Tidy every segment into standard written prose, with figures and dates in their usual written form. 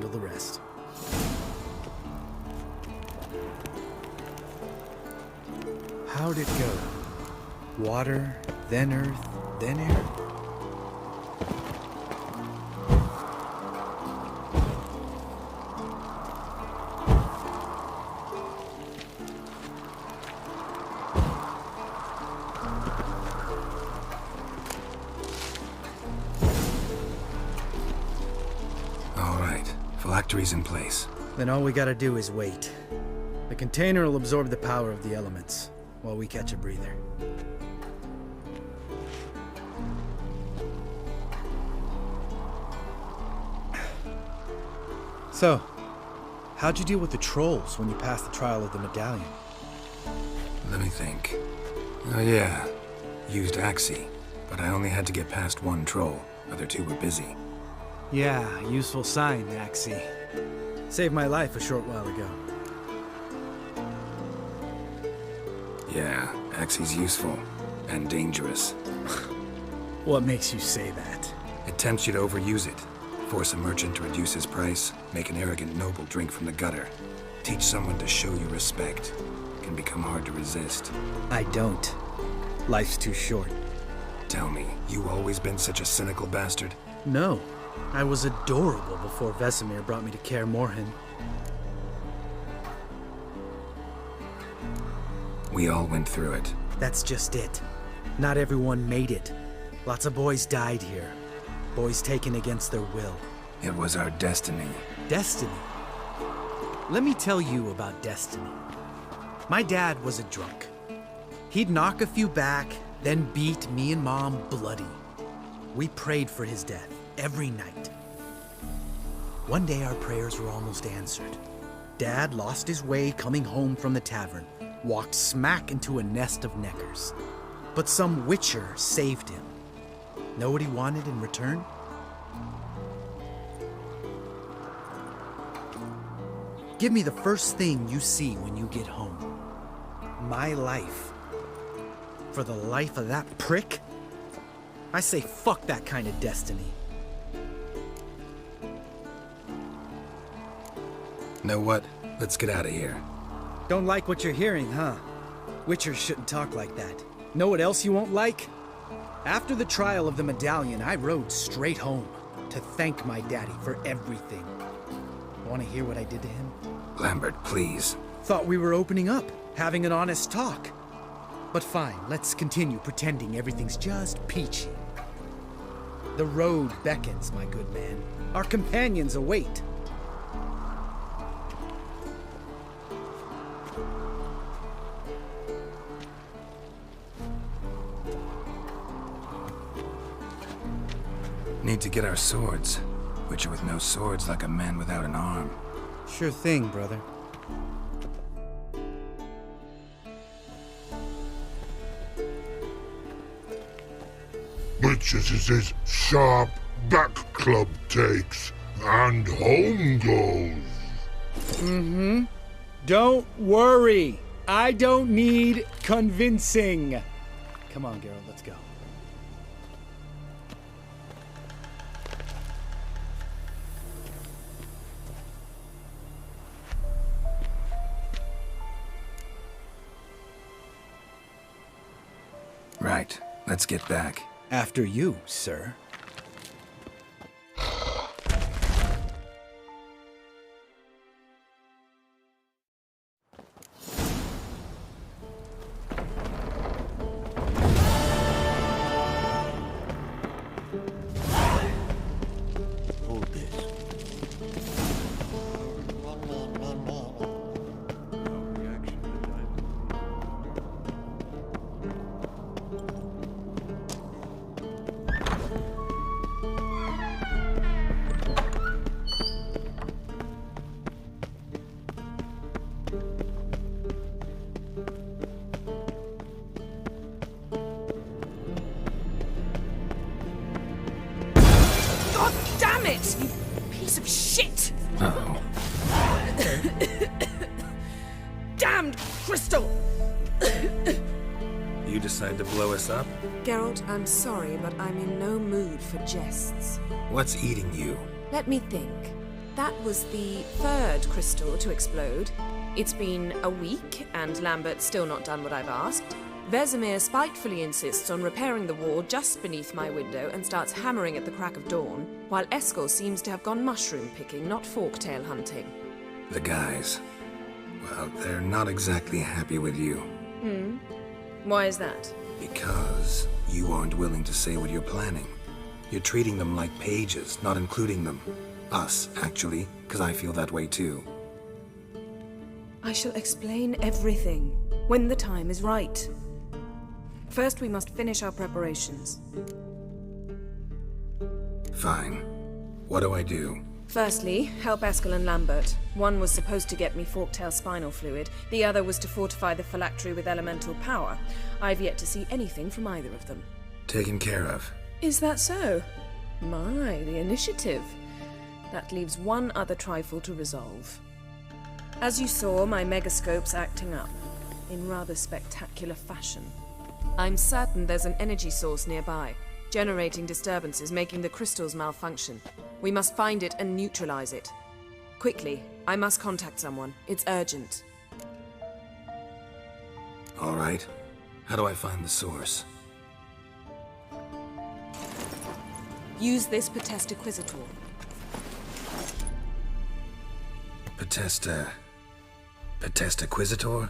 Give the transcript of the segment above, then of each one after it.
handle the rest. How'd it go? Water, then earth, then air? Phylactery's in place. Then all we gotta do is wait. The container will absorb the power of the elements, while we catch a breather. So, how'd you deal with the trolls when you passed the trial of the medallion? Let me think. Oh yeah, used Axie, but I only had to get past one troll. Other two were busy. Yeah, useful sign, Axie. Saved my life a short while ago. Yeah, Axie's useful. And dangerous. What makes you say that? It tempts you to overuse it. Force a merchant to reduce his price. Make an arrogant noble drink from the gutter. Teach someone to show you respect. Can become hard to resist. I don't. Life's too short. Tell me, you always been such a cynical bastard? No. I was adorable before Vesemir brought me to Kaer Morhen. We all went through it. That's just it. Not everyone made it. Lots of boys died here. Boys taken against their will. It was our destiny. Destiny? Let me tell you about destiny. My dad was a drunk. He'd knock a few back, then beat me and Mom bloody. We prayed for his death every night. One day our prayers were almost answered. Dad lost his way coming home from the tavern, walked smack into a nest of neckers. But some witcher saved him. Know what he wanted in return? Give me the first thing you see when you get home. My life. For the life of that prick? I say fuck that kind of destiny. Know what? Let's get out of here. Don't like what you're hearing, huh? Witchers shouldn't talk like that. Know what else you won't like? After the trial of the medallion, I rode straight home to thank my daddy for everything. Want to hear what I did to him? Lambert, please. Thought we were opening up, having an honest talk. But fine, let's continue pretending everything's just peachy. The road beckons, my good man. Our companions await. Need to get our swords. Witcher with no swords like a man without an arm. Sure thing, brother. Witches is his sharp back club takes, and home goes. Don't worry. I don't need convincing. Come on, Geralt, let's go. Right. Let's get back. After you, sir. Hold this. God damn it! You piece of shit! Uh-oh. Damned crystal! You decide to blow us up? Geralt, I'm sorry, but I'm in no mood for jests. What's eating you? Let me think. That was the third crystal to explode. It's been a week, and Lambert's still not done what I've asked. Vesemir spitefully insists on repairing the wall just beneath my window and starts hammering at the crack of dawn, while Eskel seems to have gone mushroom picking, not forktail hunting. The guys. Well, they're not exactly happy with you. Why is that? Because you aren't willing to say what you're planning. You're treating them like pages, not including them. Us, actually, because I feel that way too. I shall explain everything when the time is right. First, we must finish our preparations. Fine. What do I do? Firstly, help Eskel and Lambert. One was supposed to get me forktail spinal fluid, the other was to fortify the phylactery with elemental power. I've yet to see anything from either of them. Taken care of. Is that so? My, the initiative. That leaves one other trifle to resolve. As you saw, my megascope's acting up, in rather spectacular fashion. I'm certain there's an energy source nearby, generating disturbances, making the crystals malfunction. We must find it and neutralize it. Quickly, I must contact someone. It's urgent. All right. How do I find the source? Use this Potestaquizator. Potestaquizator?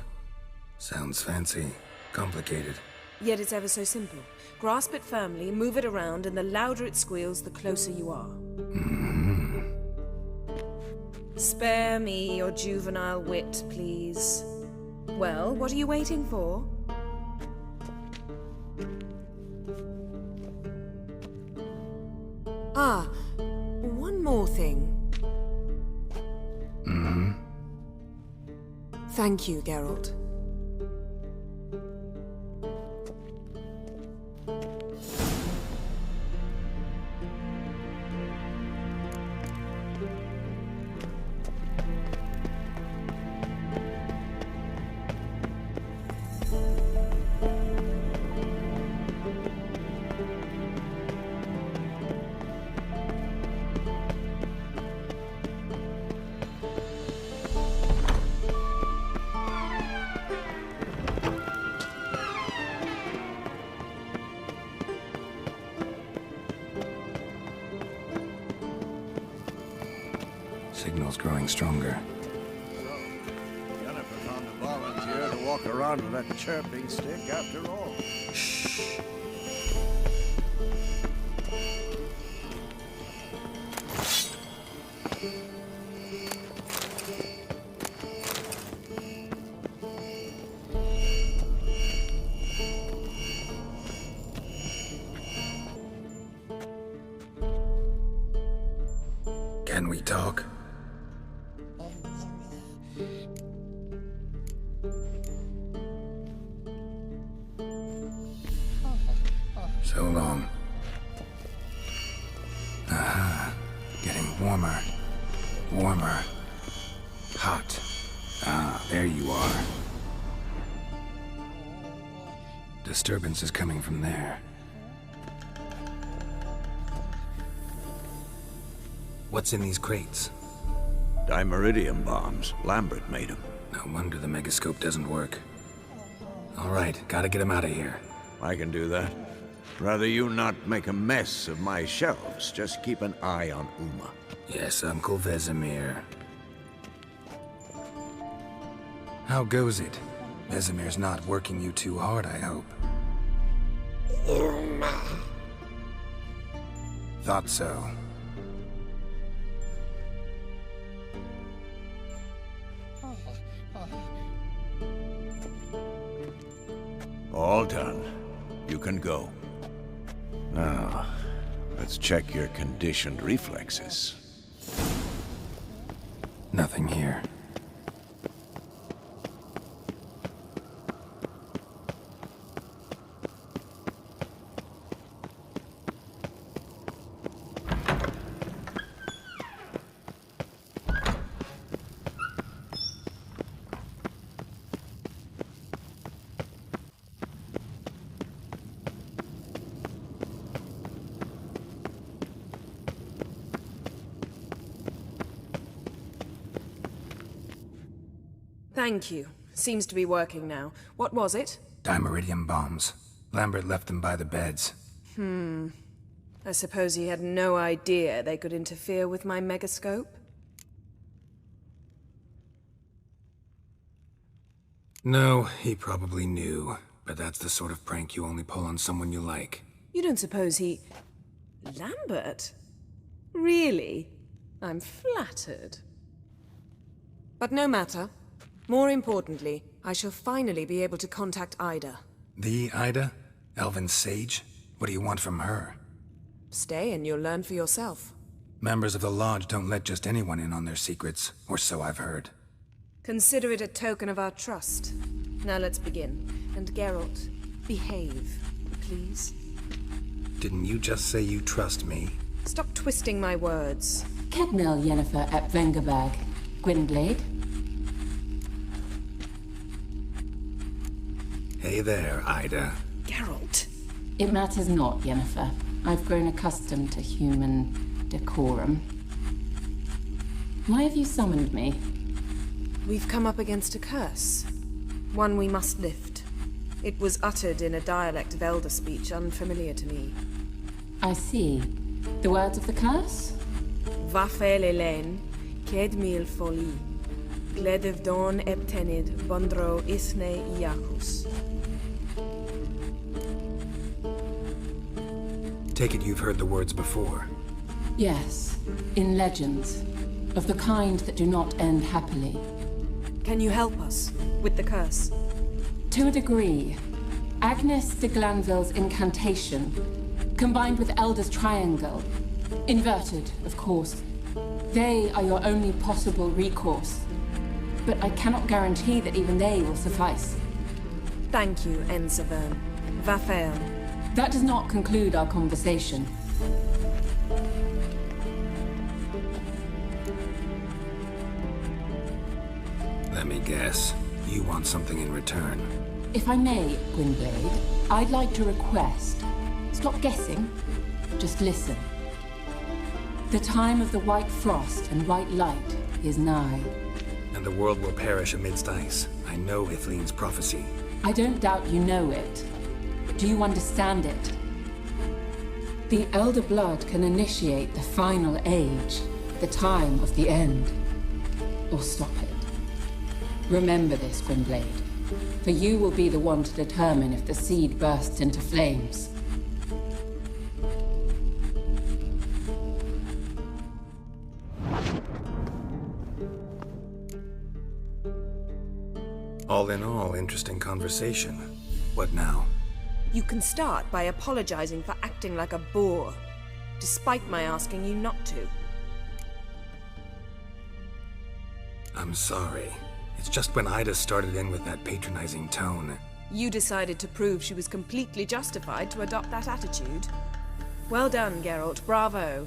Sounds fancy. Complicated. Yet it's ever so simple. Grasp it firmly, move it around, and the louder it squeals, the closer you are. Spare me your juvenile wit, please. Well, what are you waiting for? Ah, one more thing. Thank you, Geralt. Signal's growing stronger. Jennifer found a volunteer to walk around with that chirping stick after all. Shh. Can we talk? So long. Aha. Getting warmer. Warmer. Hot. Ah, there you are. Disturbance is coming from there. What's in these crates? Dimeridium bombs. Lambert made them. No wonder the megascope doesn't work. All right, gotta get him out of here. I can do that. Rather you not make a mess of my shelves. Just keep an eye on Uma. Yes, Uncle Vesemir. How goes it? Vesemir's not working you too hard, I hope. Thought so. All done. You can go. Now, let's check your conditioned reflexes. Nothing here. Thank you. Seems to be working now. What was it? Dimeridium bombs. Lambert left them by the beds. I suppose he had no idea they could interfere with my megascope? No, he probably knew. But that's the sort of prank you only pull on someone you like. You don't suppose he... Lambert? Really? I'm flattered. But no matter. More importantly, I shall finally be able to contact Ida. The Ida? Elven sage? What do you want from her? Stay and you'll learn for yourself. Members of the Lodge don't let just anyone in on their secrets, or so I've heard. Consider it a token of our trust. Now let's begin. And Geralt, behave, please. Didn't you just say you trust me? Stop twisting my words. Kedmil Yennefer at Vengerberg. Gwynblade. Hey there, Ida. Geralt! It matters not, Yennefer. I've grown accustomed to human decorum. Why have you summoned me? We've come up against a curse. One we must lift. It was uttered in a dialect of Elder speech unfamiliar to me. I see. The words of the curse? Vafel Elen, ked mil foli, gledev don ebtenid bondro isne iacus. Take it you've heard the words before. Yes, in legends. Of the kind that do not end happily. Can you help us with the curse? To a degree. Agnes de Glanville's incantation, combined with Elder's triangle, inverted, of course. They are your only possible recourse. But I cannot guarantee that even they will suffice. Thank you, Ensavern. Vafel. That does not conclude our conversation. Let me guess. You want something in return. If I may, Gwynblade, I'd like to request. Stop guessing. Just listen. The time of the white frost and white light is nigh. And the world will perish amidst ice. I know Ithleen's prophecy. I don't doubt you know it. Do you understand it? The Elder Blood can initiate the final age, the time of the end. Or stop it. Remember this, Gwynblade. For you will be the one to determine if the seed bursts into flames. All in all, interesting conversation. What now? You can start by apologizing for acting like a boor, despite my asking you not to. I'm sorry. It's just when Ida started in with that patronizing tone. You decided to prove she was completely justified to adopt that attitude. Well done, Geralt. Bravo.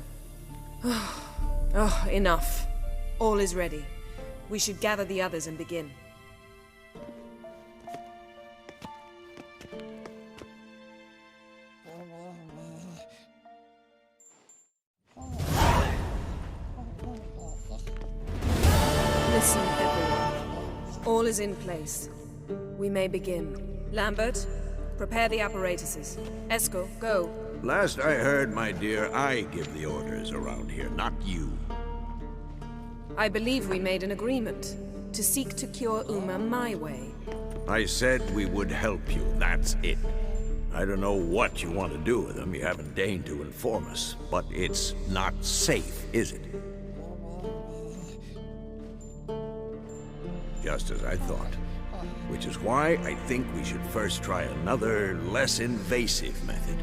Oh, enough. All is ready. We should gather the others and begin. Listen, everyone. All is in place. We may begin. Lambert, prepare the apparatuses. Eskel, go. Last I heard, my dear, I give the orders around here, not you. I believe we made an agreement to seek to cure Uma my way. I said we would help you, that's it. I don't know what you want to do with them, you haven't deigned to inform us, but it's not safe, is it? Just as I thought. Which is why I think we should first try another, less invasive method.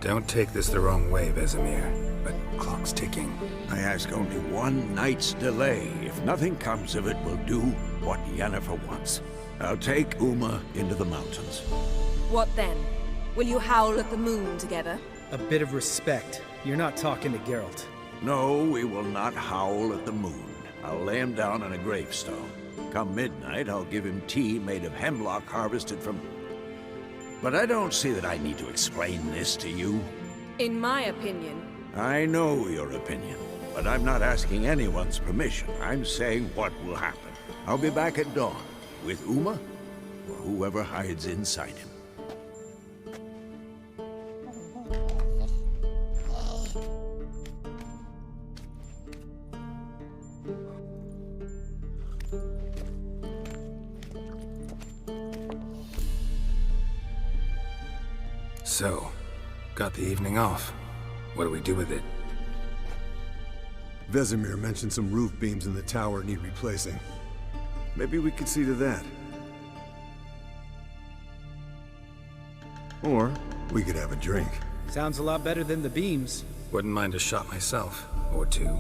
Don't take this the wrong way, Vesemir, but clock's ticking. I ask only one night's delay. If nothing comes of it, we'll do what Yennefer wants. I'll take Uma into the mountains. What then? Will you howl at the moon together? A bit of respect. You're not talking to Geralt. No, we will not howl at the moon. I'll lay him down on a gravestone. Come midnight, I'll give him tea made of hemlock harvested from... But I don't see that I need to explain this to you. In my opinion, I know your opinion. But I'm not asking anyone's permission. I'm saying what will happen. I'll be back at dawn, with Uma, or whoever hides inside him. So, got the evening off. What do we do with it? Vesemir mentioned some roof beams in the tower need replacing. Maybe we could see to that. Or we could have a drink. Sounds a lot better than the beams. Wouldn't mind a shot myself, or two.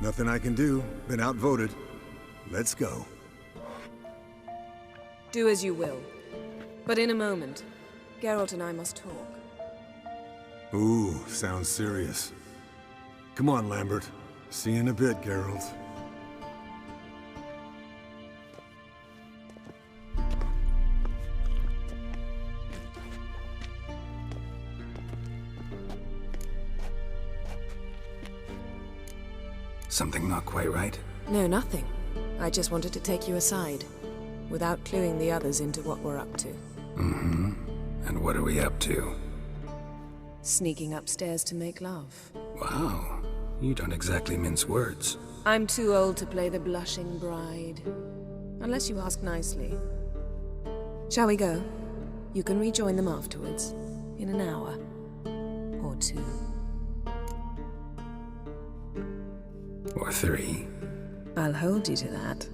Nothing I can do. Been outvoted. Let's go. Do as you will. But in a moment, Geralt and I must talk. Ooh, sounds serious. Come on, Lambert. See you in a bit, Geralt. Something not quite right? No, nothing. I just wanted to take you aside, without cluing the others into what we're up to. Mm-hmm. And what are we up to? Sneaking upstairs to make love. Wow. You don't exactly mince words. I'm too old to play the blushing bride. Unless you ask nicely. Shall we go? You can rejoin them afterwards. In an hour. Or two. Or three. I'll hold you to that.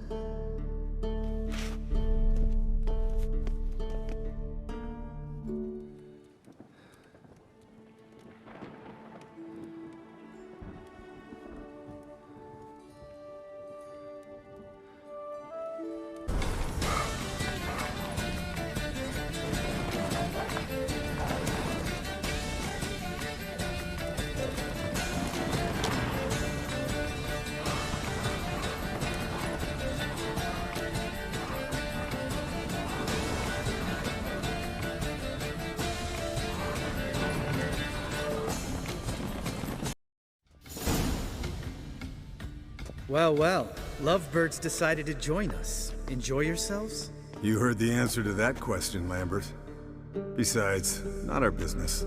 Well, well. Lovebirds decided to join us. Enjoy yourselves? You heard the answer to that question, Lambert. Besides, not our business.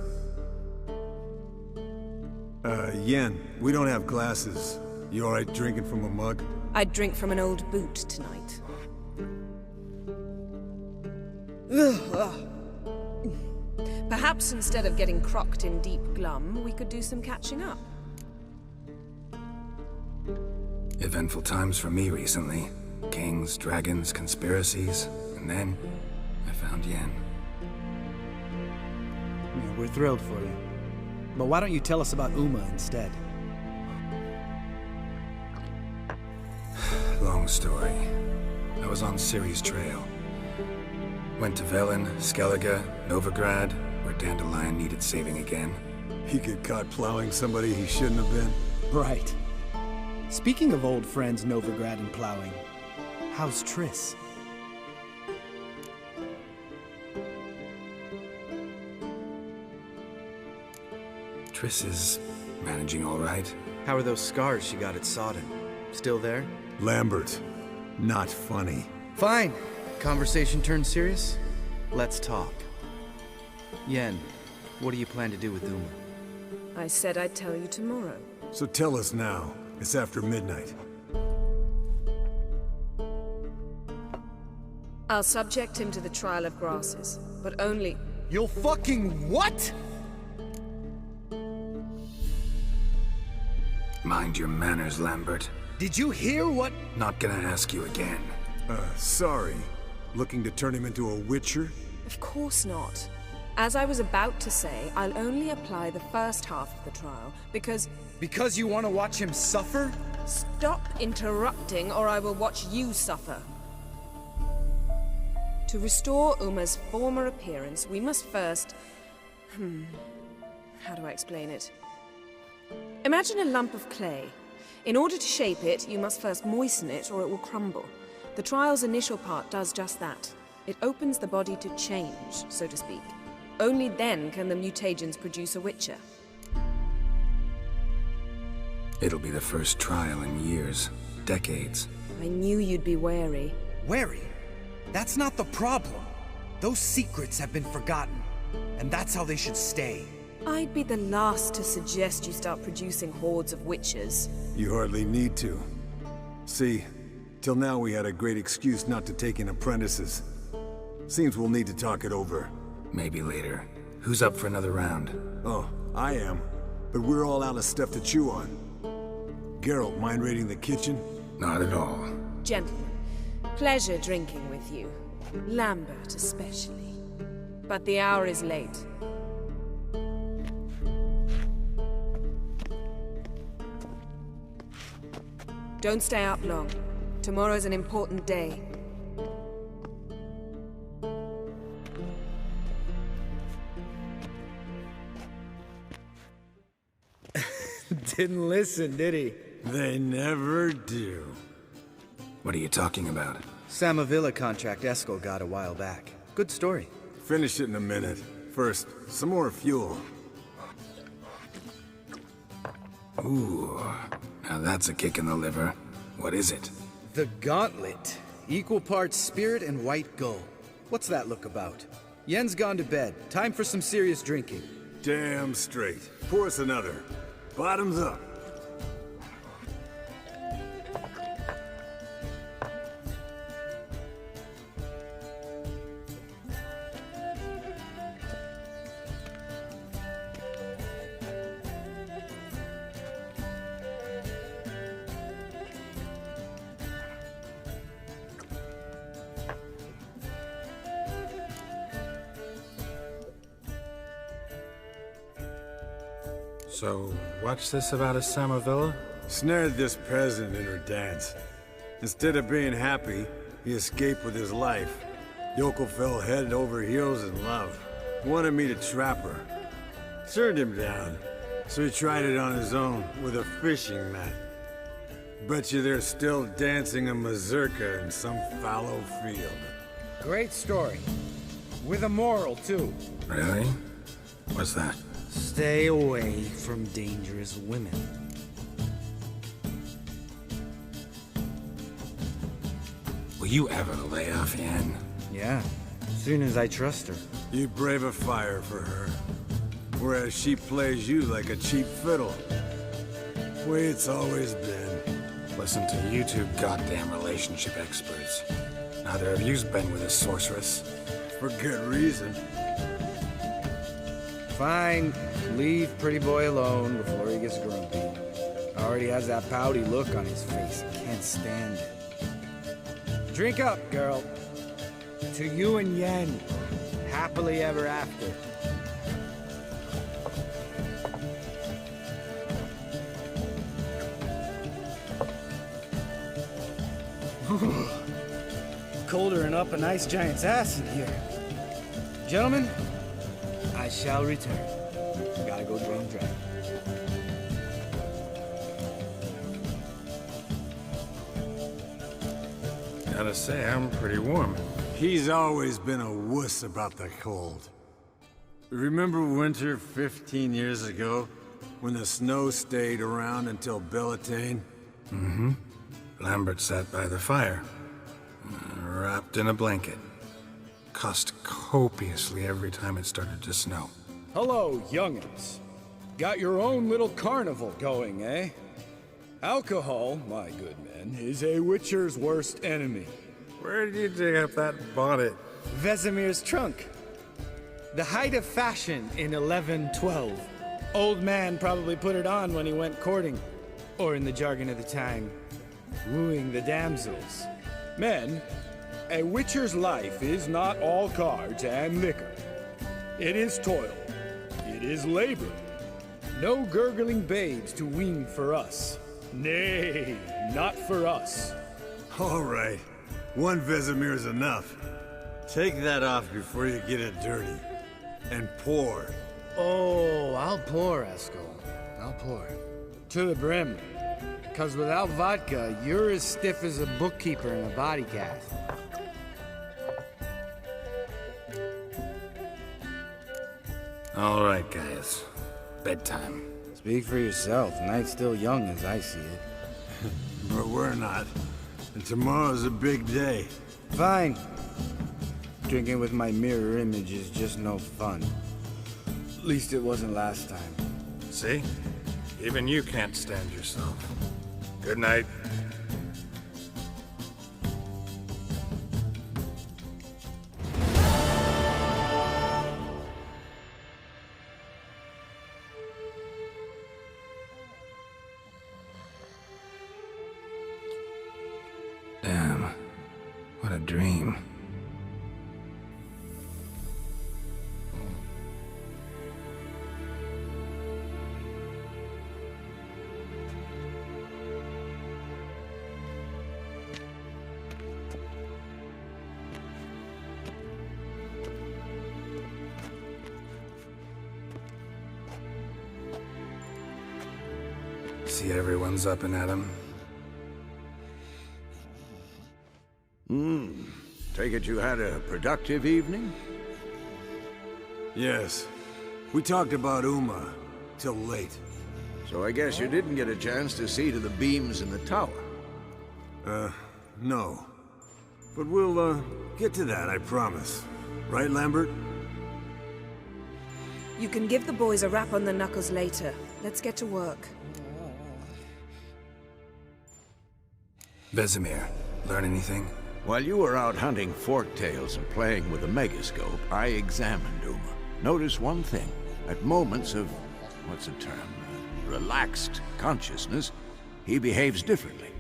Yen, we don't have glasses. You alright drinking from a mug? I'd drink from an old boot tonight. Perhaps instead of getting crocked in deep glum, we could do some catching up. Eventful times for me recently. Kings, dragons, conspiracies, and then I found Yen. Yeah, we're thrilled for you. But why don't you tell us about Uma instead? Long story. I was on Ciri's trail. Went to Velen, Skellige, Novigrad, where Dandelion needed saving again. He get caught plowing somebody he shouldn't have been. Right. Speaking of old friends Novigrad and plowing, how's Triss? Triss is managing all right. How are those scars she got at Sodden? Still there? Lambert, not funny. Fine. Conversation turned serious? Let's talk. Yen, what do you plan to do with Uma? I said I'd tell you tomorrow. So tell us now. It's after midnight. I'll subject him to the trial of grasses, but only... You'll fucking what? Mind your manners, Lambert. Did you hear what? Not gonna ask you again. Sorry. Looking to turn him into a witcher? Of course not. As I was about to say, I'll only apply the first half of the trial, because... Because you want to watch him suffer? Stop interrupting, or I will watch you suffer. To restore Uma's former appearance, we must first... How do I explain it? Imagine a lump of clay. In order to shape it, you must first moisten it, or it will crumble. The trial's initial part does just that. It opens the body to change, so to speak. Only then can the mutagens produce a witcher. It'll be the first trial in years, decades. I knew you'd be wary. Wary? That's not the problem. Those secrets have been forgotten, and that's how they should stay. I'd be the last to suggest you start producing hordes of witches. You hardly need to. See, till now we had a great excuse not to take in apprentices. Seems we'll need to talk it over. Maybe later. Who's up for another round? Oh, I am. But we're all out of stuff to chew on. Geralt, mind raiding the kitchen? Not at all. Gentlemen, pleasure drinking with you. Lambert especially. But the hour is late. Don't stay up long. Tomorrow's an important day. Didn't listen, did he? They never do. What are you talking about? Samavilla contract Eskel got a while back. Good story. Finish it in a minute. First, some more fuel. Ooh, now that's a kick in the liver. What is it? The Gauntlet. Equal parts spirit and white gull. What's that look about? Yen's gone to bed. Time for some serious drinking. Damn straight. Pour us another. Bottoms up. So, what's this about a Samavilla? Snared this peasant in her dance. Instead of being happy, he escaped with his life. Yokel fell head over heels in love. Wanted me to trap her. Turned him down, so he tried it on his own with a fishing net. Bet you they're still dancing a mazurka in some fallow field. Great story. With a moral, too. Really? What's that? Stay away from dangerous women. Will you ever lay off, Yen? Yeah, as soon as I trust her. You brave a fire for her, whereas she plays you like a cheap fiddle. Way it's always been. Listen to you two goddamn relationship experts. Neither of you's been with a sorceress. For good reason. Fine. Leave pretty boy alone before he gets grumpy. Already has that pouty look on his face. Can't stand it. Drink up, girl. To you and Yen. Happily ever after. Colder than up a nice giant's ass in here. Gentlemen, I shall return. Gotta go drain dry. Gotta say, I'm pretty warm. He's always been a wuss about the cold. Remember winter 15 years ago, when the snow stayed around until Bellatane? Mm-hmm. Lambert sat by the fire, wrapped in a blanket. Cussed copiously every time it started to snow. Hello, young'uns. Got your own little carnival going, eh? Alcohol, my good men, is a witcher's worst enemy. Where did you dig up that bonnet? Vesemir's trunk. The height of fashion in 1112. Old man probably put it on when he went courting. Or in the jargon of the time, wooing the damsels. Men, a witcher's life is not all cards and liquor. It is toil. It is labor. No gurgling babes to wean for us. Nay, not for us. All right. One Vesemir's enough. Take that off before you get it dirty. And pour. Oh, I'll pour, Eskel. I'll pour. To the brim. 'Cause without vodka, you're as stiff as a bookkeeper in a body cast. All right, guys. Bedtime. It's Speak for yourself. Night's still young as I see it. But we're not. And tomorrow's a big day. Fine. Drinking with my mirror image is just no fun. At least it wasn't last time. See? Even you can't stand yourself. Good night. Damn. What a dream. See everyone's up and at 'em. Take it you had a productive evening? Yes. We talked about Uma till late. So I guess you didn't get a chance to see to the beams in the tower. No. But we'll, get to that, I promise. Right, Lambert? You can give the boys a rap on the knuckles later. Let's get to work. Vesemir, learn anything? While you were out hunting forktails and playing with a megascope, I examined Uma. Notice one thing. At moments of, what's the term, relaxed consciousness, he behaves differently.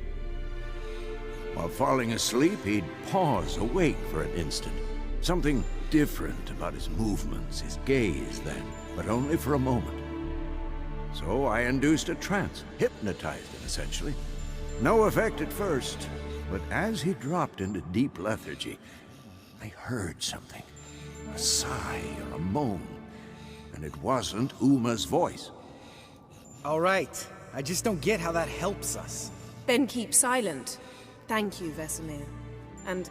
While falling asleep, he'd pause awake for an instant. Something different about his movements, his gaze then, but only for a moment. So I induced a trance, hypnotized him essentially. No effect at first, but as he dropped into deep lethargy, I heard something. A sigh or a moan. And it wasn't Uma's voice. All right. I just don't get how that helps us. Then keep silent. Thank you, Vesemir. And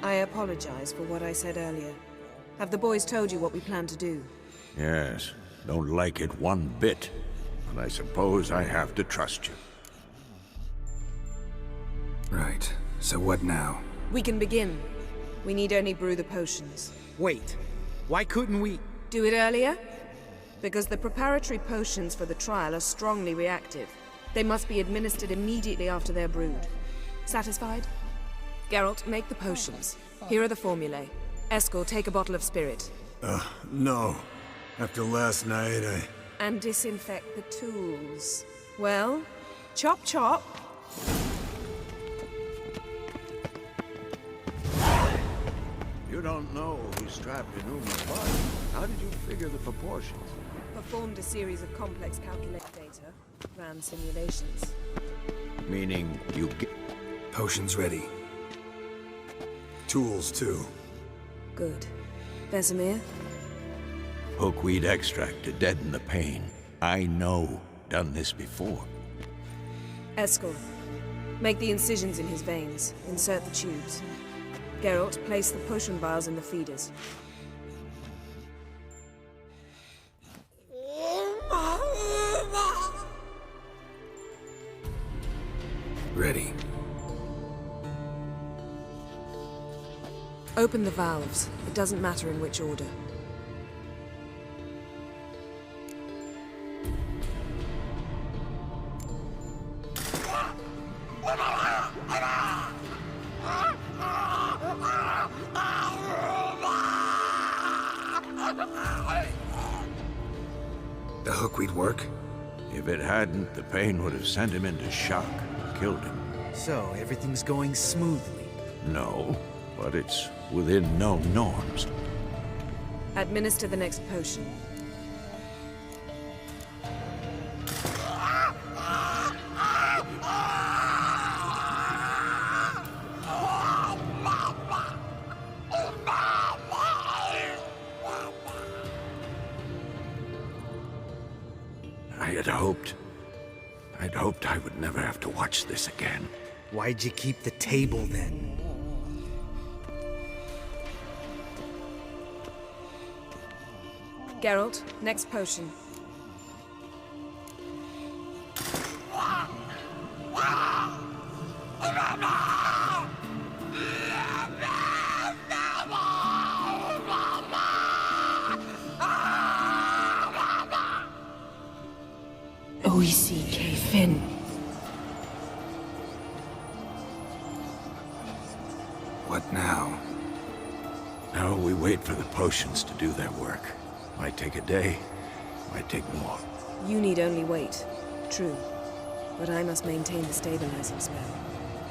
I apologize for what I said earlier. Have the boys told you what we plan to do? Yes, don't like it one bit. But I suppose I have to trust you. Right. So what now? We can begin. We need only brew the potions. Wait. Why couldn't we... Do it earlier? Because the preparatory potions for the trial are strongly reactive. They must be administered immediately after they're brewed. Satisfied? Geralt, make the potions. Here are the formulae. Eskel, take a bottle of spirit. No. After last night, And disinfect the tools. Well, chop chop. You don't know who's strapped in Uma's body. How did you figure the proportions? Performed a series of complex calculated data. Ran simulations. Meaning you get... Potions ready. tools too. Good. Vesemir? Hookweed extract to deaden the pain. I know. Done this before. Eskel, make the incisions in his veins. Insert the tubes. Geralt, place the potion vials in the feeders. Ready. Open the valves. It doesn't matter in which order. The hookweed work? If it hadn't, the pain would have sent him into shock, killed him. So, everything's going smoothly. No, but it's within known norms. Administer the next potion. I'd hoped I would never have to watch this again. Why'd you keep the table then? Geralt, next potion. Oisi K-Fin. What now? Now we wait for the potions to do their work. Might take a day, might take more. You need only wait. True. But I must maintain the stabilizing spell.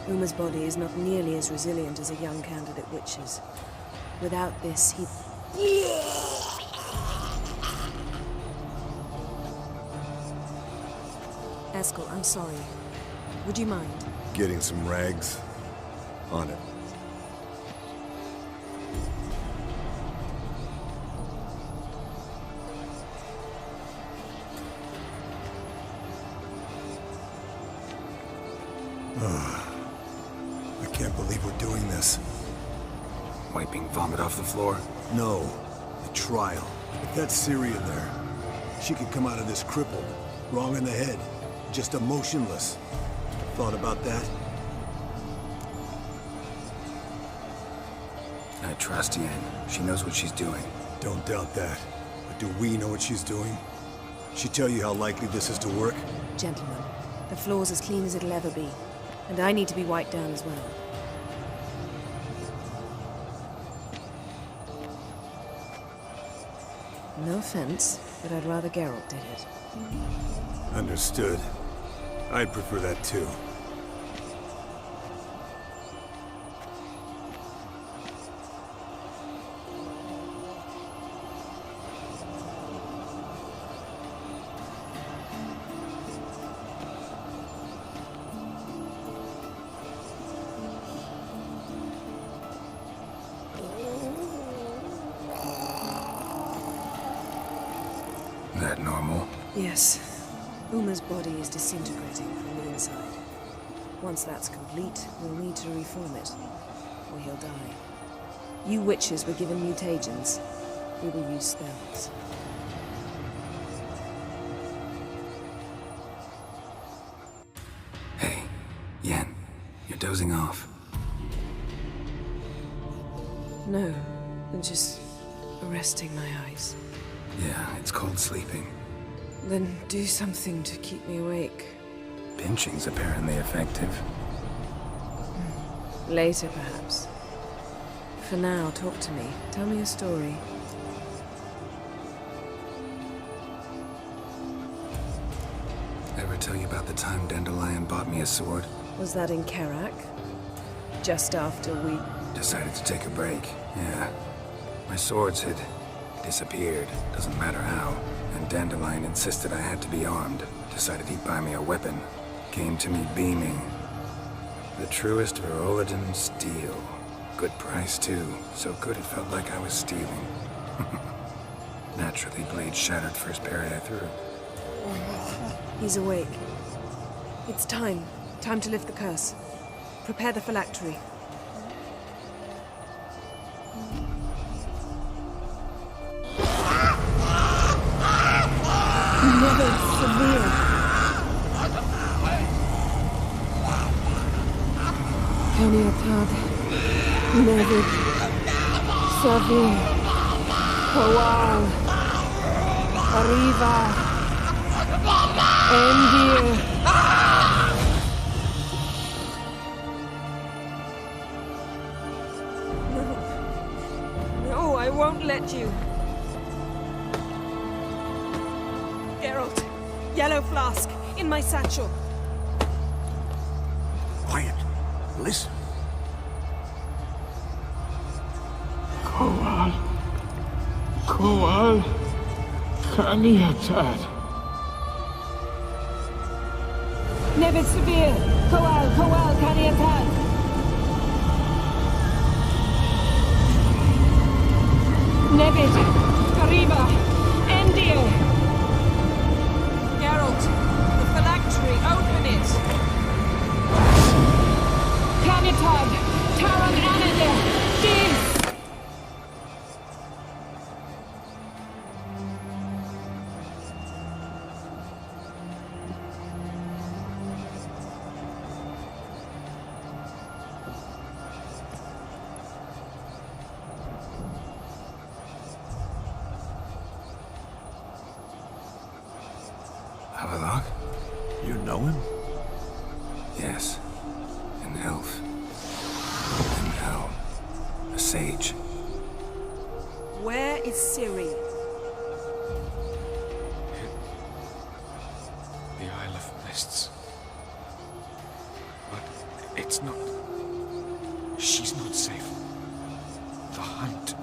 Uma's body is not nearly as resilient as a young candidate witch's. Without this, he... Eskel, I'm sorry. Would you mind? Getting some rags? On it. I can't believe we're doing this. Wiping vomit off the floor? No, the trial. If that's Syria there, she could come out of this crippled, wrong in the head, just emotionless. Thought about that? I trust Yen. She knows what she's doing. Don't doubt that. But do we know what she's doing? She tell you how likely this is to work? Gentlemen, the floor's as clean as it'll ever be. And I need to be wiped down as well. No offense, but I'd rather Geralt did it. Understood. I'd prefer that too. That normal? Yes. Uma's body is disintegrating from the inside. Once that's complete, we'll need to reform it, or he'll die. You witches were given mutagens. We will use spells. Hey, Yen, you're dozing off. No, I'm just resting my eyes. Yeah, it's called sleeping. Then do something to keep me awake. Pinching's apparently effective. Later, perhaps. For now, talk to me. Tell me a story. Ever tell you about the time Dandelion bought me a sword? Was that in Karak? Just after we... Decided to take a break, yeah. My swords had disappeared, doesn't matter how. And Dandelion insisted I had to be armed. Decided he'd buy me a weapon. Came to me beaming. The truest Verolidan steel. Good price, too. So good it felt like I was stealing. Naturally, blade shattered first parry I threw. He's awake. It's time. Time to lift the curse. Prepare the phylactery. Never severe. Peniatad. Never severe. Kowal. Arriva. Endir. No, I won't let you. Geralt, yellow flask, in my satchel. Quiet. Listen. Kowal. Kowal. Kaniatad. Nevid severe. Kowal, Kaniatad. Nevid, Arriba, Endir. Geralt, the phylactery, open it. Kaniatad, Taran Anadir, Dis. Have a look? You know him? Yes. An elf. And hell. A sage. Where is Ciri? The Isle of Mists. But it's not... She's not safe. The hunt.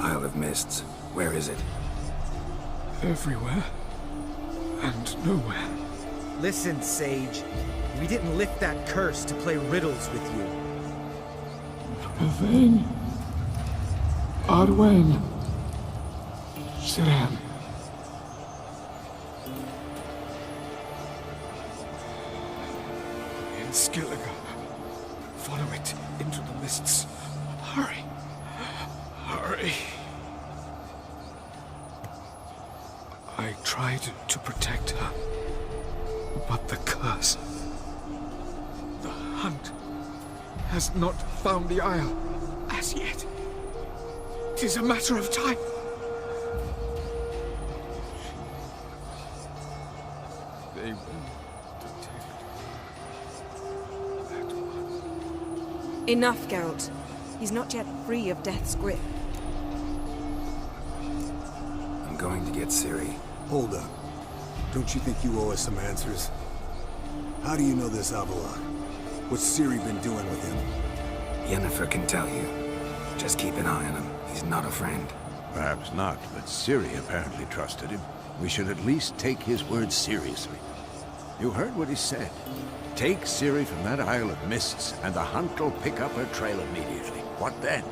Isle of Mists. Where is it? Everywhere. And nowhere. Listen, Sage. We didn't lift that curse to play riddles with you. Yvain. Arwen. Siran. In Skellige. Follow it into the mists. Hurry. Hurry. I tried to protect her. But the curse... The hunt has not found the Isle as yet. It is a matter of time. They will detect that one. Enough, Geralt. He's not yet free of death's grip. I'm going to get Ciri. Hold up. Don't you think you owe us some answers? How do you know this Avallac'h? What's Ciri been doing with him? Yennefer can tell you. Just keep an eye on him. He's not a friend. Perhaps not, but Ciri apparently trusted him. We should at least take his words seriously. You heard what he said. Take Ciri from that Isle of Mists, and the hunt will pick up her trail immediately. What then?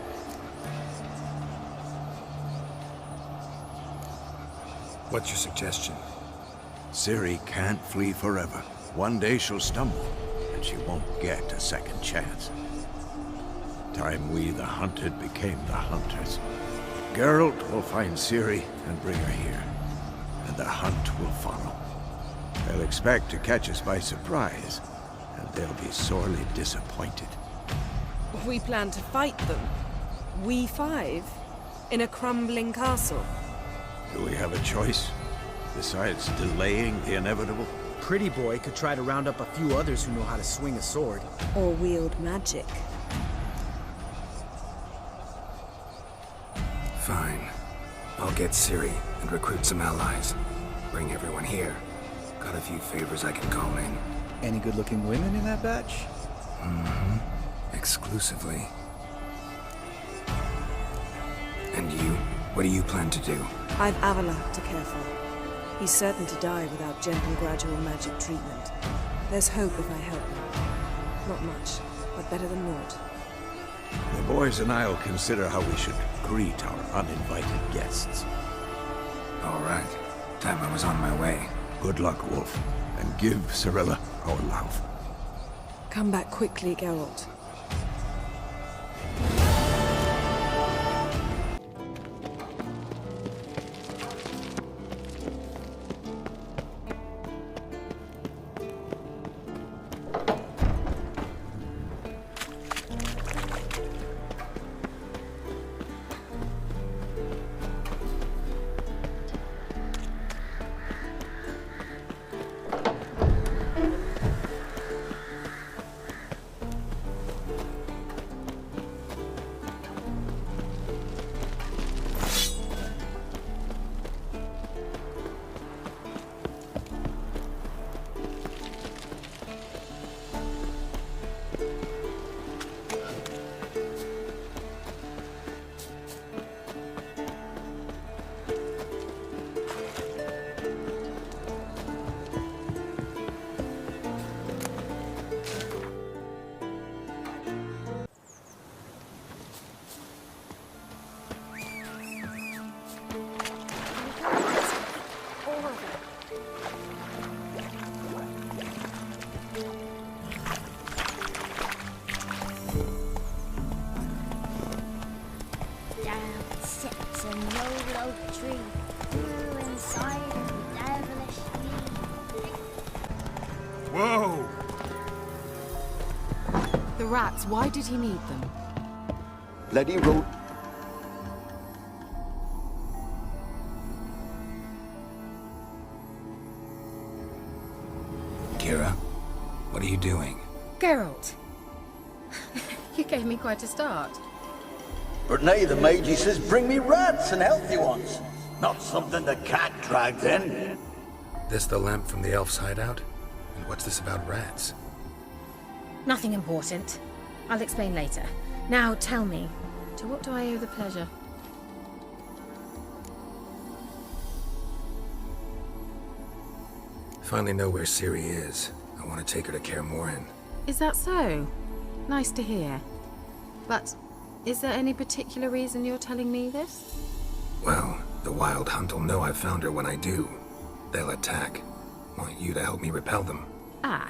What's your suggestion? Ciri can't flee forever. One day she'll stumble, and she won't get a second chance. Time we, the hunted, became the hunters. Geralt will find Ciri and bring her here, and the hunt will follow. They'll expect to catch us by surprise, and they'll be sorely disappointed. We plan to fight them. We five? In a crumbling castle? Do we have a choice? Besides delaying the inevitable? Pretty Boy could try to round up a few others who know how to swing a sword. Or wield magic. Fine. I'll get Ciri and recruit some allies. Bring everyone here. Got a few favors I can call in. Any good-looking women in that batch? Mm-hmm. Exclusively. And you? What do you plan to do? I've Avallac'h to care for. He's certain to die without gentle, gradual magic treatment. There's hope if I help him. Not much, but better than naught. The boys and I'll consider how we should greet our uninvited guests. All right. Time I was on my way. Good luck, Wolf, and give Cirilla our love. Come back quickly, Geralt. Whoa! The rats, why did he need them? Bloody road. Kira, what are you doing? Geralt. You gave me quite a start. But now the mage, he says, bring me rats and healthy ones. Not something the cat dragged in. This the lamp from the elf's hideout? And what's this about rats? Nothing important. I'll explain later. Now tell me, to what do I owe the pleasure? Finally know where Ciri is. I want to take her to Kaer Morhen. Is that so? Nice to hear. But is there any particular reason you're telling me this? Well, the Wild Hunt will know I've found her when I do. They'll attack. Want you to help me repel them. Ah,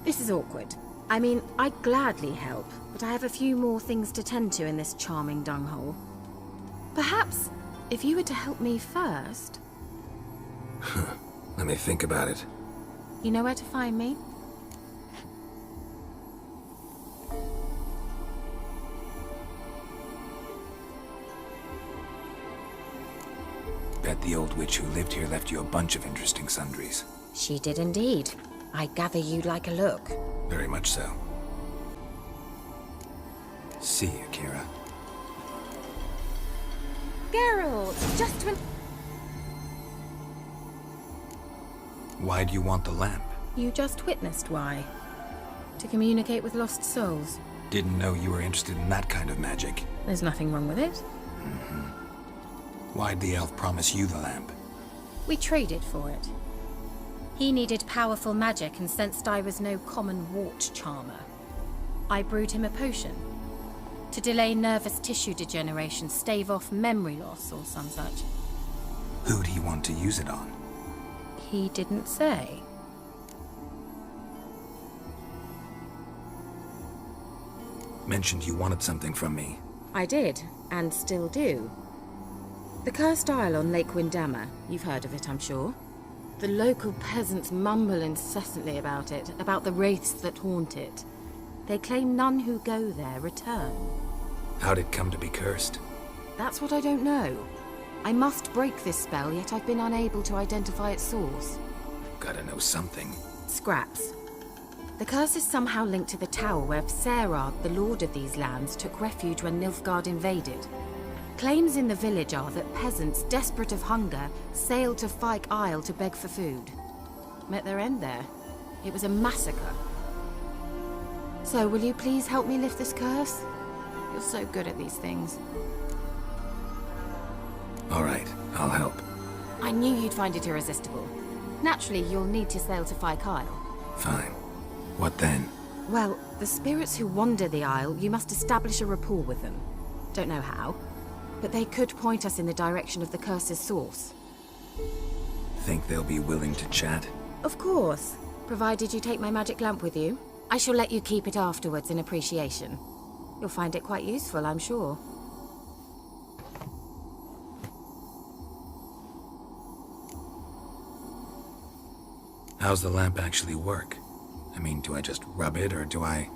this is awkward. I mean, I'd gladly help, but I have a few more things to tend to in this charming dunghole. Perhaps, if you were to help me first... Let me think about it. You know where to find me? Bet the old witch who lived here left you a bunch of interesting sundries. She did indeed. I gather you'd like a look. Very much so. See you, Kira. Geralt, just when... Why do you want the lamp? You just witnessed why. To communicate with lost souls. Didn't know you were interested in that kind of magic. There's nothing wrong with it. Why'd the elf promise you the lamp? We traded for it. He needed powerful magic and sensed I was no common wart charmer. I brewed him a potion. To delay nervous tissue degeneration, stave off memory loss or some such. Who'd he want to use it on? He didn't say. Mentioned you wanted something from me. I did, and still do. The cursed isle on Lake Windammer. You've heard of it, I'm sure. The local peasants mumble incessantly about it, about the wraiths that haunt it. They claim none who go there return. How'd it come to be cursed? That's what I don't know. I must break this spell, yet I've been unable to identify its source. Gotta know something. Scraps. The curse is somehow linked to the tower where Serad, the lord of these lands, took refuge when Nilfgaard invaded. Claims in the village are that peasants, desperate of hunger, sailed to Fyke Isle to beg for food. Met their end there. It was a massacre. So, will you please help me lift this curse? You're so good at these things. All right, I'll help. I knew you'd find it irresistible. Naturally, you'll need to sail to Fyke Isle. Fine. What then? Well, the spirits who wander the isle, you must establish a rapport with them. Don't know how, but they could point us in the direction of the curse's source. Think they'll be willing to chat? Of course, provided you take my magic lamp with you. I shall let you keep it afterwards in appreciation. You'll find it quite useful, I'm sure. How's the lamp actually work? I mean, do I just rub it, or do I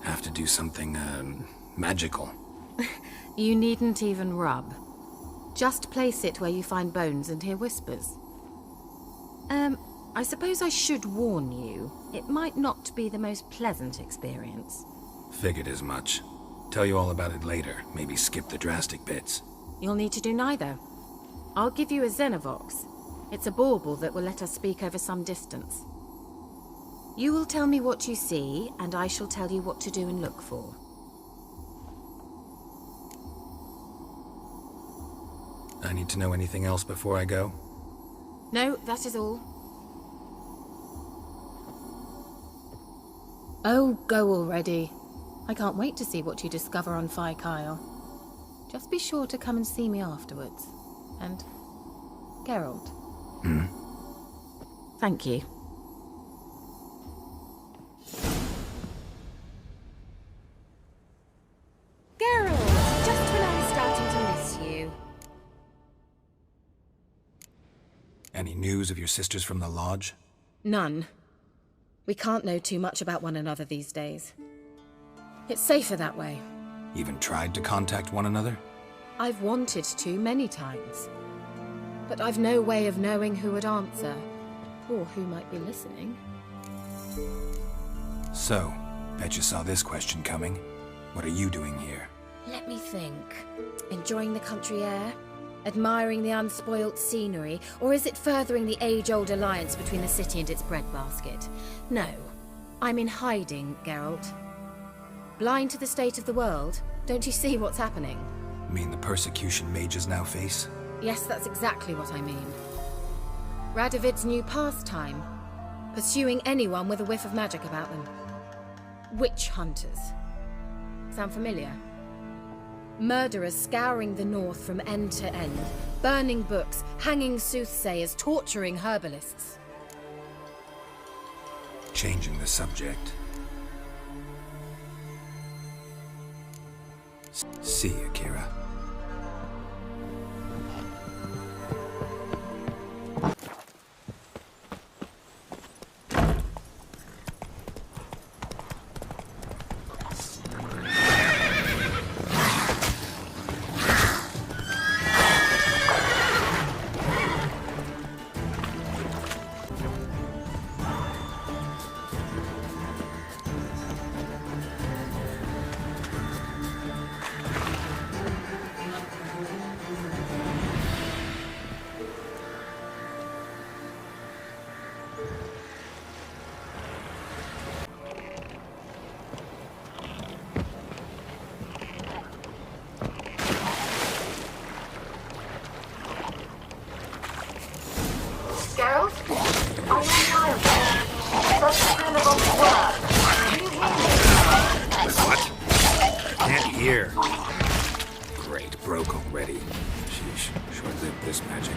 have to do something, magical? You needn't even rub. Just place it where you find bones and hear whispers. I suppose I should warn you. It might not be the most pleasant experience. Figured as much. Tell you all about it later. Maybe skip the drastic bits. You'll need to do neither. I'll give you a Xenovox. It's a bauble that will let us speak over some distance. You will tell me what you see, and I shall tell you what to do and look for. I need to know anything else before I go? No, that is all. Oh, go already. I can't wait to see what you discover on Fyke Isle. Just be sure to come and see me afterwards. And... Geralt. Thank you. Geralt! Just when I was starting to miss you. Any news of your sisters from the lodge? None. We can't know too much about one another these days. It's safer that way. Even tried to contact one another? I've wanted to many times. But I've no way of knowing who would answer, or who might be listening. So, bet you saw this question coming. What are you doing here? Let me think. Enjoying the country air? Admiring the unspoilt scenery? Or is it furthering the age-old alliance between the city and its breadbasket? No. I'm in hiding, Geralt. Blind to the state of the world? Don't you see what's happening? You mean the persecution mages now face? Yes, that's exactly what I mean. Radovid's new pastime. Pursuing anyone with a whiff of magic about them. Witch hunters. Sound familiar? Murderers scouring the north from end to end, burning books, hanging soothsayers, torturing herbalists. Changing the subject. See you, Kira. Geralt? Are you a child? That's kind of a word. Can you hear me? What? I can't hear. Great, broke already. Sheesh, short-lived this magic.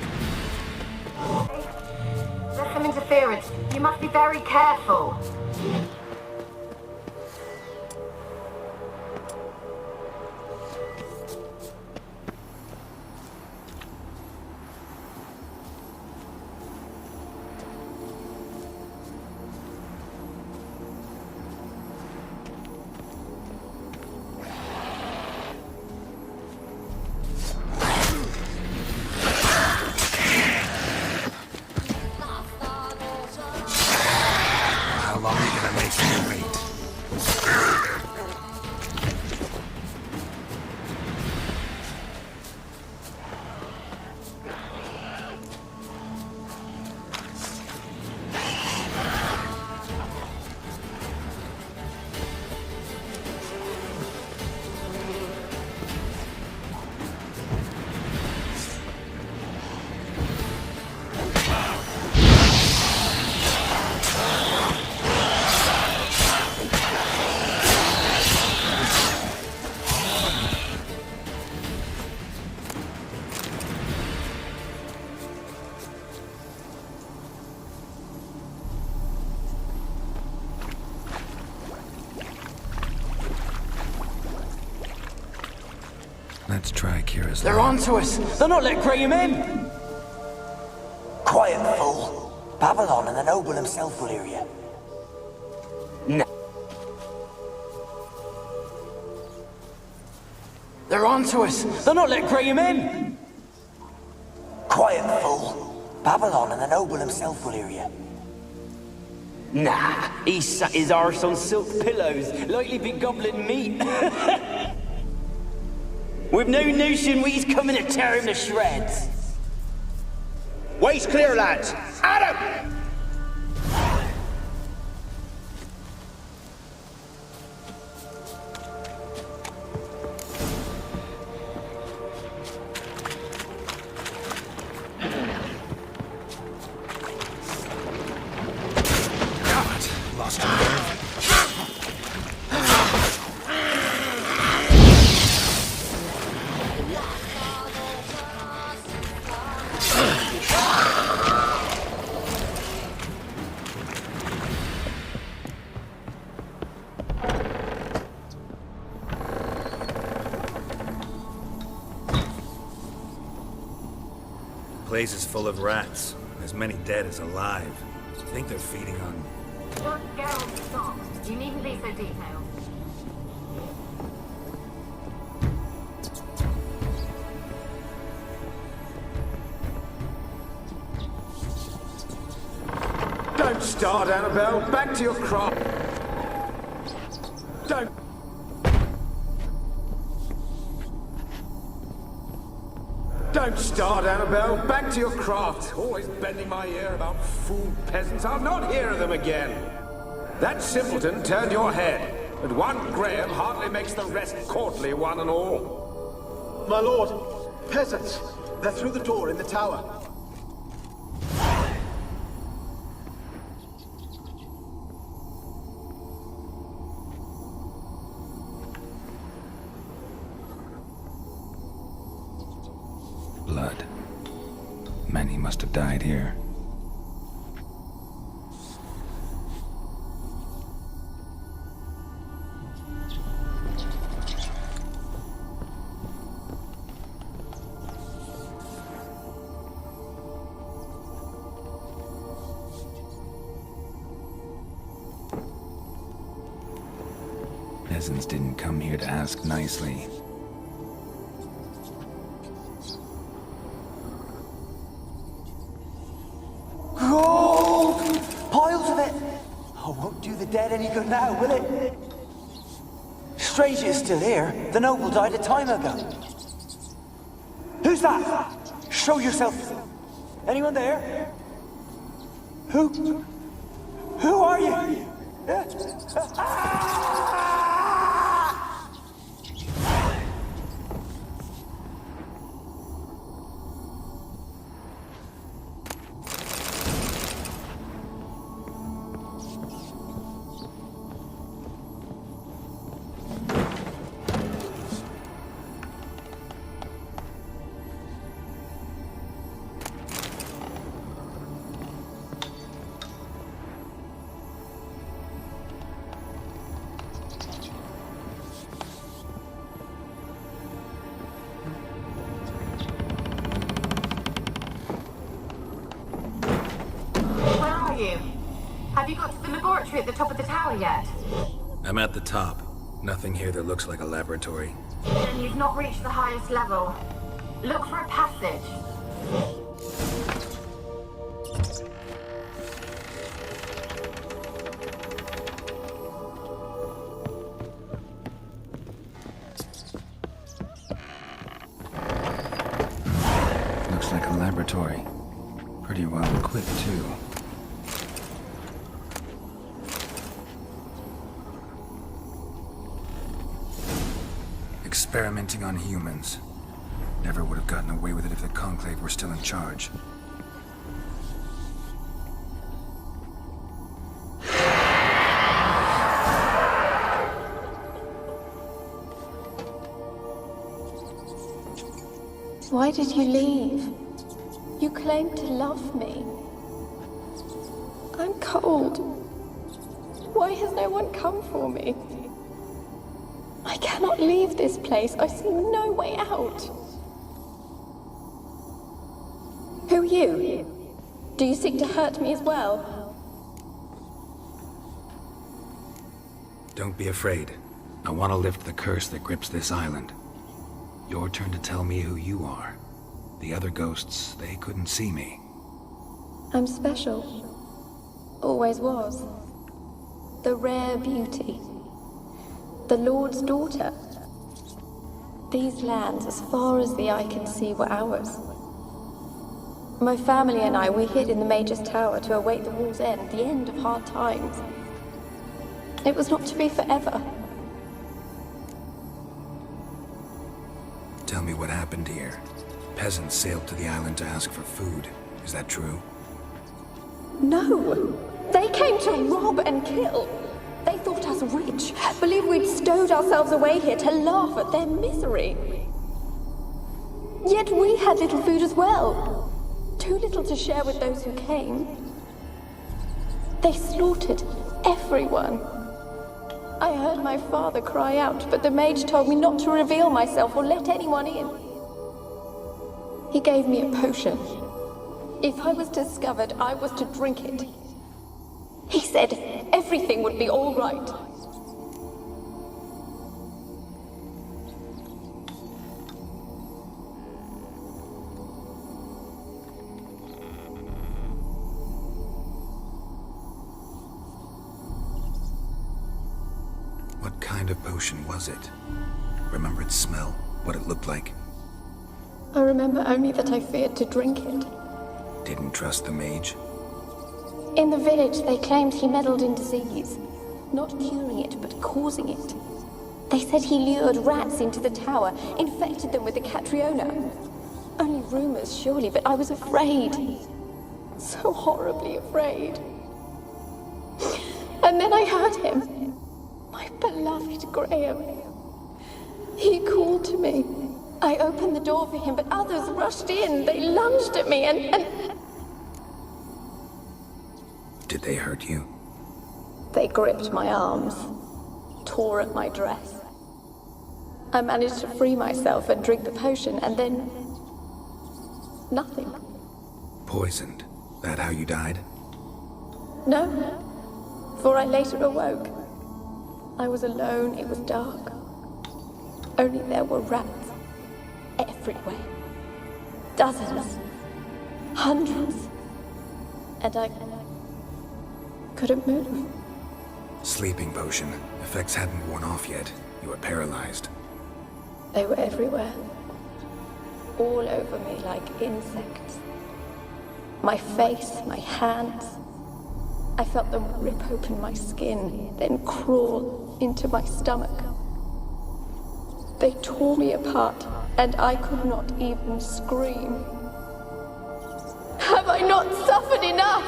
There's some interference. You must be very careful. How long are you gonna make me wait? Let's try Kira's They're lab. onto us! They're not letting Graham in! Quiet, fool. Babylon and the noble himself will hear you. No. They're onto us! They're not letting Graham in! Quiet, fool. Babylon and the noble himself will hear you. Nah, he sat his arse on silk pillows, like he'd be gobbling meat. With no notion we's coming to tear him to shreds. Waist clear, lads! Adam! God, lost a nerve. The place is full of rats. As many dead as alive. I think they're feeding on... Look, Geralt, stop. You needn't be so detailed. Don't start, Annabelle. Back to your craft. Don't... Don't start, Annabelle. Back to your craft. Always bending my ear about fool peasants. I'll not hear of them again. That simpleton turned your head, but one Graham hardly makes the rest courtly, one and all. My lord, peasants. They're through the door in the tower. Blood. Many must have died here. Peasants didn't come here to ask nicely. Gold! Piles of it! Oh, won't do the dead any good now, will it? Strange it's still here. The noble died a time ago. Who's that? Show yourself. Anyone there? Who are you? Have you got to the laboratory at the top of the tower yet? I'm at the top. Nothing here that looks like a laboratory. Then you've not reached the highest level. Look for a passage. Looks like a laboratory. Pretty well equipped, too. Experimenting on humans. Never would have gotten away with it if the Conclave were still in charge. Why did you leave? You claimed to love me. I'm cold. Why has no one come for me? I cannot leave this place. I see no way out. Who are you? Do you seek to hurt me as well? Don't be afraid. I want to lift the curse that grips this island. Your turn to tell me who you are. The other ghosts, they couldn't see me. I'm special. Always was. The rare beauty. The Lord's daughter. These lands, as far as the eye can see, were ours. My family and I, we hid in the Major's Tower to await the war's end, the end of hard times. It was not to be forever. Tell me what happened here. Peasants sailed to the island to ask for food. Is that true? No! They came to rob and kill. They thought us rich, believed we'd stowed ourselves away here to laugh at their misery. Yet we had little food as well. Too little to share with those who came. They slaughtered everyone. I heard my father cry out, but the mage told me not to reveal myself or let anyone in. He gave me a potion. If I was discovered, I was to drink it. He said everything would be all right. kind of potion was it? Remember its smell? What it looked like? I remember only that I feared to drink it. Didn't trust the mage? In the village, they claimed he meddled in disease. Not curing it, but causing it. They said he lured rats into the tower, infected them with the Catriona. Only rumors, surely, but I was afraid. So horribly afraid. And then I heard him. My beloved Graham. He called to me. I opened the door for him, but others rushed in. They lunged at me and... Did they hurt you? They gripped my arms, tore at my dress. I managed to free myself and drink the potion, and then... nothing. Poisoned? That how you died? No, for I later awoke. I was alone, it was dark. Only there were rats everywhere. Dozens. Hundreds. And I couldn't move. Sleeping potion. Effects hadn't worn off yet. You were paralyzed. They were everywhere. All over me like insects. My face, my hands. I felt them rip open my skin, then crawl into my stomach. They tore me apart, and I could not even scream. Have I not suffered enough?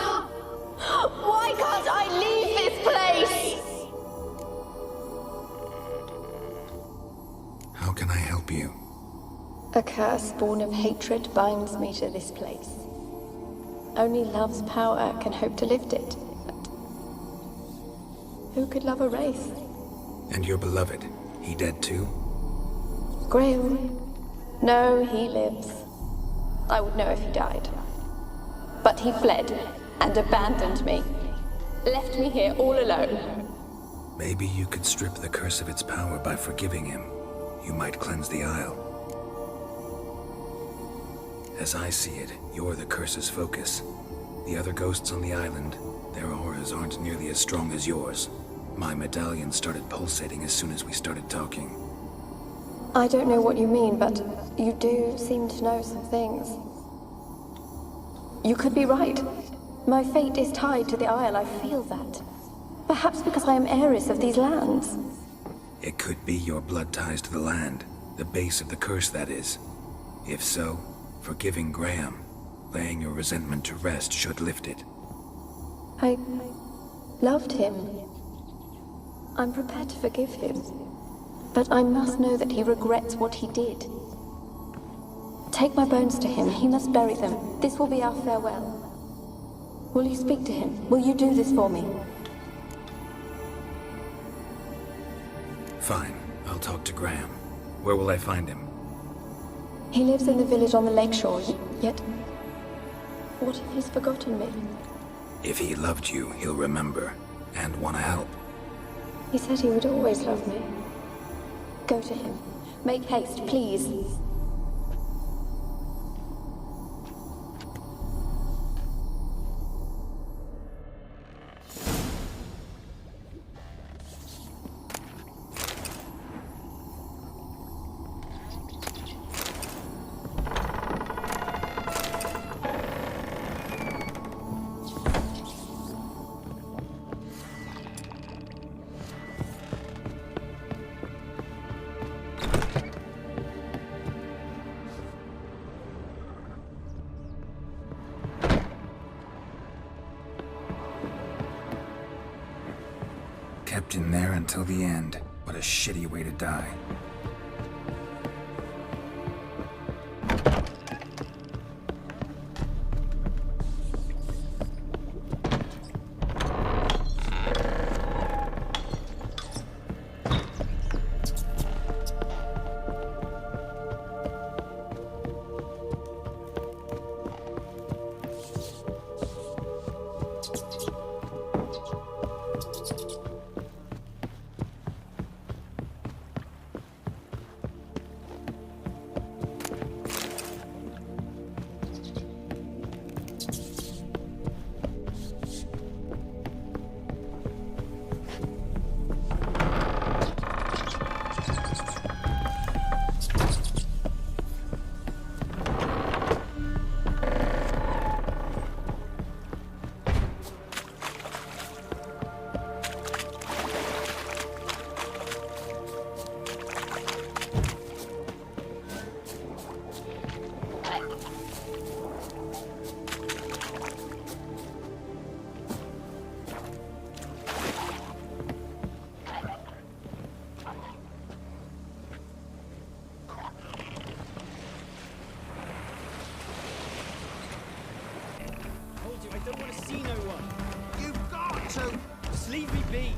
Why can't I leave this place? How can I help you? A curse born of hatred binds me to this place. Only love's power can hope to lift it. But who could love a wraith? And your beloved, he dead too? Graham? No, he lives. I would know if he died. But he fled and abandoned me. Left me here all alone. Maybe you could strip the curse of its power by forgiving him. You might cleanse the Isle. As I see it, you're the curse's focus. The other ghosts on the island, their auras aren't nearly as strong as yours. My medallion started pulsating as soon as we started talking. I don't know what you mean, but you do seem to know some things. You could be right. My fate is tied to the Isle, I feel that. Perhaps because I am heiress of these lands. It could be your blood ties to the land, the base of the curse, that is. If so, forgiving Graham, laying your resentment to rest should lift it. I loved him. I'm prepared to forgive him. But I must know that he regrets what he did. Take my bones to him. He must bury them. This will be our farewell. Will you speak to him? Will you do this for me? Fine. I'll talk to Graham. Where will I find him? He lives in the village on the lakeshore, yet... what if he's forgotten me? If he loved you, he'll remember, and want to help. He said he would always love me. Go to him. Make haste, please. Kept in there until the end. What a shitty way to die. I don't want to see no one. You've got to! Just leave me be.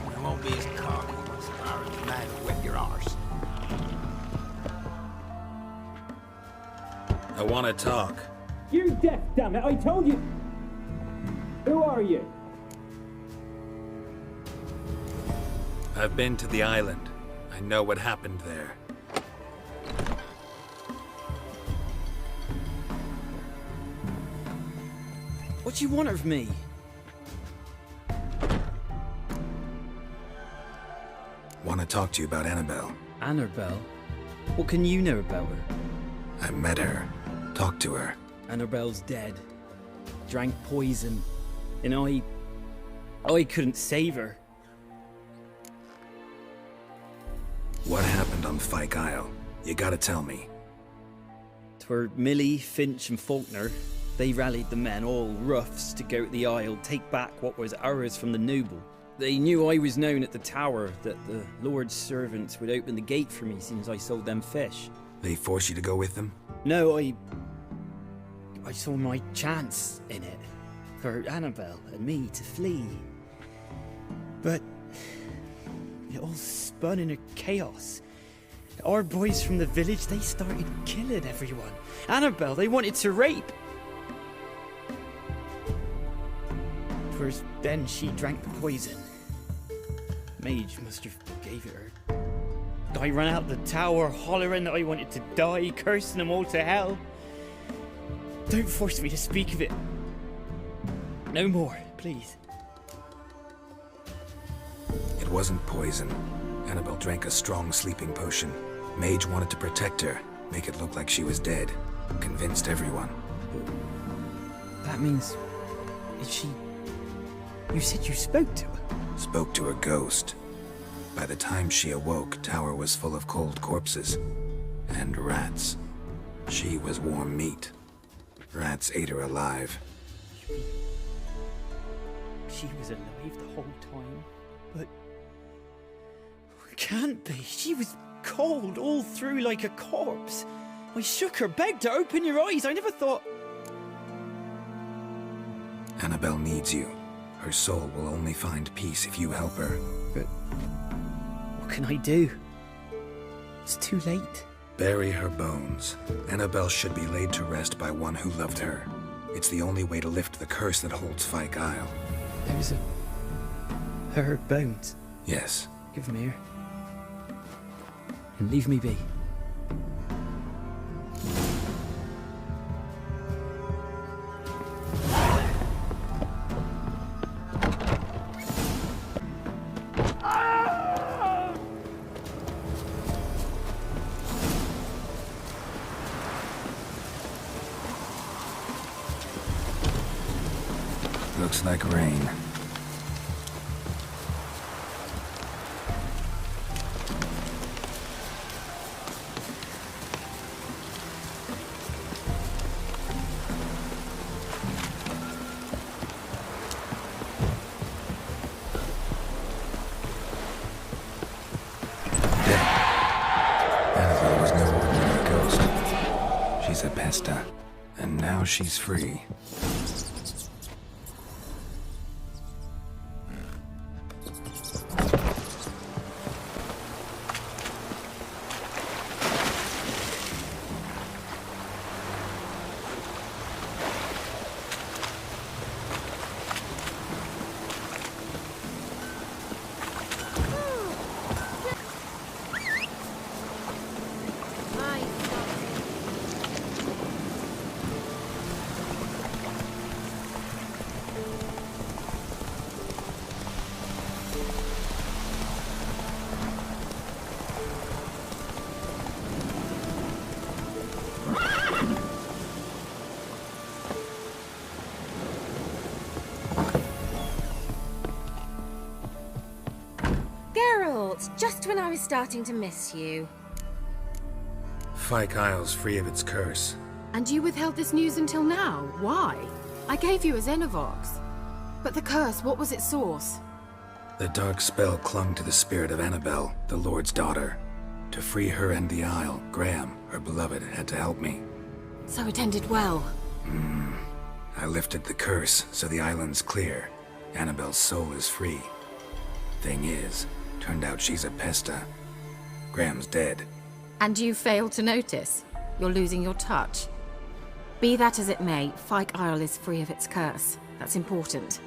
You won't be as cocky as far as the man who whipped your arse. I want to talk. You're deaf, damn it! I told you! Who are you? I've been to the island. I know what happened there. What do you want of me? Want to talk to you about Annabelle. Annabelle? What can you know about her? I met her. Talked to her. Annabelle's dead. Drank poison. And I couldn't save her. What happened on Fyke Isle? You gotta tell me. 'Twere Millie, Finch and Faulkner. They rallied the men, all roughs, to go to the Isle, take back what was ours from the noble. They knew I was known at the tower, that the Lord's servants would open the gate for me since I sold them fish. They forced you to go with them? No, I saw my chance in it, for Annabelle and me to flee. But it all spun in a chaos. Our boys from the village, they started killing everyone. Annabelle, they wanted to rape. First, then she drank the poison. Mage must have gave it her. I ran out the tower, hollering that I wanted to die, cursing them all to hell. Don't force me to speak of it. No more, please. It wasn't poison. Annabelle drank a strong sleeping potion. Mage wanted to protect her, make it look like she was dead. Convinced everyone. That means... is she... You said you spoke to her? Spoke to a ghost. By the time she awoke, tower was full of cold corpses. And rats. She was warm meat. Rats ate her alive. You mean... she was alive the whole time? But... can't be. She was cold all through like a corpse. I shook her, begged her, open your eyes. I never thought... Annabelle needs you. Her soul will only find peace if you help her. But... what can I do? It's too late. Bury her bones. Annabelle should be laid to rest by one who loved her. It's the only way to lift the curse that holds Fyke Isle. There's her bones? Yes. Give them here. And leave me be. Looks like rain. Annabelle was no ordinary ghost. She's a pesta, and now she's free. Just when I was starting to miss you. Fyke Isle's free of its curse. And you withheld this news until now? Why? I gave you a Xenovox. But the curse, what was its source? The dark spell clung to the spirit of Annabelle, the Lord's daughter. To free her and the Isle, Graham, her beloved, had to help me. So it ended well. I lifted the curse, so the island's clear. Annabelle's soul is free. Thing is, turned out she's a pesta. Graham's dead. And you failed to notice? You're losing your touch. Be that as it may, Fyke Isle is free of its curse. That's important.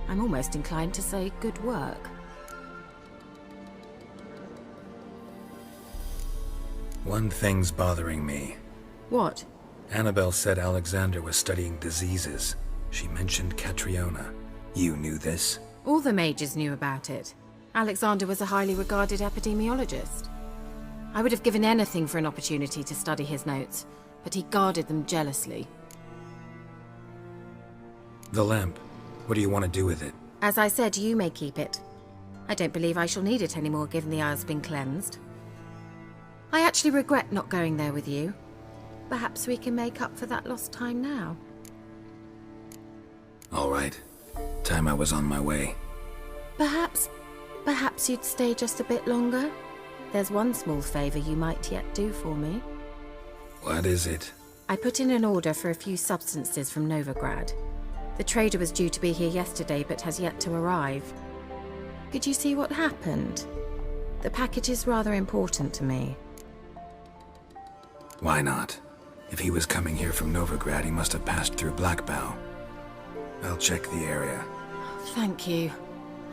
I'm almost inclined to say good work. One thing's bothering me. What? Annabelle said Alexander was studying diseases. She mentioned Catriona. You knew this? All the mages knew about it. Alexander was a highly regarded epidemiologist. I would have given anything for an opportunity to study his notes, but he guarded them jealously. The lamp. What do you want to do with it? As I said, you may keep it. I don't believe I shall need it anymore, given the Isle's been cleansed. I actually regret not going there with you. Perhaps we can make up for that lost time now. All right. Time I was on my way. Perhaps you'd stay just a bit longer? There's one small favor you might yet do for me. What is it? I put in an order for a few substances from Novigrad. The trader was due to be here yesterday, but has yet to arrive. Could you see what happened? The package is rather important to me. Why not? If he was coming here from Novigrad, he must have passed through Blackbow. I'll check the area. Thank you.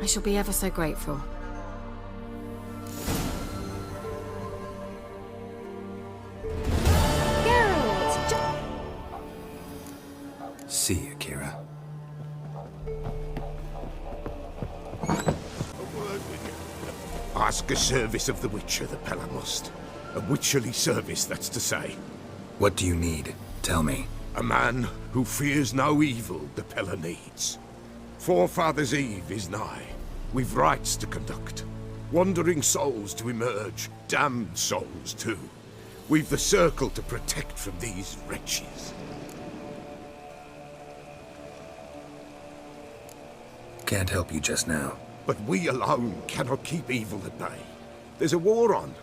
I shall be ever so grateful. See you, Kira. Ask a service of the Witcher, the Pella must. A witcherly service, that's to say. What do you need? Tell me. A man who fears no evil the Pella needs. Forefathers' Eve is nigh. We've rites to conduct. Wandering souls to emerge. Damned souls, too. We've the circle to protect from these wretches. Can't help you just now. But we alone cannot keep evil at bay. There's a war on.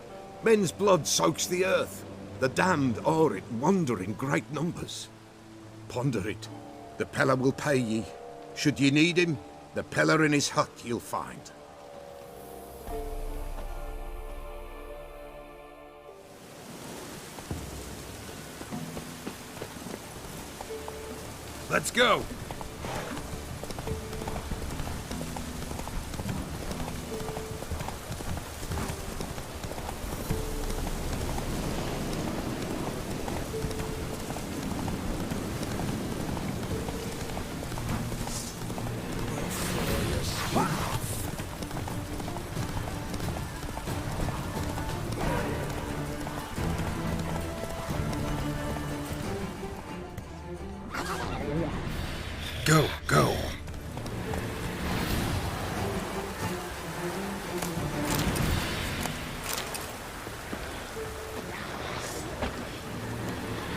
Men's blood soaks the earth. The damned o'er it wander in great numbers. Ponder it. The Pella will pay ye. Should ye need him, the Pella in his hut you'll find. Let's go! Go, go.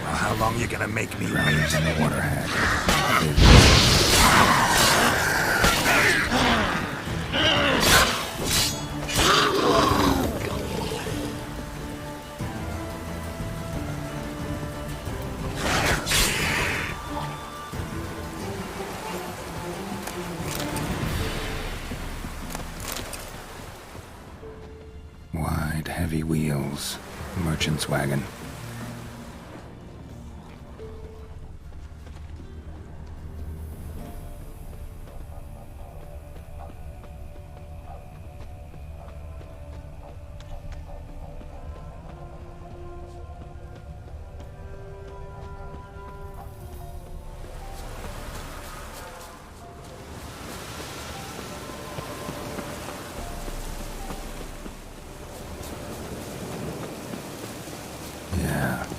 Well, how long you gonna make me wait? The water hag. Wide, heavy wheels. Merchant's wagon.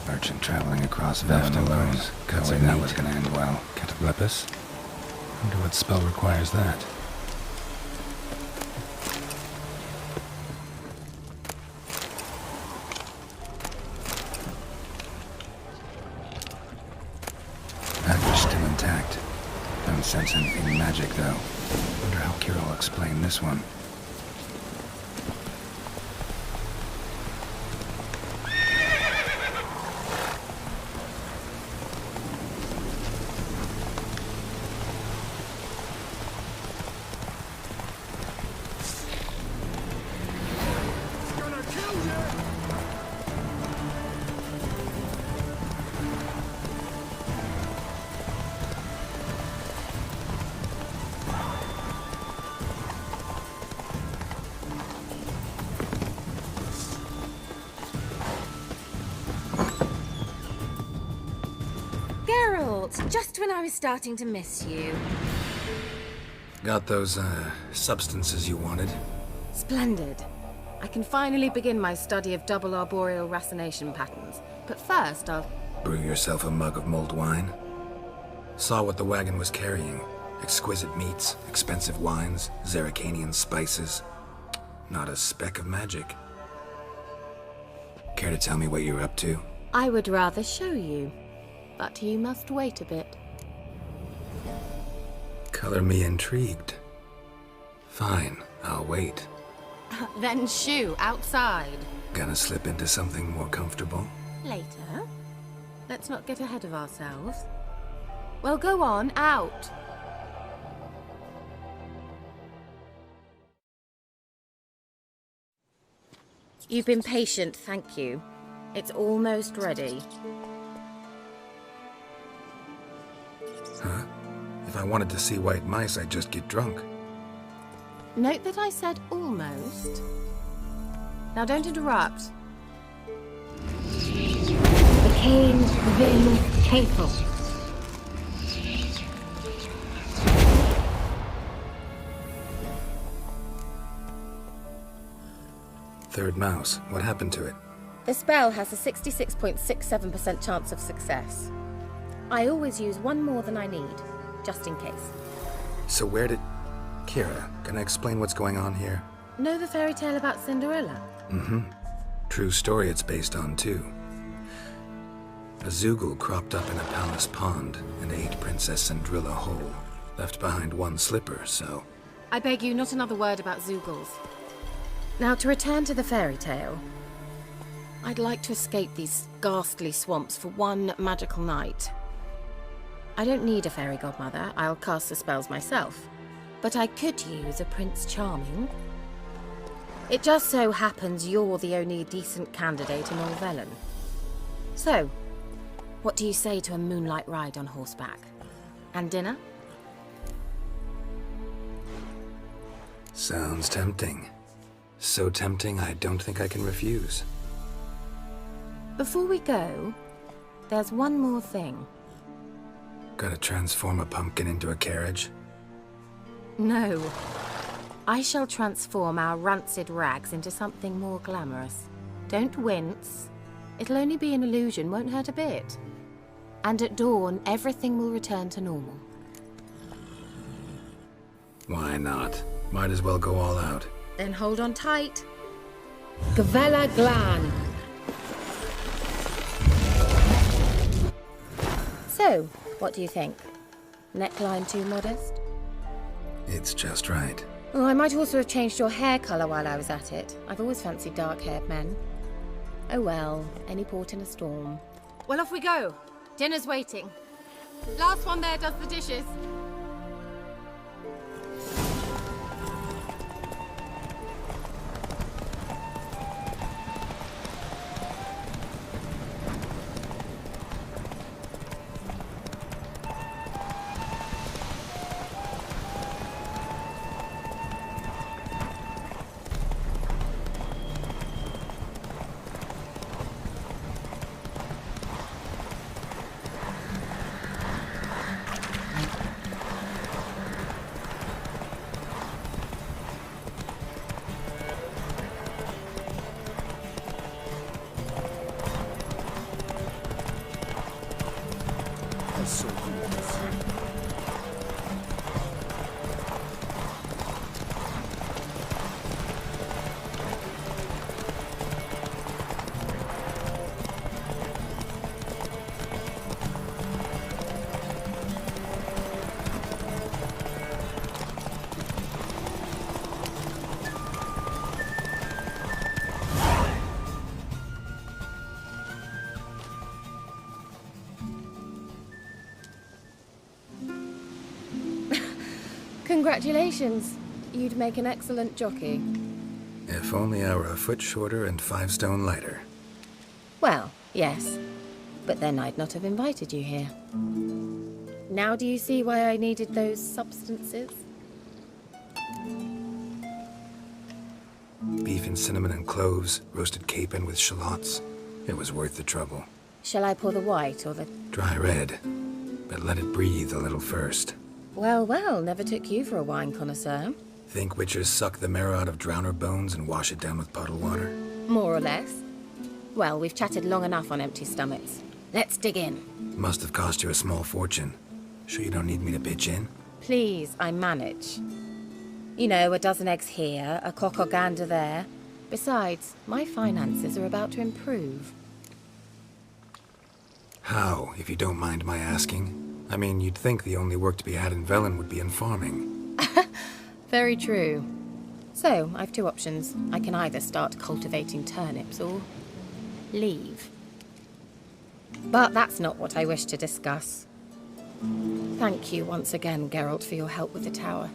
Merchant traveling across Veft alone. Can't say that was gonna end well. Cataplepis? Wonder what spell requires that. That was still intact. Don't sense anything magic, though. Wonder how Kira will explain this one. out, just when I was starting to miss you. Got those, substances you wanted? Splendid. I can finally begin my study of double arboreal racination patterns. But first, I'll... Brew yourself a mug of mulled wine? Saw what the wagon was carrying. Exquisite meats, expensive wines, Zerrikanian spices. Not a speck of magic. Care to tell me what you're up to? I would rather show you, but you must wait a bit. Color me intrigued. Fine, I'll wait. Then shoo, outside. Gonna slip into something more comfortable? Later. Let's not get ahead of ourselves. Well, go on, out. You've been patient, thank you. It's almost ready. Huh? If I wanted to see white mice, I'd just get drunk. Note that I said almost. Now don't interrupt. The cane vin capel. Third mouse. What happened to it? The spell has a 66.67% chance of success. I always use one more than I need, just in case. So where did... Kira, can I explain what's going on here? Know the fairy tale about Cinderella? Mm-hmm. True story it's based on, too. A Zoogle cropped up in a palace pond and ate Princess Cinderella whole. Left behind one slipper, so... I beg you, not another word about Zoogles. Now, to return to the fairy tale. I'd like to escape these ghastly swamps for one magical night. I don't need a fairy godmother, I'll cast the spells myself. But I could use a Prince Charming. It just so happens you're the only decent candidate in all Velen. So, what do you say to a moonlight ride on horseback? And dinner? Sounds tempting. So tempting, I don't think I can refuse. Before we go, there's one more thing. Gotta transform a pumpkin into a carriage? No. I shall transform our rancid rags into something more glamorous. Don't wince. It'll only be an illusion, won't hurt a bit. And at dawn, everything will return to normal. Why not? Might as well go all out. Then hold on tight. Gavella Glan. So, what do you think? Neckline too modest? It's just right. Oh, I might also have changed your hair colour while I was at it. I've always fancied dark-haired men. Oh well, any port in a storm. Well, off we go. Dinner's waiting. Last one there does the dishes. Congratulations. You'd make an excellent jockey. If only I were a foot shorter and 5 stone lighter. Well, yes. But then I'd not have invited you here. Now do you see why I needed those substances? Beef and cinnamon and cloves, roasted capon with shallots. It was worth the trouble. Shall I pour the white or the... Dry red. but let it breathe a little first. Well, well, never took you for a wine connoisseur. Think witchers suck the marrow out of drowner bones and wash it down with puddle water? More or less. Well, we've chatted long enough on empty stomachs. Let's dig in. Must have cost you a small fortune. Sure you don't need me to pitch in? Please, I manage. You know, a dozen eggs here, a cock or gander there. Besides, my finances are about to improve. How, if you don't mind my asking? I mean, you'd think the only work to be had in Velen would be in farming. Very true. So, I've two options. I can either start cultivating turnips or leave. But that's not what I wish to discuss. Thank you once again, Geralt, for your help with the tower.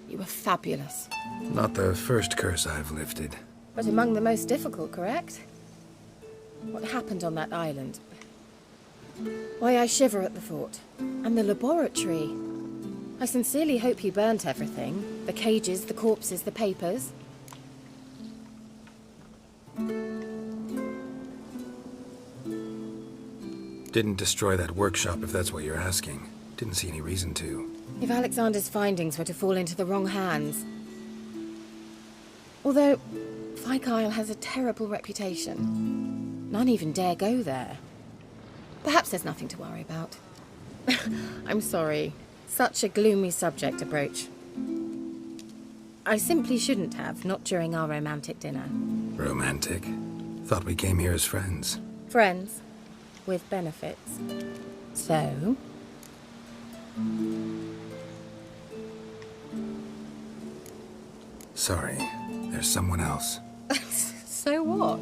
You were fabulous. Not the first curse I've lifted. But among the most difficult, correct? What happened on that island? Why, I shiver at the thought. And the laboratory. I sincerely hope you burnt everything. The cages, the corpses, the papers. Didn't destroy that workshop, if that's what you're asking. Didn't see any reason to. If Alexander's findings were to fall into the wrong hands. Although, Fyke Isle has a terrible reputation. None even dare go there. Perhaps there's nothing to worry about. I'm sorry. Such a gloomy subject to broach. I simply shouldn't have, not during our romantic dinner. Romantic? Thought we came here as friends. Friends. With benefits. So? Sorry, there's someone else. So what?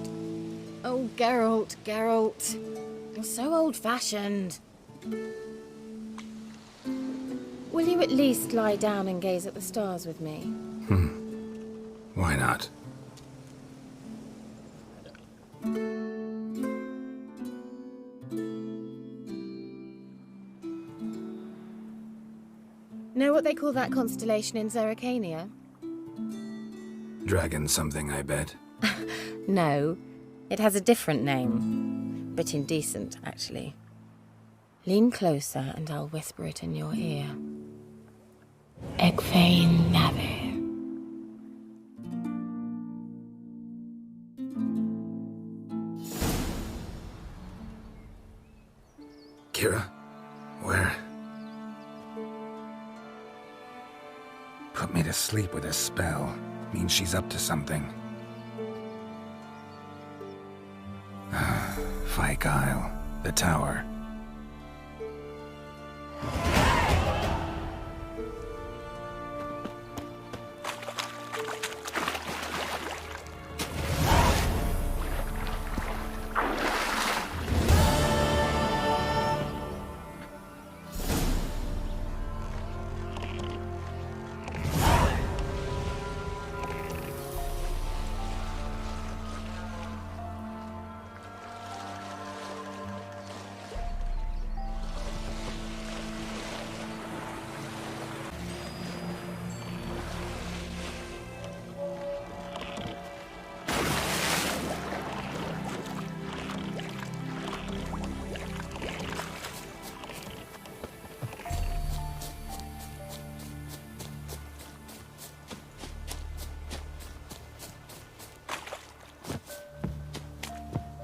Oh, Geralt, Geralt. You're so old-fashioned. Will you at least lie down and gaze at the stars with me? Why not? Know what they call that constellation in Zerrikania? Dragon something, I bet. No, it has a different name. But indecent, actually. Lean closer and I'll whisper it in your ear. Egfain Nave. Kira? Where? Put me to sleep with a spell. Means she's up to something. Fyke Isle. The tower.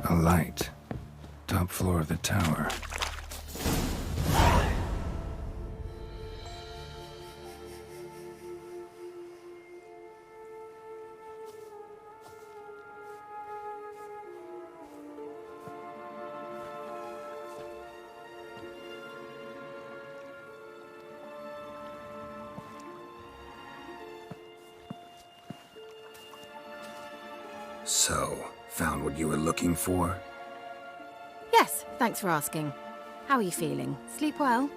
A light. Top floor of the tower. So, found what you were looking for? Yes, thanks for asking. How are you feeling? Sleep well?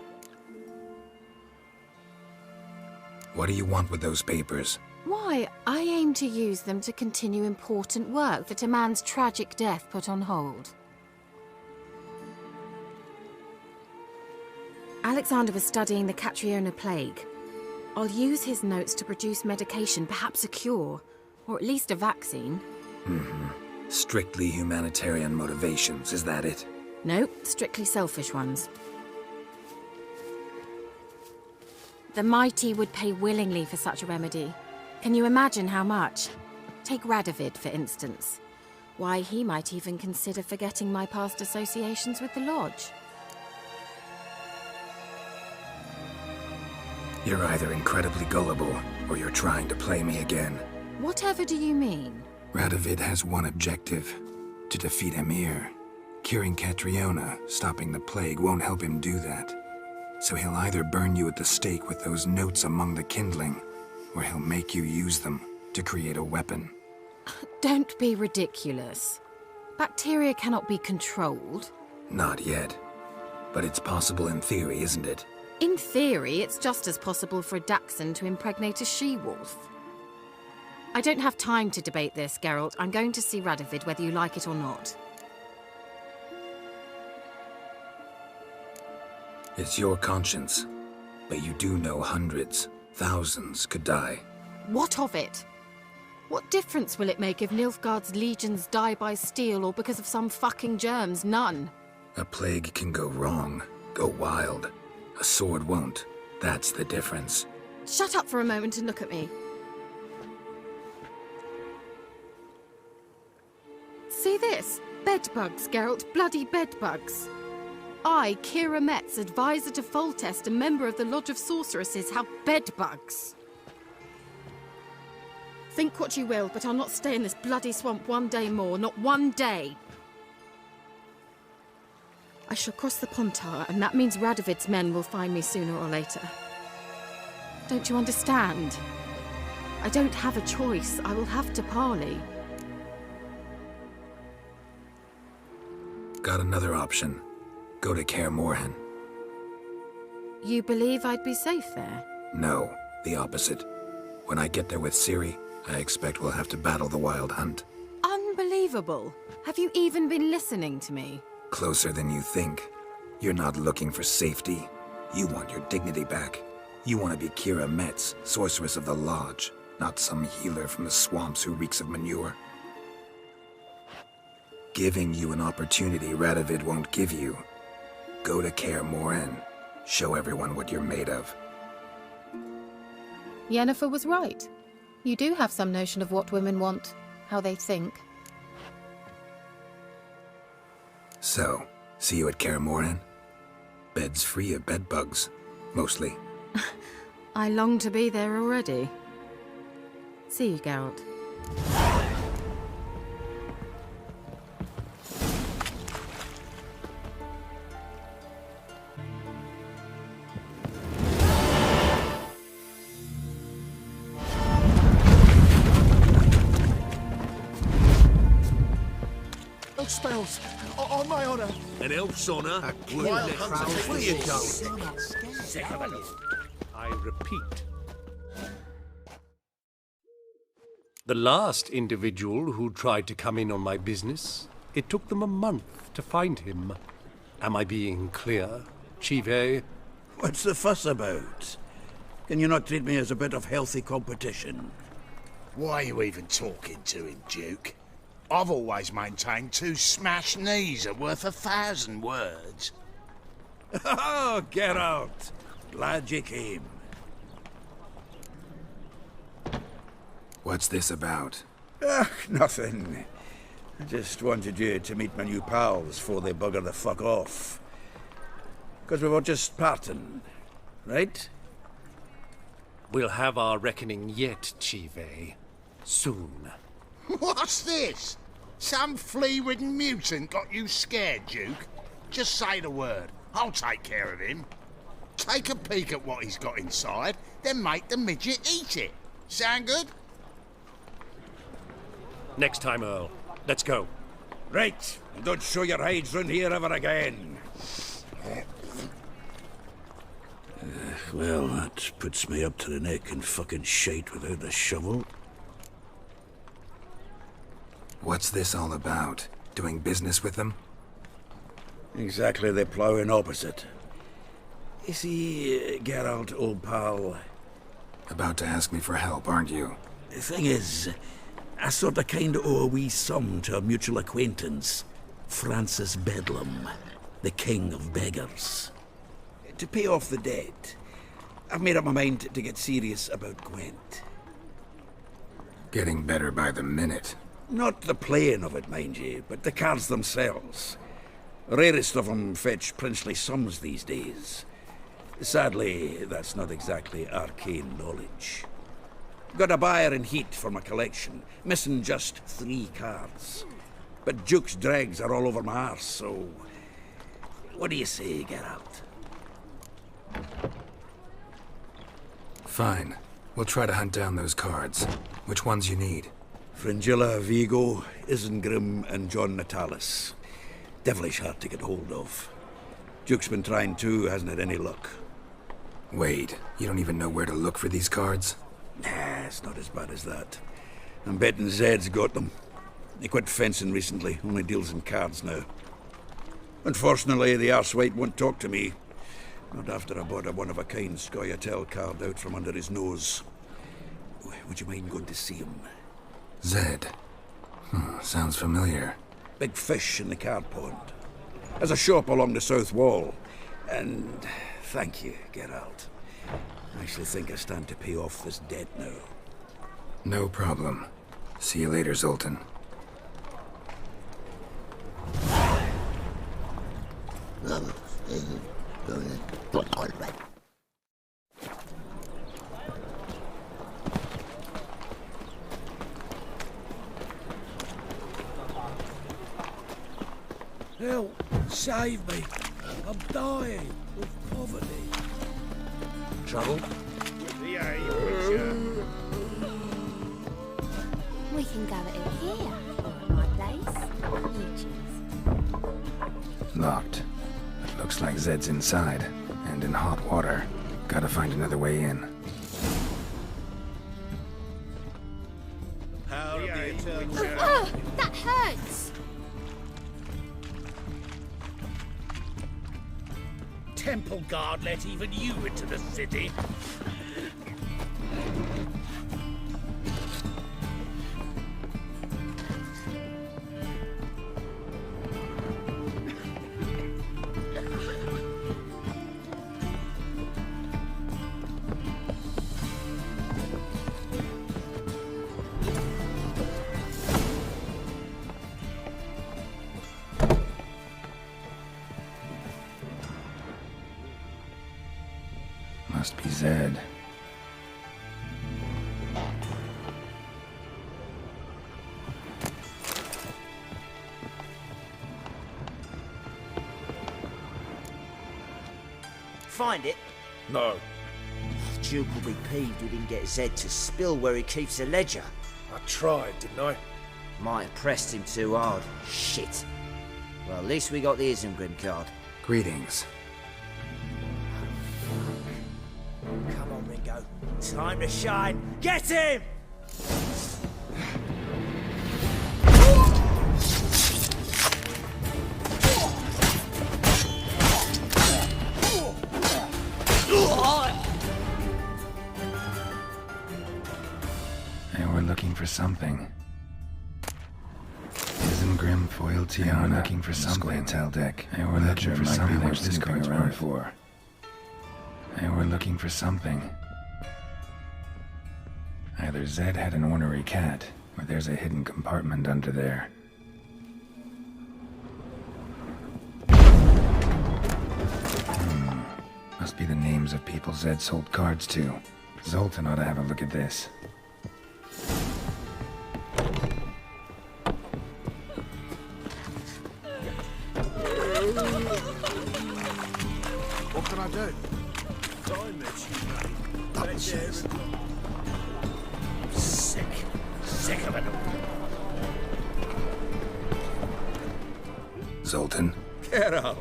What do you want with those papers? Why, I aim to use them to continue important work that a man's tragic death put on hold. Alexander was studying the Catriona plague. I'll use his notes to produce medication, perhaps a cure, or at least a vaccine. Strictly humanitarian motivations, is that it? Nope, strictly selfish ones. The mighty would pay willingly for such a remedy. Can you imagine how much? Take Radovid, for instance. Why, he might even consider forgetting my past associations with the Lodge. You're either incredibly gullible, or you're trying to play me again. Whatever do you mean? Radovid has one objective: to defeat Emir. Curing Catriona, stopping the plague, won't help him do that. So he'll either burn you at the stake with those notes among the kindling, or he'll make you use them to create a weapon. Don't be ridiculous. Bacteria cannot be controlled. Not yet. But it's possible in theory, isn't it? In theory, it's just as possible for a dachshund to impregnate a she-wolf. I don't have time to debate this, Geralt. I'm going to see Radovid whether you like it or not. It's your conscience. But you do know hundreds, thousands could die. What of it? What difference will it make if Nilfgaard's legions die by steel or because of some fucking germs? None. A plague can go wrong, go wild. A sword won't. That's the difference. Shut up for a moment and look at me. See this? Bedbugs, Geralt. Bloody bedbugs. I, Kira Metz, advisor to Foltest, a member of the Lodge of Sorceresses, have bedbugs. Think what you will, but I'll not stay in this bloody swamp one day more. Not one day. I shall cross the Pontar, and that means Radovid's men will find me sooner or later. Don't you understand? I don't have a choice. I will have to parley. Got another option. Go to Kaer Morhen. You believe I'd be safe there? No, the opposite. When I get there with Ciri, I expect we'll have to battle the Wild Hunt. Unbelievable. Have you even been listening to me? Closer than you think. You're not looking for safety. You want your dignity back. You want to be Kira Metz, sorceress of the Lodge, not some healer from the swamps who reeks of manure. Giving you an opportunity Radovid won't give you. Go to Kaer Morhen. Show everyone what you're made of. Yennefer was right. You do have some notion of what women want, how they think. So, see you at Kaer Morhen? Beds free of bedbugs, mostly. I long to be there already. See you, Geralt. Spells, on my honor. An elf's honor? Where you going? I repeat. The last individual who tried to come in on my business, it took them a month to find him. Am I being clear, Chive? What's the fuss about? Can you not treat me as a bit of healthy competition? Why are you even talking to him, Duke? I've always maintained 2 smashed knees are worth 1,000 words. Oh, get out! Glad you came. What's this about? Nothing. I just wanted you to meet my new pals before they bugger the fuck off. Because we were just parting, right? We'll have our reckoning yet, Chive. Soon. What's this? Some flea-ridden mutant got you scared, Duke? Just say the word. I'll take care of him. Take a peek at what he's got inside, then make the midget eat it. Sound good? Next time, Earl. Let's go. Right. And don't show your hides round here ever again. Well, that puts me up to the neck in fucking shite without a shovel. What's this all about? Doing business with them? Exactly the ploughing opposite. You see, Geralt, old pal... About to ask me for help, aren't you? The thing is, I sort of kinda owe a wee sum to a mutual acquaintance, Francis Bedlam, the king of beggars. To pay off the debt, I've made up my mind to get serious about Gwent. Getting better by the minute. Not the playing of it, mind ye, but the cards themselves. Rarest of them fetch princely sums these days. Sadly, that's not exactly arcane knowledge. Got a buyer in heat for my collection, missing just 3 cards. But Duke's dregs are all over my arse, so... What do you say, Geralt? Fine. We'll try to hunt down those cards. Which ones you need? Fringilla, Vigo, Isengrim, and John Natalis. Devilish hard to get hold of. Duke's been trying too, hasn't had any luck. Wait, you don't even know where to look for these cards? Nah, it's not as bad as that. I'm betting Zed's got them. He quit fencing recently, only deals in cards now. Unfortunately, the arsewite won't talk to me. Not after I bought a one-of-a-kind Scoia'tael card out from under his nose. Would you mind going to see him? Zed. Sounds familiar. Big fish in the card pond. There's a shop along the south wall. And thank you, Geralt. I actually think I stand to pay off this debt now. No problem. See you later, Zoltan. Help! Save me! I'm dying of poverty. Trouble? We can gather it here, or at my place. You choose. Locked. It looks like Zed's inside, and in hot water. Gotta find another way in. That hurts! Temple guard let even you into the city. Must be Zed. Find it? No. Duke will be peeved we didn't get Zed to spill where he keeps the ledger. I tried, didn't I? Might have pressed him too hard. Shit. Well, at least we got the Isengrim card. Greetings. Come on, Ringo. Time to shine. Get him! They were looking for something. Isengrim foiled Tiana. Looking for something. Scoia'tael deck. They were looking for something. What's this card's around for? They were looking for something. Either Zed had an ornery cat, or there's a hidden compartment under there. Must be the names of people Zed sold cards to. Zoltan ought to have a look at this. What can I do? I'm sick. Sick of it all. Zoltan? Get out!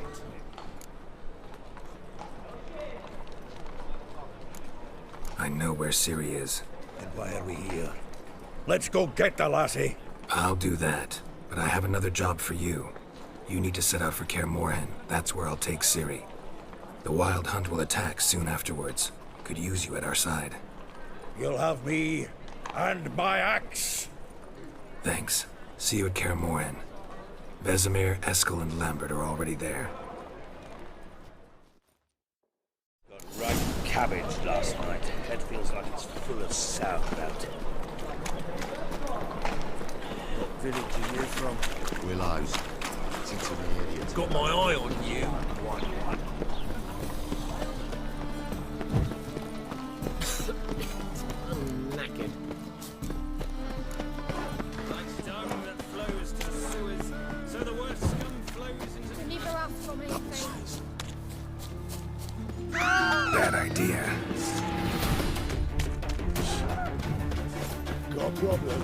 I know where Ciri is. And why are we here? Let's go get the lassie. I'll do that, but I have another job for you. You need to set out for Kaer Morhen. That's where I'll take Ciri. The Wild Hunt will attack soon afterwards. Could use you at our side. You'll have me and my axe. Thanks. See you at Kaer Morhen. Vesemir, Eskel, and Lambert are already there. Right ravaged last night. Head feels like it's full of sauerkraut. What village are you from? Willows. Since the idiot. Got my eye on you. I'm knackered. Like dung that flows to the sewers, so the worst scum flows into the... Neither us from anything. Bad idea. Got a problem.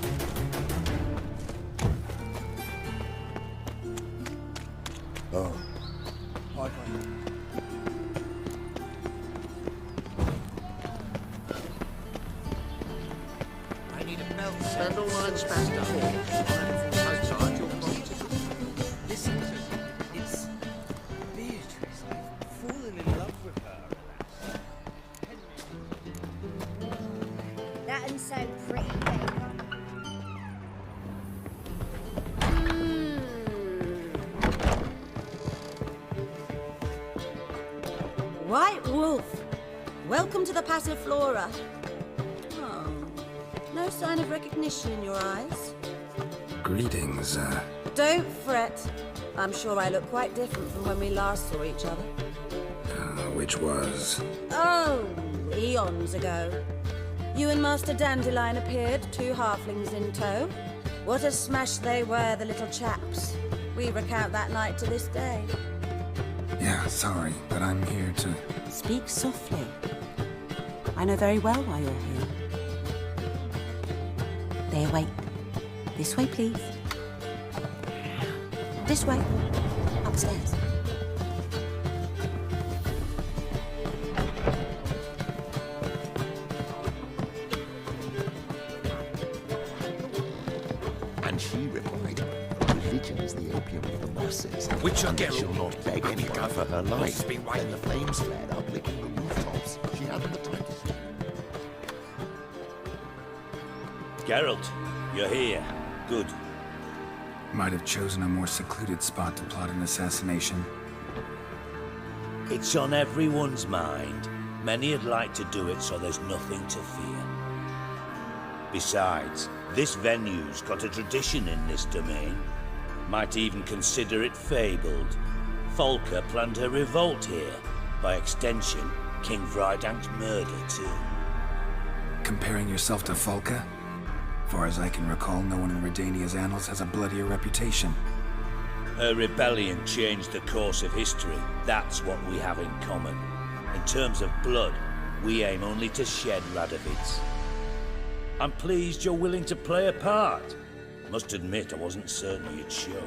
Oh. I need a belt. Spend all night faster. Outside your property. Listen, it's Beatrice. I've fallen in love with her. That and so pretty, babe. White Wolf, welcome to the Passiflora. Oh, no sign of recognition in your eyes. Greetings, Don't fret. I'm sure I look quite different from when we last saw each other. which was... Oh, eons ago. You and Master Dandelion appeared, 2 halflings in tow. What a smash they were, the little chaps. We recount that night to this day. Yeah, sorry, but I'm here to... Speak softly. I know very well why you're here. They await. This way, please. This way. Upstairs. And she replied, religion is the opium of the masses. Which and again? she'll not beg anyone for her life. Must be right. Then the flames flared up, licking the rooftops. She hadn't the time to see. Geralt, you're here. Good. Might have chosen a more secluded spot to plot an assassination. It's on everyone's mind. Many would like to do it, so there's nothing to fear. Besides, this venue's got a tradition in this domain. Might even consider it fabled. Folker planned her revolt here. By extension, King Vrydank's murder, too. Comparing yourself to Folka? Far as I can recall, no one in Redania's annals has a bloodier reputation. Her rebellion changed the course of history. That's what we have in common. In terms of blood, we aim only to shed Radovid's. I'm pleased you're willing to play a part. Must admit, I wasn't certain you'd show.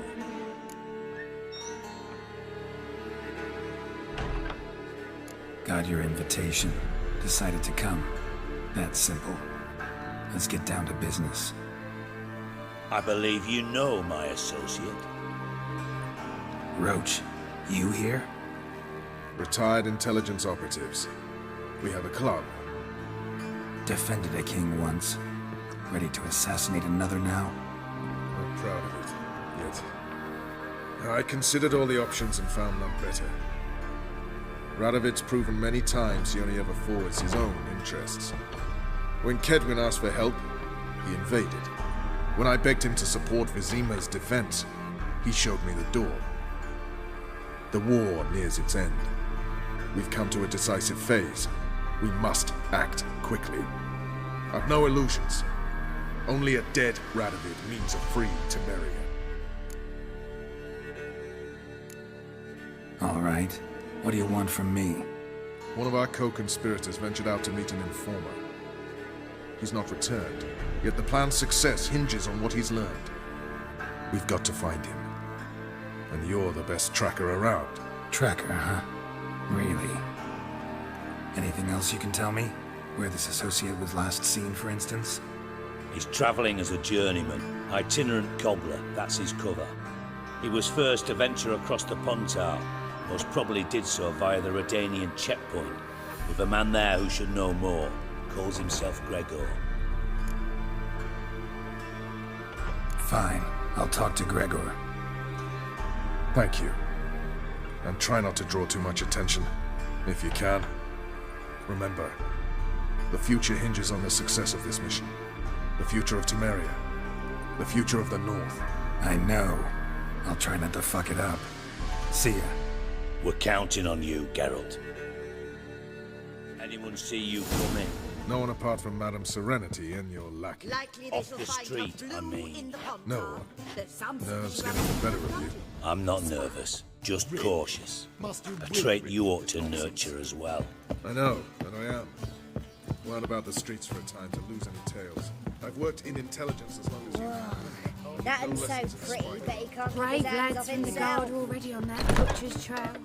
Got your invitation. Decided to come. That's simple. Let's get down to business. I believe you know my associate. Roach, you here? Retired intelligence operatives. We have a club. Defended a king once. Ready to assassinate another now? Not proud of it, yet. I considered all the options and found none better. Radovid's proven many times he only ever forwards his own interests. When Kedwin asked for help, he invaded. When I begged him to support Vizima's defense, he showed me the door. The war nears its end. We've come to a decisive phase. We must act quickly. I've no illusions. Only a dead Radovid means a free Temeria. All right. What do you want from me? One of our co-conspirators ventured out to meet an informer. He's not returned, yet the plan's success hinges on what he's learned. We've got to find him. And you're the best tracker around. Tracker, huh? Really? Anything else you can tell me? Where this associate was last seen, for instance? He's travelling as a journeyman, itinerant cobbler, that's his cover. He was first to venture across the Pontar, most probably did so via the Redanian checkpoint, with a man there who should know more. Calls himself Gregor. Fine. I'll talk to Gregor. Thank you. And try not to draw too much attention, if you can. Remember, the future hinges on the success of this mission. The future of Temeria. The future of the North. I know. I'll try not to fuck it up. See ya. We're counting on you, Geralt. Anyone see you coming? No one apart from Madame Serenity and your lackey. Off the street, I mean. No. Nerves getting the better of you. I'm not nervous, just cautious. A trait you ought to nurture as well. I know, and I am. Weren't about the streets for a time to lose any tails. I've worked in intelligence as long as you have. That and so pretty, but he can't keep Brave his hands lads off from the himself. guard already on that butcher's trail.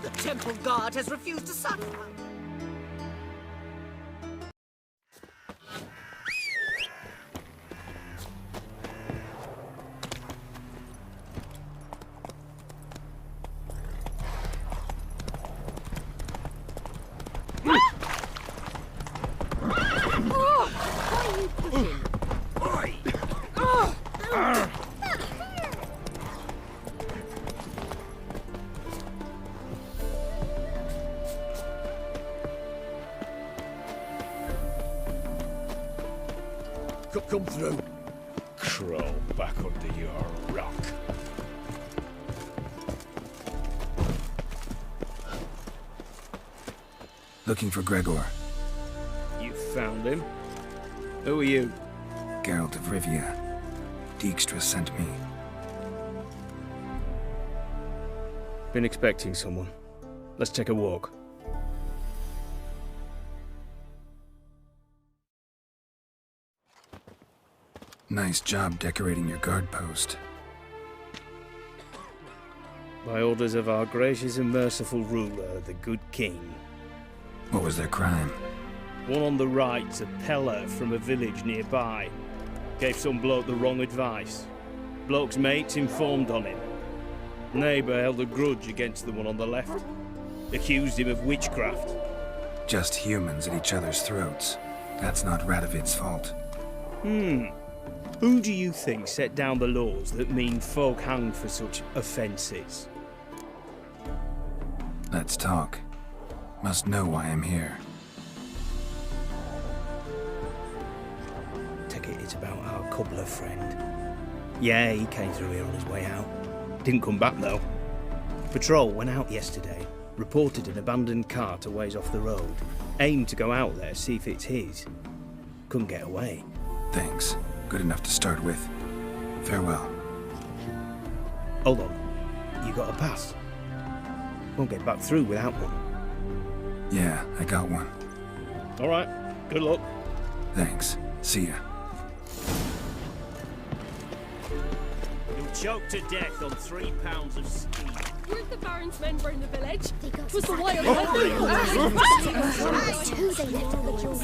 The temple guard has refused to saddle. Come through. Crawl back under your rock. Looking for Gregor. You found him? Who are you? Geralt of Rivia. Dijkstra sent me. Been expecting someone. Let's take a walk. Nice job decorating your guard post. By orders of our gracious and merciful ruler, the good king. What was their crime? One on the right's a peller from a village nearby. Gave some bloke the wrong advice. Bloke's mates informed on him. Neighbour held a grudge against the one on the left. Accused him of witchcraft. Just humans at each other's throats. That's not Radovid's fault. Who do you think set down the laws that mean folk hanged for such offences? Let's talk. Must know why I'm here. Take it it's about our cobbler friend. Yeah, he came through here on his way out. Didn't come back though. Patrol went out yesterday. Reported an abandoned cart a ways off the road. Aimed to go out there, see if it's his. Couldn't get away. Thanks. Good enough to start with. Farewell. Hold on. You got a pass? Won't get back through without one. Yeah, I got one. All right. Good luck. Thanks. See ya. You'll choke to death on 3 pounds of steam. Weren't the Baron's men were in the village? It was the wild Who they left all the jewels?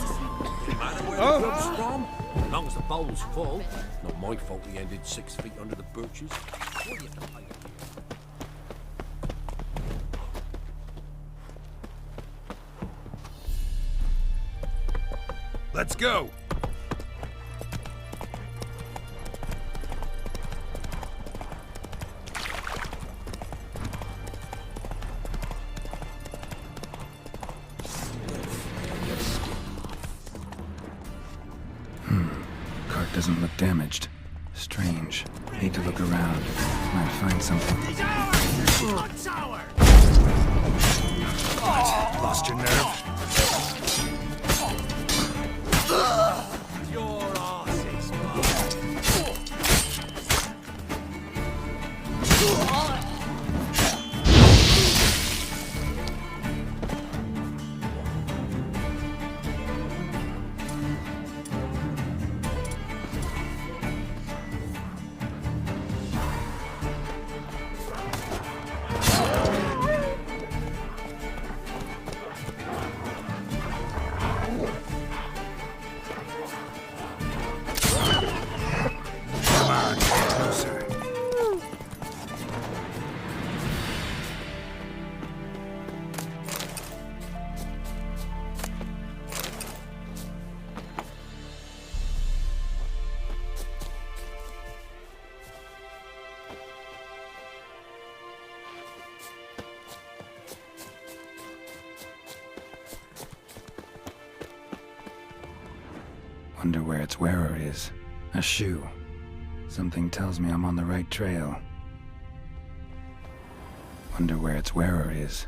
As long as the bowl's full. Not my fault he ended 6 feet under the birches. What do you have to pay? Let's go! Cart doesn't look damaged. Strange. Need to look around. Might find something. What's our? What? Lost your nerve? Your arse is Wonder where its wearer is. A shoe. Something tells me I'm on the right trail. Wonder where its wearer is.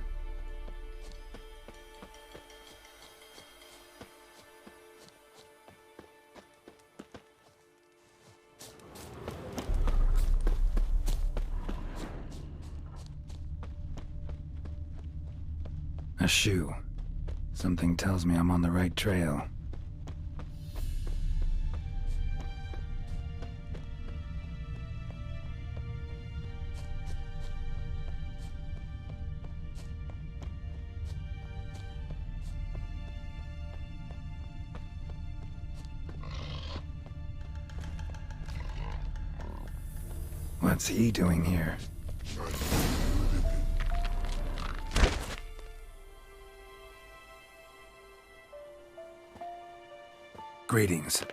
A shoe. Something tells me I'm on the right trail. What's he doing here? Greetings.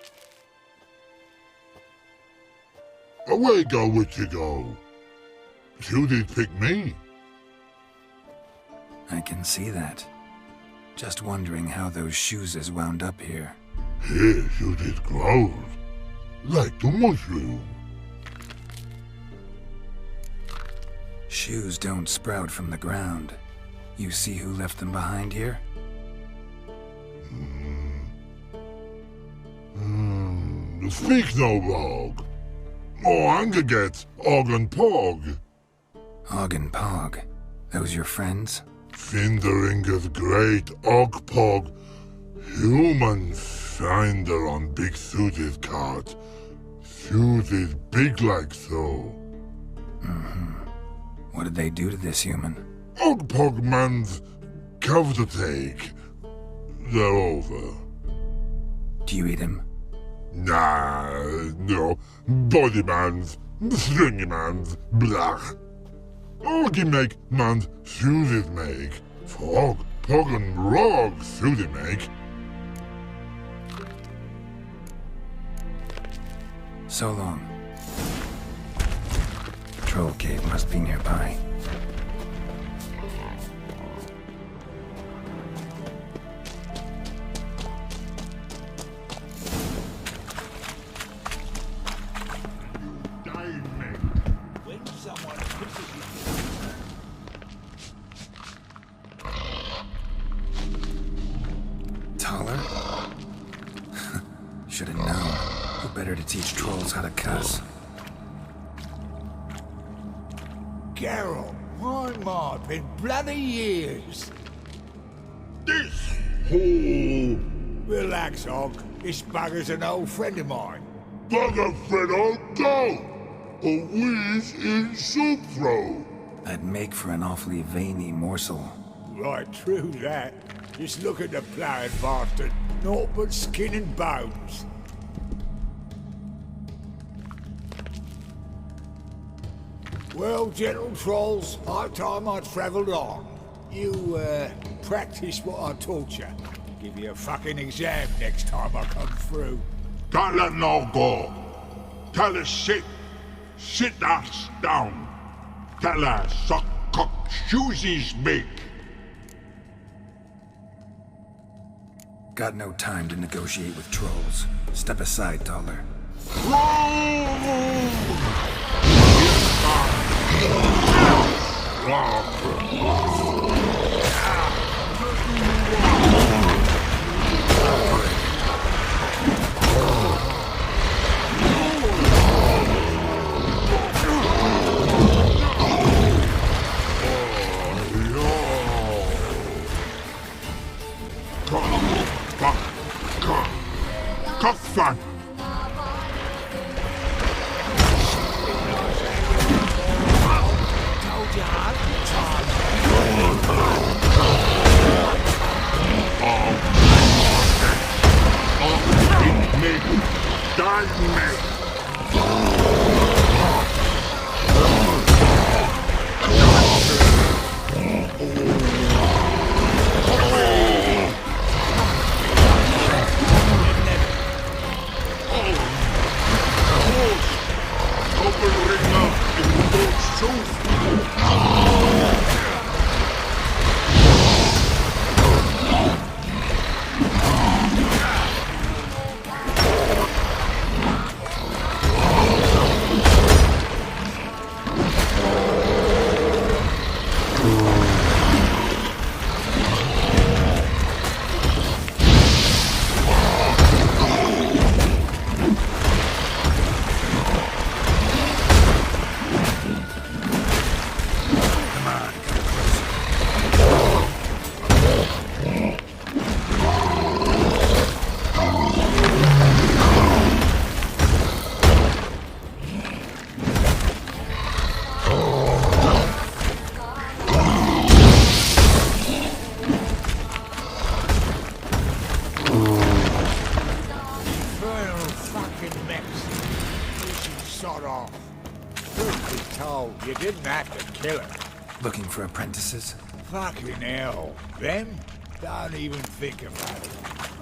Away go with you go. You did pick me. I can see that. Just wondering how those shoes is wound up here. Yes, you did grow. Like the mushroom. Shoes don't sprout from the ground. You see who left them behind here? Speak no log. Oh, anger get Og and Pog. Og and Pog. Those your friends? Finderingeth great Og Pog. Human finder on big suited cart. Suited big like so. What did they do to this human? Og Pog man's cover to take. They're over. Do you eat him? Nah, no. Body man's, stringy man's, blach. Orgy make man's suited make. Frog, Pog and Rog suited make. So long. Troll cave must be nearby. Taller? Should have known. Who better to teach trolls how to cuss? Geralt, my mod, been bloody years. This hole. Relax, Og. This bugger's an old friend of mine. Bugger friend on go. A whiz in soup throw. I'd make for an awfully veiny morsel. Right, true that. Just look at the ploughing bastard. Naught but skin and bones. Well, gentle trolls, high time I travelled on. You, practice what I taught you. Give you a fucking exam next time I come through. Can't let no go. Tell her sit. Sit ass down. Tell her suck cock shoesies big. Got no time to negotiate with trolls. Step aside, Taller. Cockfan. Truth be told, you didn't have to kill her. Looking for apprentices? Fucking hell. Them? Don't even think about it.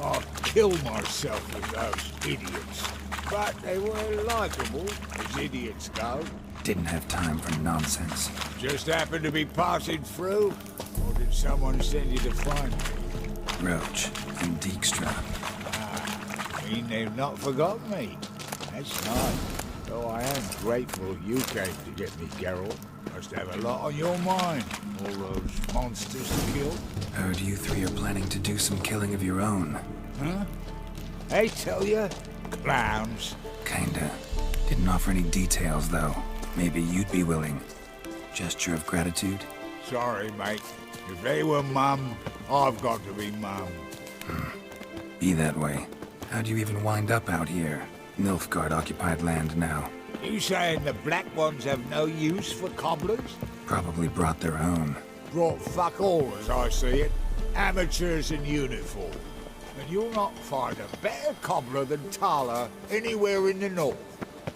I'd kill myself with those idiots. But they were likable, as idiots go. Didn't have time for nonsense. Just happened to be passing through? Or did someone send you to find me? Roach and Dijkstra. I mean they've not forgotten me. That's nice. Though I am grateful you came to get me, Geralt. Must have a lot on your mind. All those monsters to kill. Heard you three are planning to do some killing of your own. Huh? They tell you? Clowns. Kinda. Didn't offer any details, though. Maybe you'd be willing. Gesture of gratitude? Sorry, mate. If they were Mum, I've got to be Mum. Be that way. How'd you even wind up out here? Nilfgaard-occupied land now. You saying the Black Ones have no use for cobblers? Probably brought their own. Brought fuck all, as I see it. Amateurs in uniform. And you'll not find a better cobbler than Tala anywhere in the north.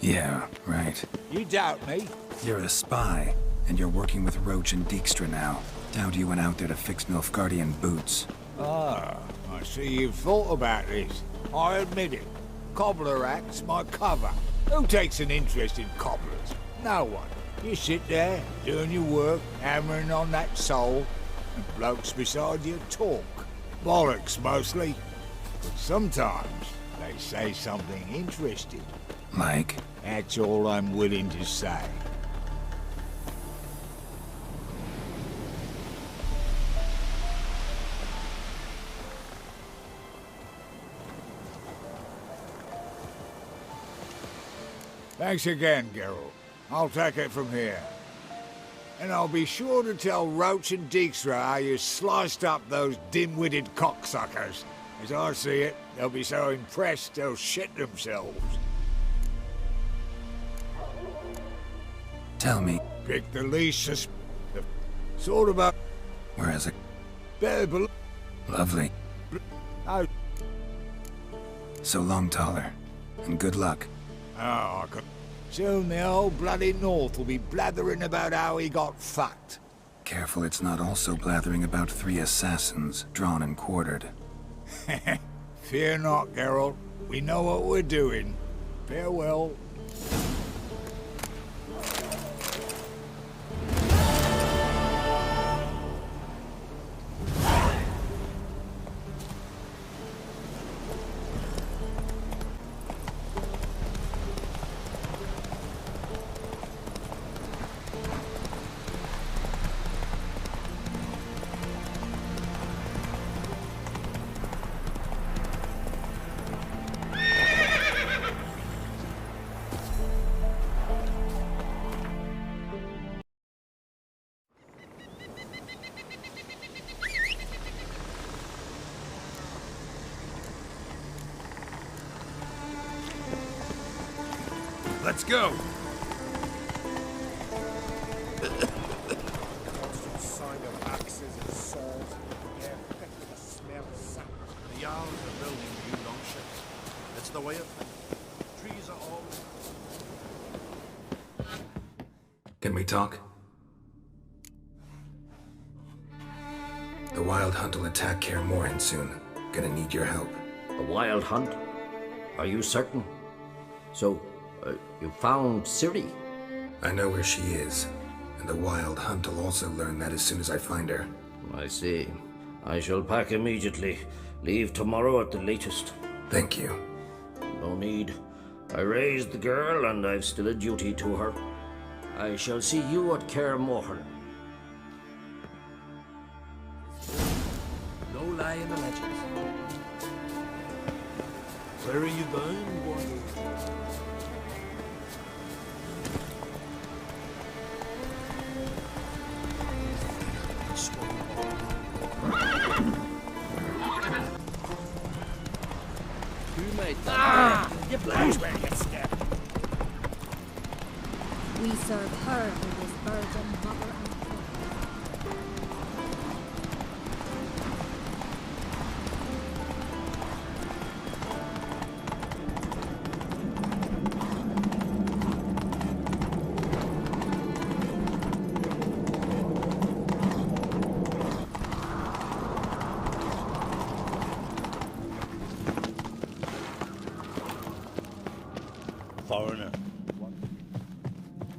Yeah, right. You doubt me? You're a spy, and you're working with Roach and Dijkstra now. Doubt you went out there to fix Nilfgaardian boots. Ah, I see you've thought about this. I admit it. Cobbler act's my cover. Who takes an interest in cobblers? No one. You sit there, doing your work, hammering on that sole, and blokes beside you talk. Bollocks, mostly. But sometimes they say something interesting. Like? That's all I'm willing to say. Thanks again, Geralt. I'll take it from here. And I'll be sure to tell Roach and Dijkstra how you sliced up those dim-witted cocksuckers. As I see it, they'll be so impressed they'll shit themselves. Tell me. Pick the least sort of a... Whereas a... Better Lovely. Oh. So long, Taller. And good luck. Oh, I could... Soon the old bloody North will be blathering about how he got fucked. Careful it's not also blathering about 3 assassins, drawn and quartered. Fear not, Geralt. We know what we're doing. Farewell. Let's go! Constant sign of axes and swords. Yeah, the smell of sap. The Jarls are building new longships. It's the way of things. Trees are all... Can we talk? The Wild Hunt will attack Kaer Morhen soon. Gonna need your help. A Wild Hunt? Are you certain? So, you found Ciri? I know where she is, and the Wild Hunt will also learn that as soon as I find her. I see. I shall pack immediately. Leave tomorrow at the latest. Thank you. No need. I raised the girl, and I've still a duty to her. I shall see you at Kaer Morhen. No lie in the legends. Where are you going, Wanderer? Who made that? Ah! Your blouse where you step. We serve her who is virgin, mother, and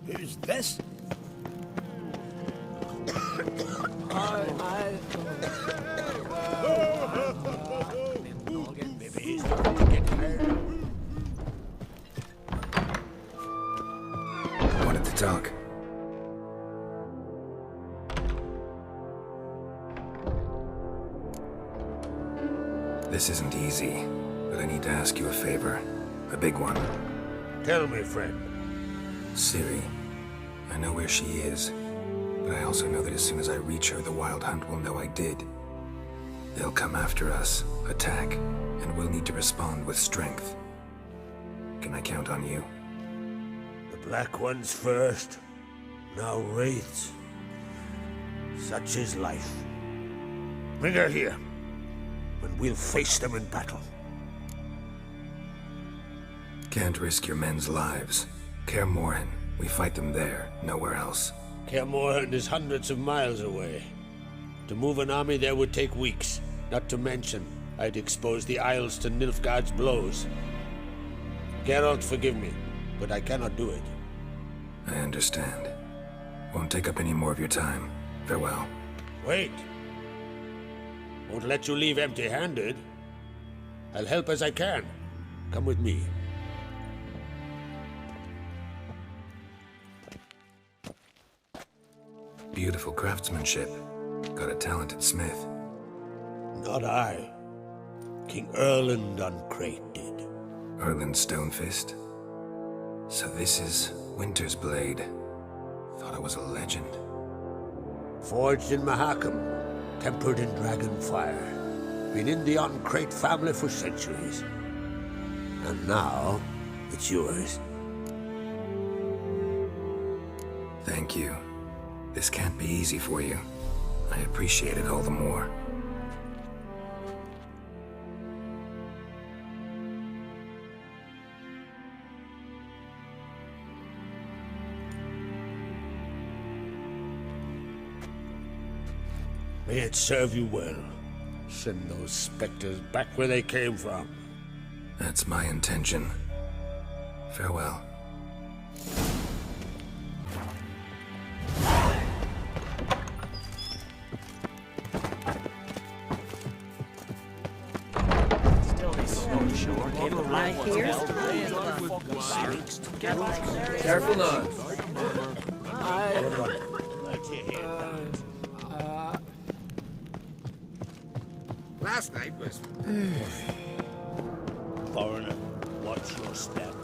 Who's this? Wanted to talk. This isn't easy, but I need to ask you a favor. A big one. Tell me, friend. Ciri. I know where she is, but I also know that as soon as I reach her, the Wild Hunt will know I did. They'll come after us, attack, and we'll need to respond with strength. Can I count on you? The Black Ones first, now Wraiths. Such is life. Bring her here, and we'll face them in battle. Can't risk your men's lives. Kaer Morhen, we fight them there, nowhere else. Kaer Morhen is hundreds of miles away. To move an army there would take weeks, not to mention I'd expose the Isles to Nilfgaard's blows. Geralt, forgive me, but I cannot do it. I understand. Won't take up any more of your time. Farewell. Wait. Won't let you leave empty-handed. I'll help as I can. Come with me. Beautiful craftsmanship. Got a talented smith. Not I. King Erland Uncrate did. Erland Stonefist? So this is Winter's Blade. Thought it was a legend. Forged in Mahakam, tempered in dragon fire. Been in the Uncrate family for centuries. And now, it's yours. Thank you. This can't be easy for you. I appreciate it all the more. May it serve you well. Send those specters back where they came from. That's my intention. Farewell. Careful now. Last night was... Foreigner, watch your step.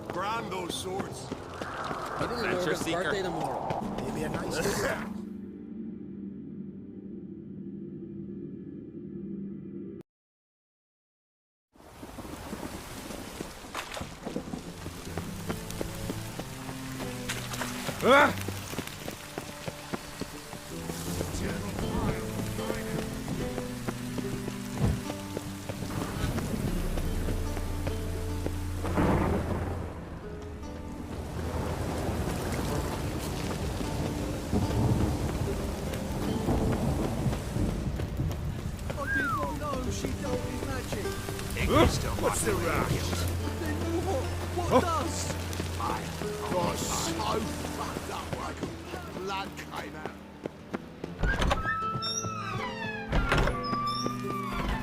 Grind those swords. I don't know his birthday tomorrow. Maybe a nice Ah! What's the rush? What does? I got so fucked up like blood came out.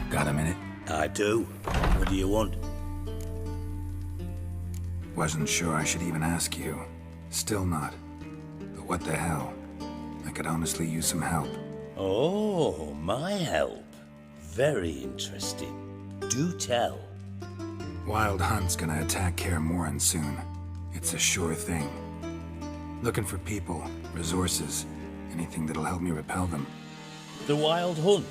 Got a minute? I do. What do you want? Wasn't sure I should even ask you. Still not. But what the hell? I could honestly use some help. Oh, my help. Very interesting. Do tell. Wild Hunt's gonna attack Kaer Morhen soon. It's a sure thing. Looking for people, resources, anything that'll help me repel them. The Wild Hunt?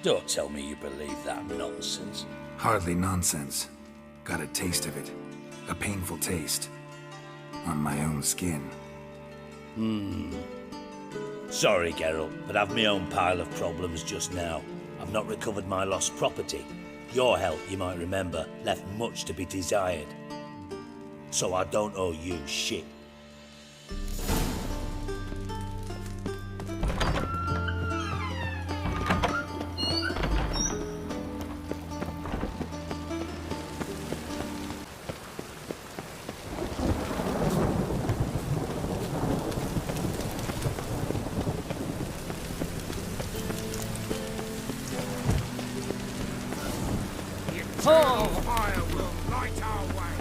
Don't tell me you believe that nonsense. Hardly nonsense. Got a taste of it. A painful taste. On my own skin. Sorry, Geralt, but I've my own pile of problems just now. I've not recovered my lost property. Your help, you might remember, left much to be desired. So I don't owe you shit. Fire will light our way.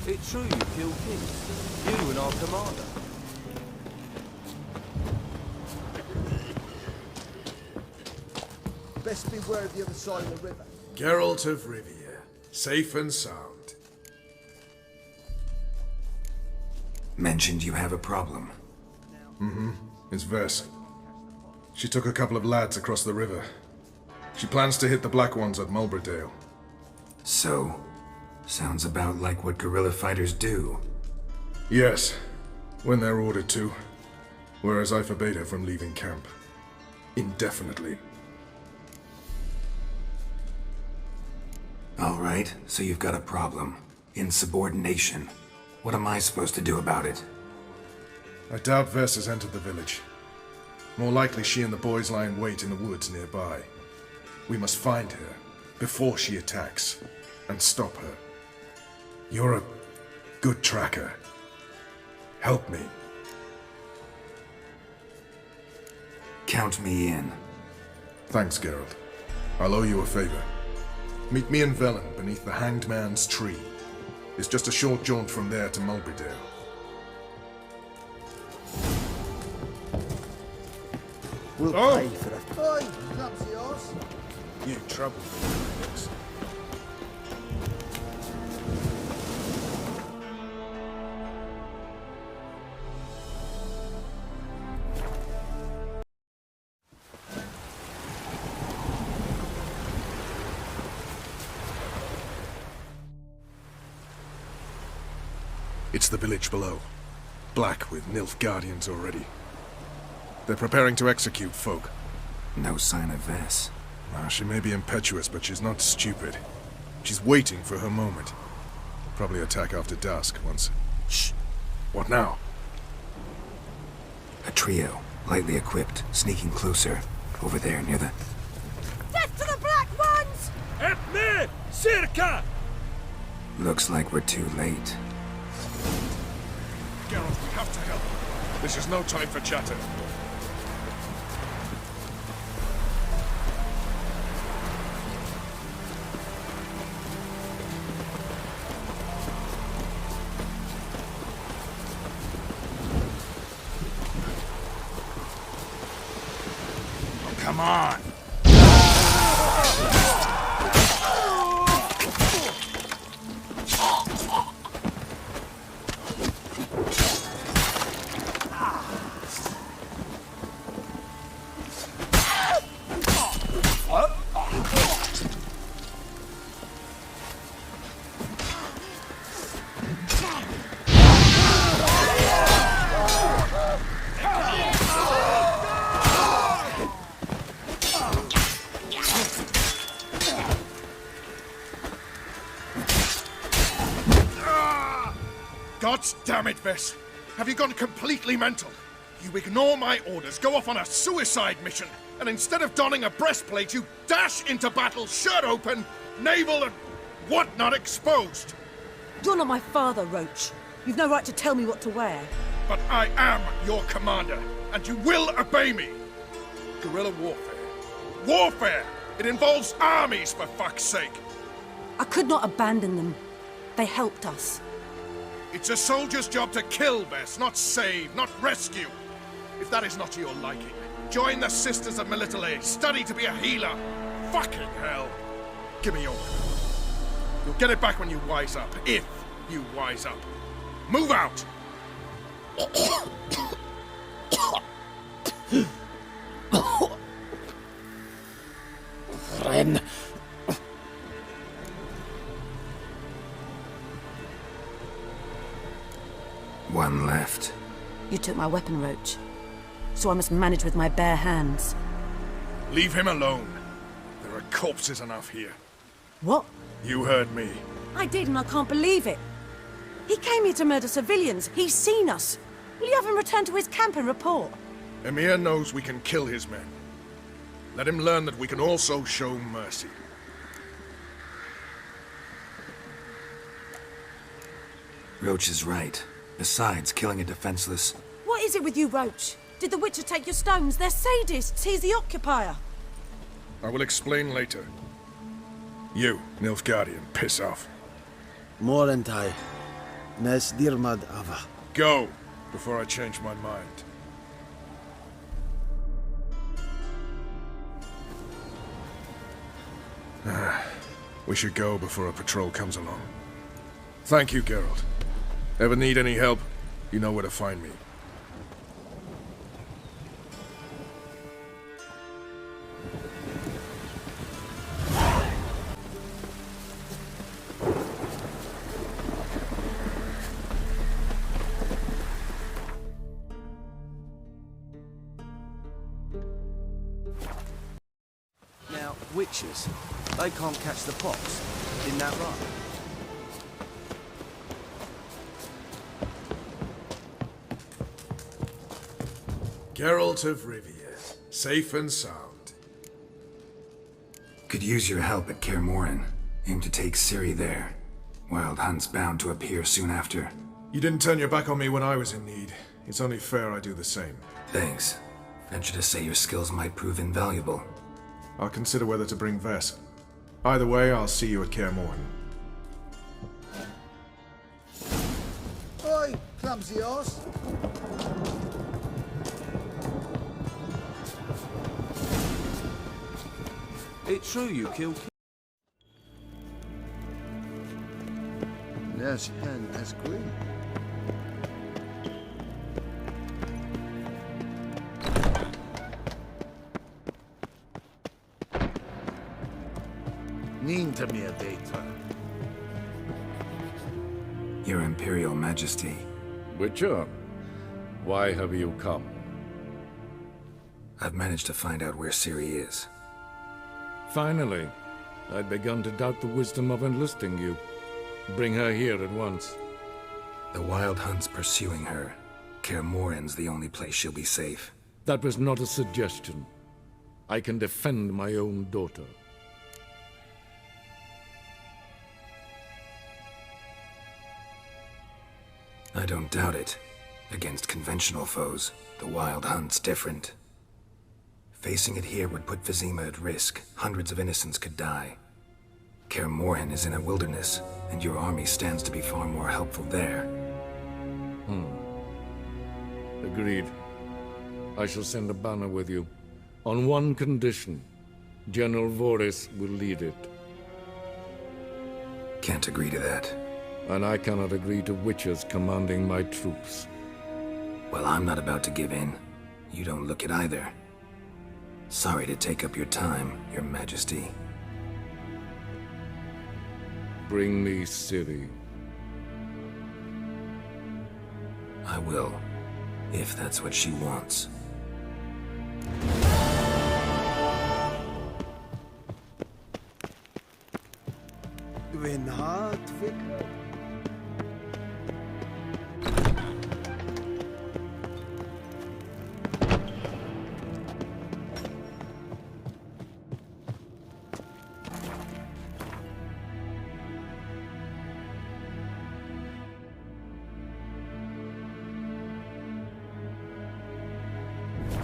It's true you killed kings. You and our commander. Best beware of the other side of the river. Geralt of Rivia, safe and sound. Mentioned you have a problem. Mm-hmm. It's Vess. She took a couple of lads across the river. She plans to hit the Black Ones at Mulberdale. So, sounds about like what guerrilla fighters do. Yes, when they're ordered to. Whereas I forbade her from leaving camp. Indefinitely. Alright, so you've got a problem. Insubordination. What am I supposed to do about it? I doubt Vess has entered the village. More likely she and the boys lie in wait in the woods nearby. We must find her before she attacks and stop her. You're a good tracker. Help me. Count me in. Thanks, Geralt. I'll owe you a favor. Meet me in Velen beneath the Hanged Man's tree. It's just a short jaunt from there to Mulberdale. We'll pay for the... Oi, clumsy horse. You trouble. It's the village below. Black with Nilfgaardians already. They're preparing to execute folk. No sign of Vess. She may be impetuous, but she's not stupid. She's waiting for her moment. Probably attack after dusk once... Shh! What now? A trio, lightly equipped, sneaking closer. Over there, near the... Death to the Black Ones! Help me! Circa! Looks like we're too late. Geralt, we have to help. This is no time for chatter. Oh, come on! God damn it, Vess! Have you gone completely mental? You ignore my orders, go off on a suicide mission, and instead of donning a breastplate, you dash into battle, shirt open, navel and whatnot exposed! You're not my father, Roach. You've no right to tell me what to wear. But I am your commander, and you will obey me! Guerrilla warfare. Warfare! It involves armies, for fuck's sake! I could not abandon them. They helped us. It's a soldier's job to kill, Vess, not save, not rescue. If that is not to your liking, join the Sisters of Melitele, study to be a healer. Fucking hell! Give me your weapon. You'll get it back when you wise up, if you wise up. Move out! Ren. One left. You took my weapon, Roach. So I must manage with my bare hands. Leave him alone. There are corpses enough here. What? You heard me. I did, and I can't believe it. He came here to murder civilians. He's seen us. Will you have him return to his camp and report? Emir knows we can kill his men. Let him learn that we can also show mercy. Roach is right. Besides, killing a defenseless... What is it with you, Roach? Did the Witcher take your stones? They're sadists. He's the occupier. I will explain later. You, Nilfgaardian, piss off. Morentai. Nes dirmad ava. Go, before I change my mind. We should go before a patrol comes along. Thank you, Geralt. Ever need any help, you know where to find me. Now, witches, they can't catch the pox. Isn't that right? Geralt of Rivia, safe and sound. Could use your help at Kaer Morhen. Aim to take Ciri there. Wild Hunt's bound to appear soon after. You didn't turn your back on me when I was in need. It's only fair I do the same. Thanks. Venture to say your skills might prove invaluable. I'll consider whether to bring Vess. Either way, I'll see you at Kaer Morhen. Oi, clumsy horse. It's true you killed... Yes, and as green. Ninta mia data. Your Imperial Majesty. Witcher, why have you come? I've managed to find out where Ciri is. Finally. I'd begun to doubt the wisdom of enlisting you. Bring her here at once. The Wild Hunt's pursuing her. Kaer Morhen's the only place she'll be safe. That was not a suggestion. I can defend my own daughter. I don't doubt it. Against conventional foes, the Wild Hunt's different. Facing it here would put Vizima at risk. Hundreds of innocents could die. Kaer Morhen is in a wilderness, and your army stands to be far more helpful there. Agreed. I shall send a banner with you. On one condition. General Voris will lead it. Can't agree to that. And I cannot agree to witches commanding my troops. Well, I'm not about to give in. You don't look it either. Sorry to take up your time, Your Majesty. Bring me Ciri. I will, if that's what she wants.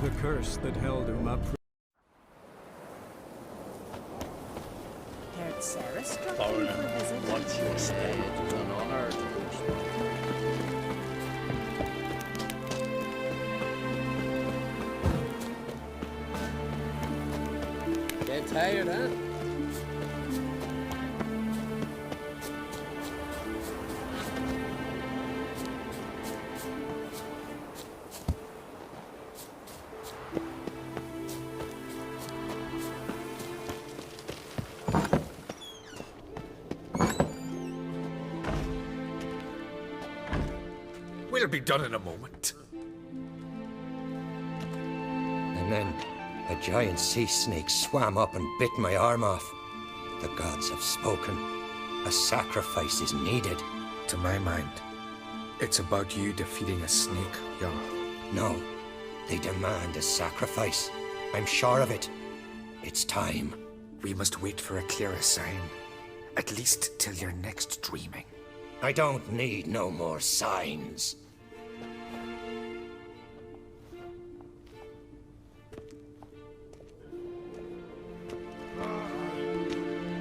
The curse that held Uma. Heard Sarah struck in Foreigner, for a visit. what's your stay? It's an honor to Get tired, huh? We'll be done in a moment. And then a giant sea snake swam up and bit my arm off. The gods have spoken. A sacrifice is needed. To my mind, it's about you defeating a snake, Jarl. No, they demand a sacrifice. I'm sure of it. It's time. We must wait for a clearer sign. At least till your next dreaming. I don't need no more signs.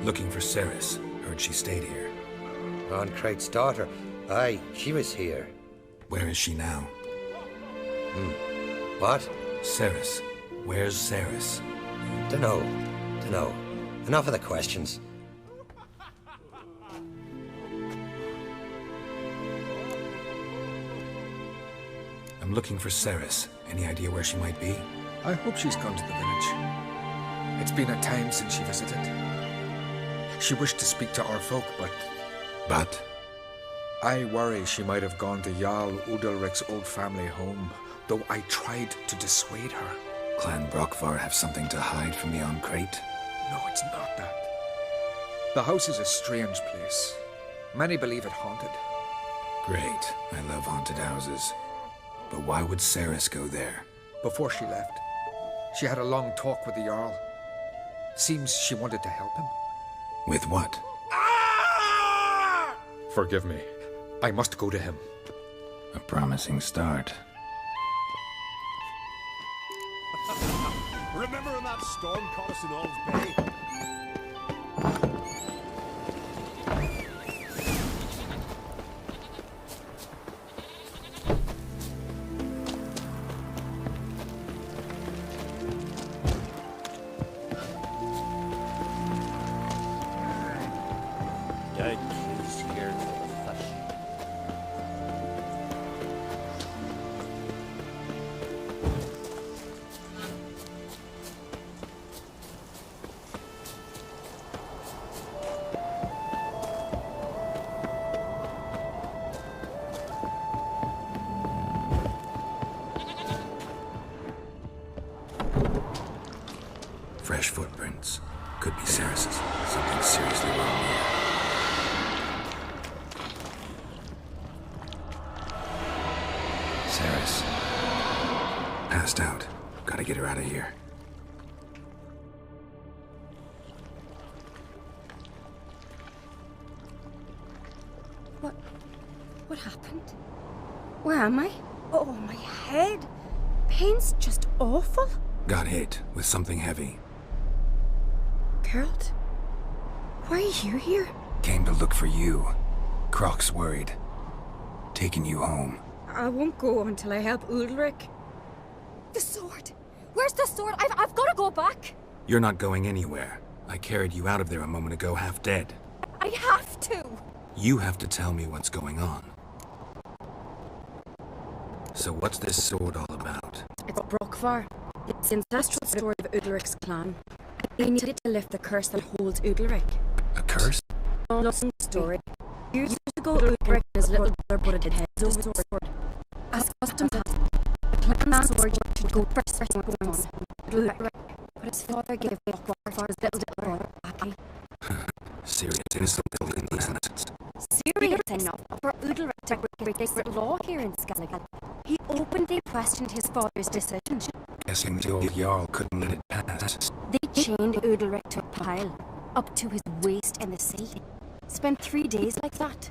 Looking for Ceres. Heard she stayed here. Crate's daughter. Aye, she was here. Where is she now? What? Ceres. Where's Ceres? Dunno. Enough of the questions. I'm looking for Ceres. Any idea where she might be? I hope she's gone to the village. It's been a time since she visited. She wished to speak to our folk, but... But? I worry she might have gone to Jarl Udalric's old family home, though I tried to dissuade her. Clan Brockvar have something to hide from the Crate? No, it's not that. The house is a strange place. Many believe it haunted. Great. I love haunted houses. But why would Ceres go there? Before she left, she had a long talk with the Jarl. Seems she wanted to help him. With what? Forgive me. I must go to him. A promising start. Remember when that storm caught us in All's Bay? Fresh footprints. Could be Ceres's. Something seriously wrong here. Ceres. Passed out. Gotta get her out of here. What happened? Where am I? Oh, my head. Pain's just awful. Got hit with something heavy. Geralt? Why are you here? Came to look for you. Croc's worried. Taking you home. I won't go until I help Udalric. The sword! Where's the sword? I've got to go back! You're not going anywhere. I carried you out of there a moment ago half dead. I have to! You have to tell me what's going on. So what's this sword all about? It's Brockvar. It's the ancestral sword of Udalric's clan. They needed to lift the curse that holds Udalric. A curse? Long story. Years ago, Udalric and his little brother butted heads over the sword. As custom has, the clan's sword should go first points on Udalric. But his father gave Brockvar's little brother Aki. Serious innocent in these hands. Serious enough for Udalric to break this law here in Skellige. He openly questioned his father's decision. Guessing the old Jarl couldn't let it pass. They chained Udalric to a pile, up to his waist in the sea. Spent 3 days like that.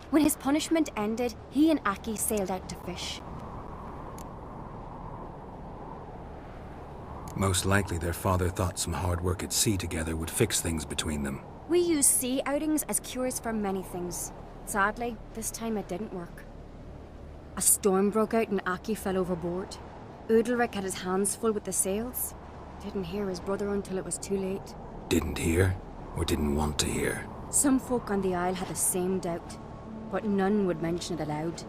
When his punishment ended, he and Aki sailed out to fish. Most likely their father thought some hard work at sea together would fix things between them. We use sea outings as cures for many things. Sadly, this time it didn't work. A storm broke out and Aki fell overboard. Udalric had his hands full with the sails. Didn't hear his brother until it was too late. Didn't hear, or didn't want to hear? Some folk on the Isle had the same doubt, but none would mention it aloud.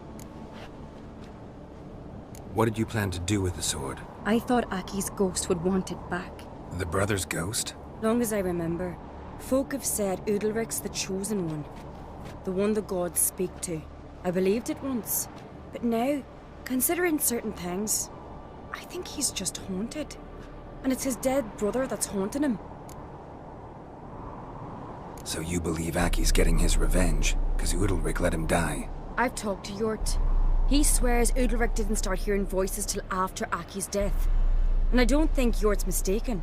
What did you plan to do with the sword? I thought Aki's ghost would want it back. The brother's ghost? Long as I remember, folk have said Udalric's the chosen one. The one the gods speak to. I believed it once. But now, considering certain things, I think he's just haunted. And it's his dead brother that's haunting him. So you believe Aki's getting his revenge, because Udalric let him die? I've talked to Yort. He swears Udalric didn't start hearing voices till after Aki's death. And I don't think Yort's mistaken.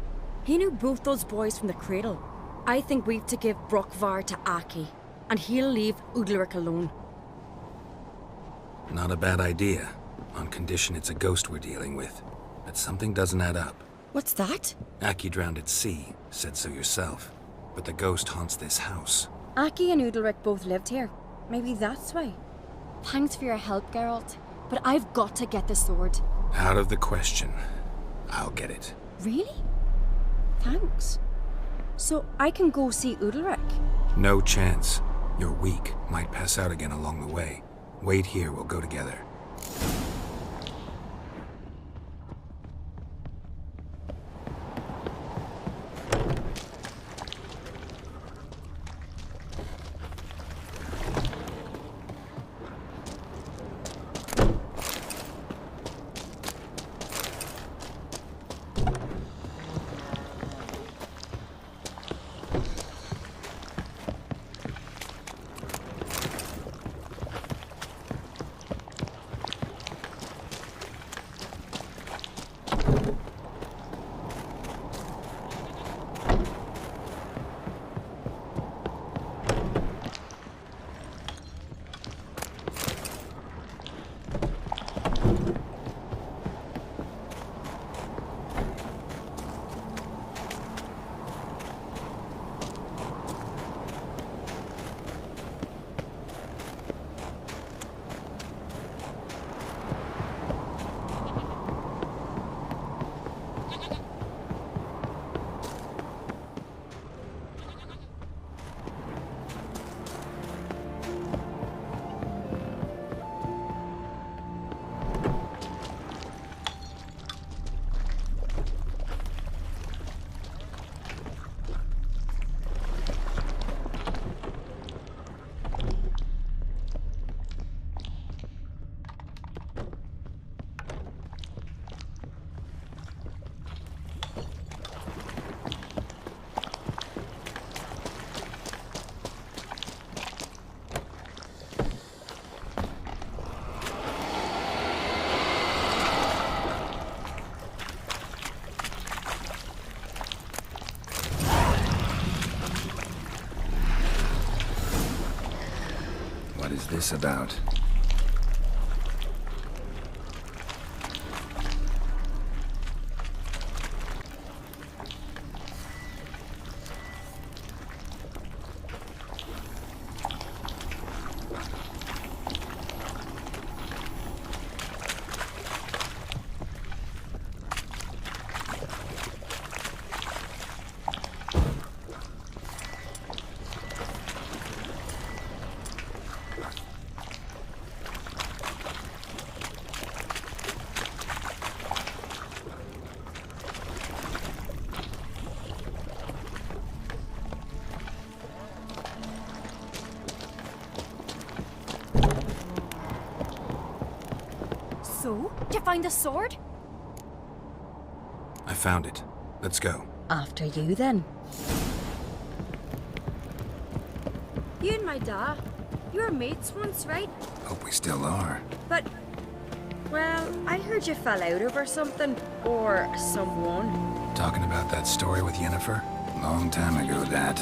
He knew both those boys from the cradle. I think we've to give Brockvar to Aki, and he'll leave Udalric alone. Not a bad idea, on condition it's a ghost we're dealing with. But something doesn't add up. What's that? Aki drowned at sea, said so yourself. But the ghost haunts this house. Aki and Udalric both lived here. Maybe that's why. Thanks for your help, Geralt. But I've got to get the sword. Out of the question. I'll get it. Really? Thanks. So I can go see Udalric? No chance. You're weak. Might pass out again along the way. Wait here, we'll go together. What is this about? So, did you find the sword? I found it. Let's go. After you, then. You and my da, you were mates once, right? Hope we still are. But, well, I heard you fell out over something. Or someone. Talking about that story with Yennefer? Long time ago, that.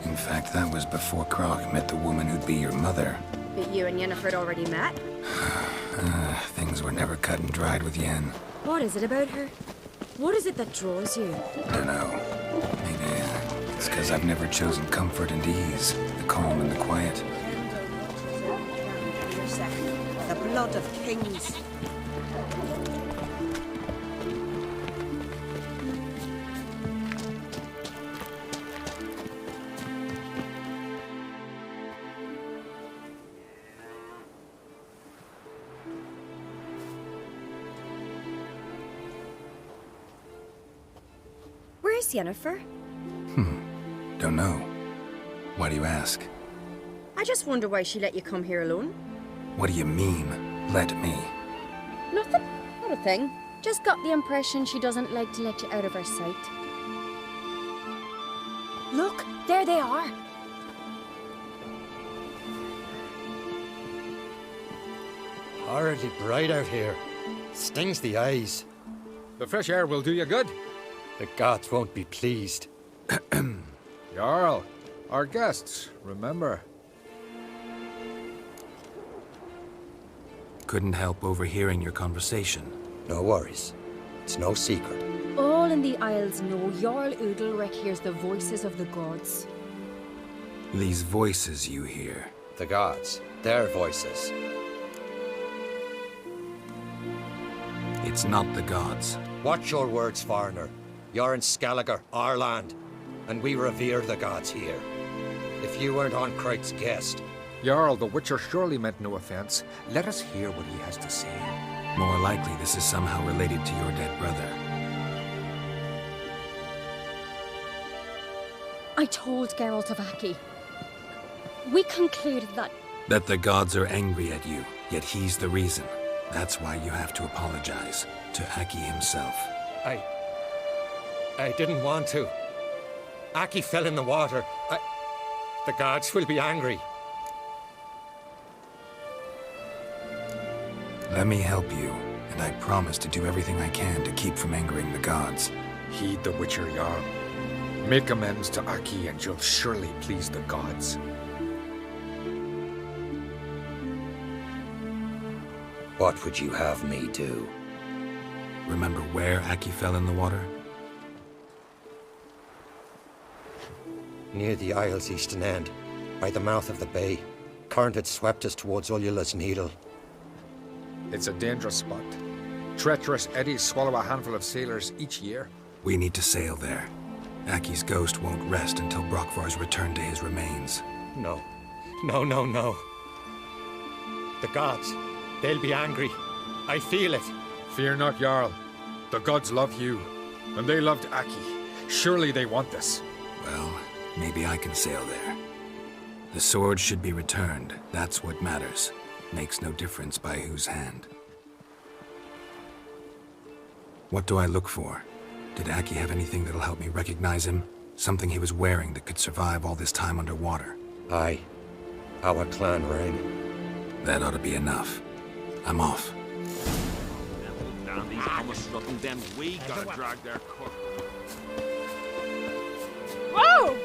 In fact, that was before Croc met the woman who'd be your mother. But you and Yennefer had already met? Things were never cut and dried with Yen. What is it about her? What is it that draws you? Dunno. Maybe it's because I've never chosen comfort and ease, the calm and the quiet. The blood of kings. Where's Yennefer? Don't know. Why do you ask? I just wonder why she let you come here alone. What do you mean, let me? Nothing. Not a thing. Just got the impression she doesn't like to let you out of her sight. Look, there they are. Horribly bright out here. Stings the eyes. The fresh air will do you good. The gods won't be pleased. Jarl, our guests, remember. Couldn't help overhearing your conversation. No worries. It's no secret. All in the Isles know Jarl Udalric hears the voices of the gods. These voices you hear. The gods. Their voices. It's not the gods. Watch your words, foreigner. You're in Skelliger, our land, and we revere the gods here. If you weren't on Cright's guest... Jarl, the Witcher surely meant no offense. Let us hear what he has to say. More likely this is somehow related to your dead brother. I told Geralt of Aki. We concluded that... That the gods are angry at you, yet he's the reason. That's why you have to apologize to Aki himself. I didn't want to. Aki fell in the water. The gods will be angry. Let me help you, and I promise to do everything I can to keep from angering the gods. Heed the Witcher, Jarl. Make amends to Aki and you'll surely please the gods. What would you have me do? Remember where Aki fell in the water? Near the Isle's eastern end, by the mouth of the bay. Current had swept us towards Ullula's Needle. It's a dangerous spot. Treacherous eddies swallow a handful of sailors each year. We need to sail there. Aki's ghost won't rest until Brokvar's returned to his remains. No. No. The gods, they'll be angry. I feel it. Fear not, Jarl. The gods love you, and they loved Aki. Surely they want this. Well, maybe I can sail there. The sword should be returned. That's what matters. Makes no difference by whose hand. What do I look for? Did Aki have anything that'll help me recognize him? Something he was wearing that could survive all this time underwater? Aye. Our clan ring. That ought to be enough. I'm off. Down these almost rotten them, we gotta drag their cook. Whoa!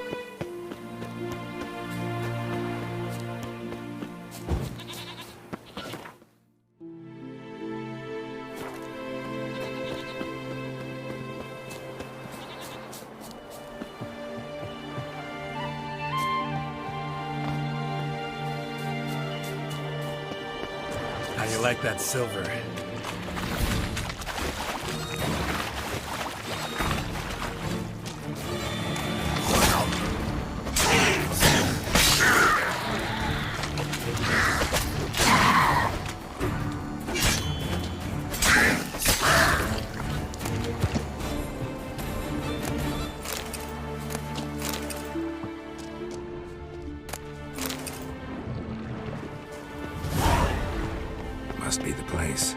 How you like that silver? Must be the place.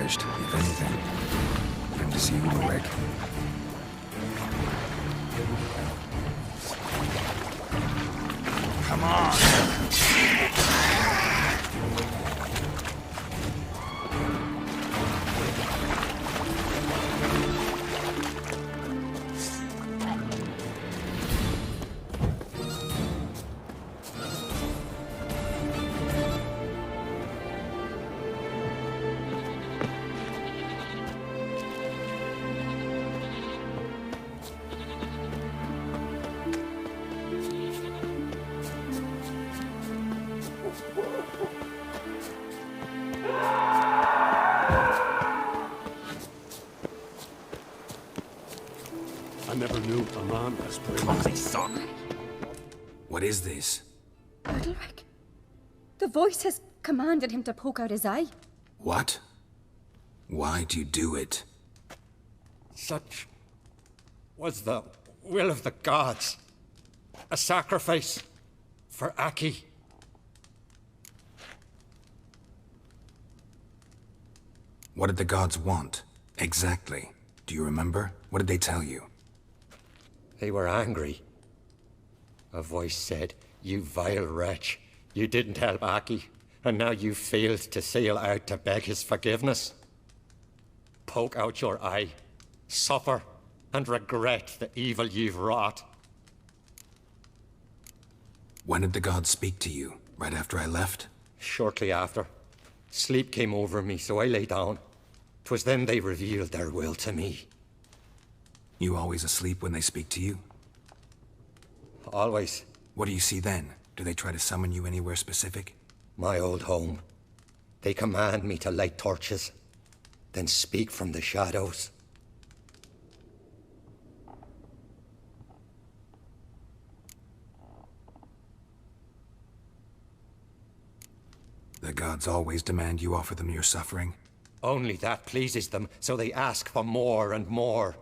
If anything. Good to see you, Rick. Come on! I never knew a man as brave as he saw. What is this? Udalric. The voice has commanded him to poke out his eye. What? Why'd you do it? Such was the will of the gods. A sacrifice for Aki. What did the gods want? Exactly. Do you remember? What did they tell you? They were angry. A voice said, "You vile wretch. You didn't help Aki, and now you failed to sail out to beg his forgiveness. Poke out your eye, suffer, and regret the evil you've wrought." When did the gods speak to you? Right after I left? Shortly after. Sleep came over me, so I lay down. 'Twas then they revealed their will to me. You always asleep when they speak to you? Always. What do you see then? Do they try to summon you anywhere specific? My old home. They command me to light torches, then speak from the shadows. The gods always demand you offer them your suffering? Only that pleases them, so they ask for more and more.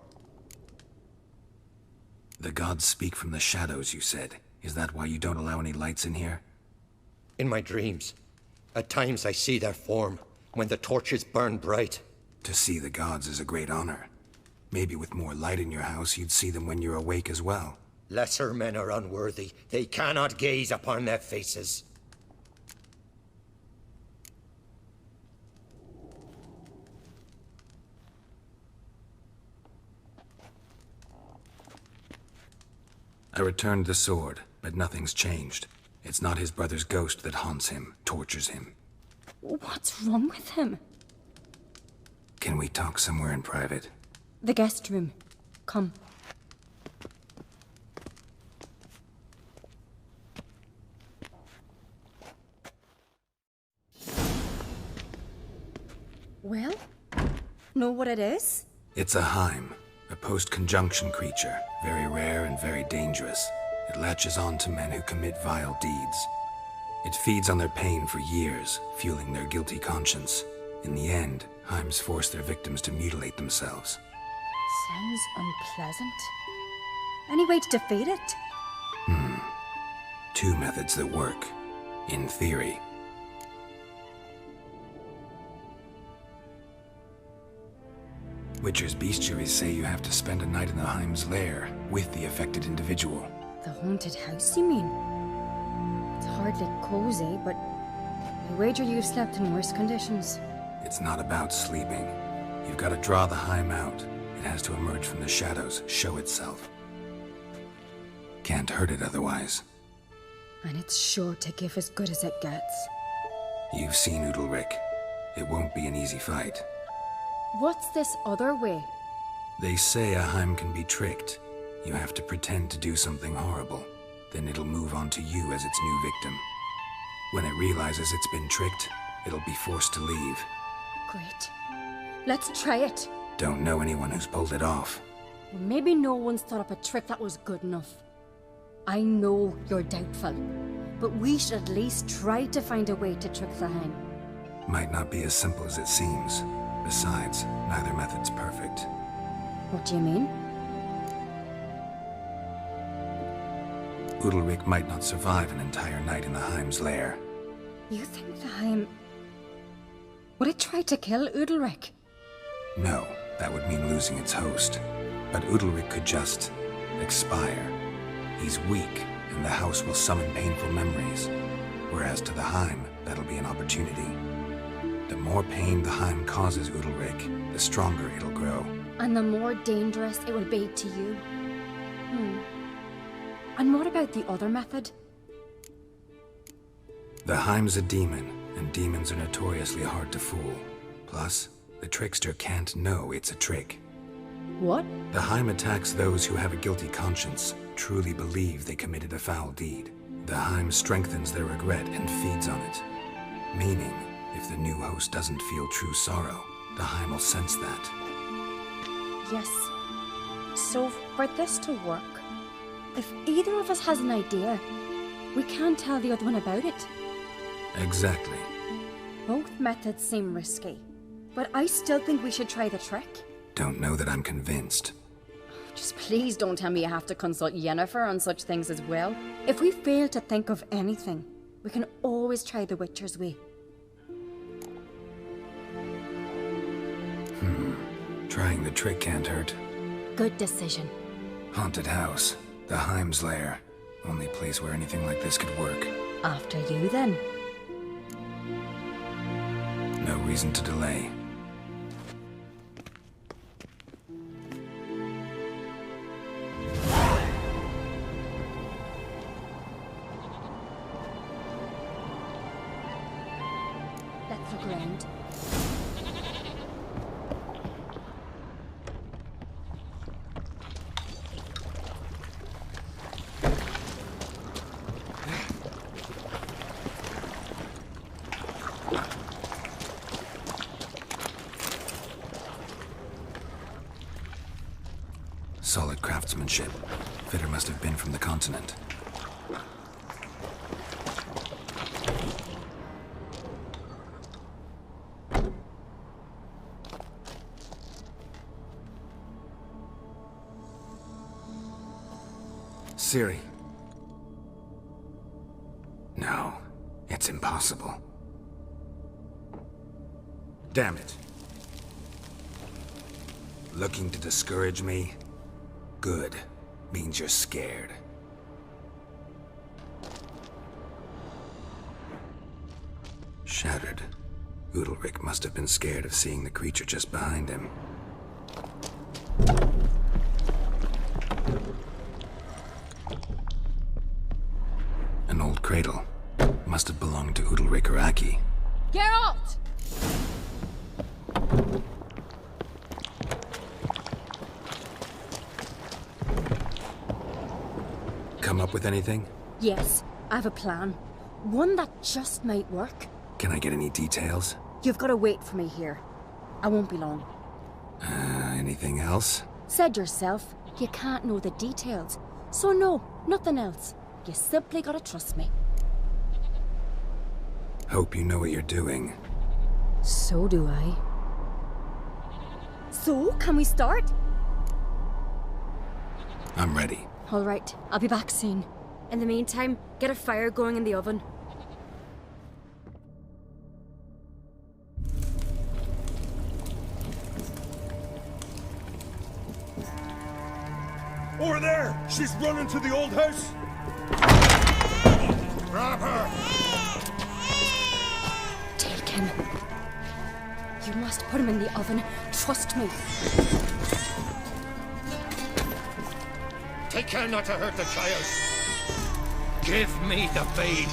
The gods speak from the shadows, you said. Is that why you don't allow any lights in here? In my dreams. At times I see their form, when the torches burn bright. To see the gods is a great honor. Maybe with more light in your house, you'd see them when you're awake as well. Lesser men are unworthy. They cannot gaze upon their faces. I returned the sword, but nothing's changed. It's not his brother's ghost that haunts him, tortures him. What's wrong with him? Can we talk somewhere in private? The guest room. Come. Well, know what it is? It's a Heim, a post-conjunction creature, very rare and very dangerous. It latches on to men who commit vile deeds. It feeds on their pain for years, fueling their guilty conscience. In the end, Heims force their victims to mutilate themselves. Sounds unpleasant. Any way to defeat it? Two methods that work, in theory. Witcher's bestiaries say you have to spend a night in the Heim's lair with the affected individual. The haunted house, you mean? It's hardly cozy, but I wager you've slept in worse conditions. It's not about sleeping. You've got to draw the Heim out. It has to emerge from the shadows, show itself. Can't hurt it otherwise. And it's sure to give as good as it gets. You've seen Udalric. It won't be an easy fight. What's this other way? They say a Heim can be tricked. You have to pretend to do something horrible. Then it'll move on to you as its new victim. When it realizes it's been tricked, it'll be forced to leave. Great. Let's try it. Don't know anyone who's pulled it off. Well, maybe no one's thought up a trick that was good enough. I know you're doubtful, but we should at least try to find a way to trick the Heim. Might not be as simple as it seems. Besides, neither method's perfect. What do you mean? Udalric might not survive an entire night in the Heim's lair. You think the Heim... Would it try to kill Udalric? No, that would mean losing its host. But Udalric could just... expire. He's weak, and the house will summon painful memories. Whereas to the Heim, that'll be an opportunity. The more pain the Heim causes Udalric, the stronger it'll grow. And the more dangerous it will be to you. And what about the other method? The Heim's a demon, and demons are notoriously hard to fool. Plus, the trickster can't know it's a trick. What? The Heim attacks those who have a guilty conscience, truly believe they committed a foul deed. The Heim strengthens their regret and feeds on it. Meaning, if the new host doesn't feel true sorrow, the Heim will sense that. Yes. So, for this to work, if either of us has an idea, We can't tell the other one about it. Exactly. Both methods seem risky, but I still think we should try the trick. Don't know that I'm convinced. Just please don't tell me you have to consult Yennefer on such things as well. If we fail to think of anything, we can always try the Witcher's way. Trying the trick can't hurt. Good decision. Haunted house. The Heim's lair. Only place where anything like this could work. After you, then. No reason to delay. Let's look around. Solid craftsmanship. Fitter must have been from the continent. Ciri. No, it's impossible. Damn it. Looking to discourage me? Good. Means you're scared. Shattered. Udalric must have been scared of seeing the creature just behind him. An old cradle. Must have belonged to Udalric or Aki. Geralt! Come up with anything? Yes, I have a plan. One that just might work. Can I get any details? You've got to wait for me here. I won't be long. Anything else? Said yourself, you can't know the details. So no, nothing else. You simply gotta trust me. Hope you know what you're doing. So do I. So, can we start? I'm ready. All right, I'll be back soon. In the meantime, get a fire going in the oven. Over there! She's running to the old house! Grab her! Take him. You must put him in the oven. Trust me. Take care not to hurt the child. Give me the babe.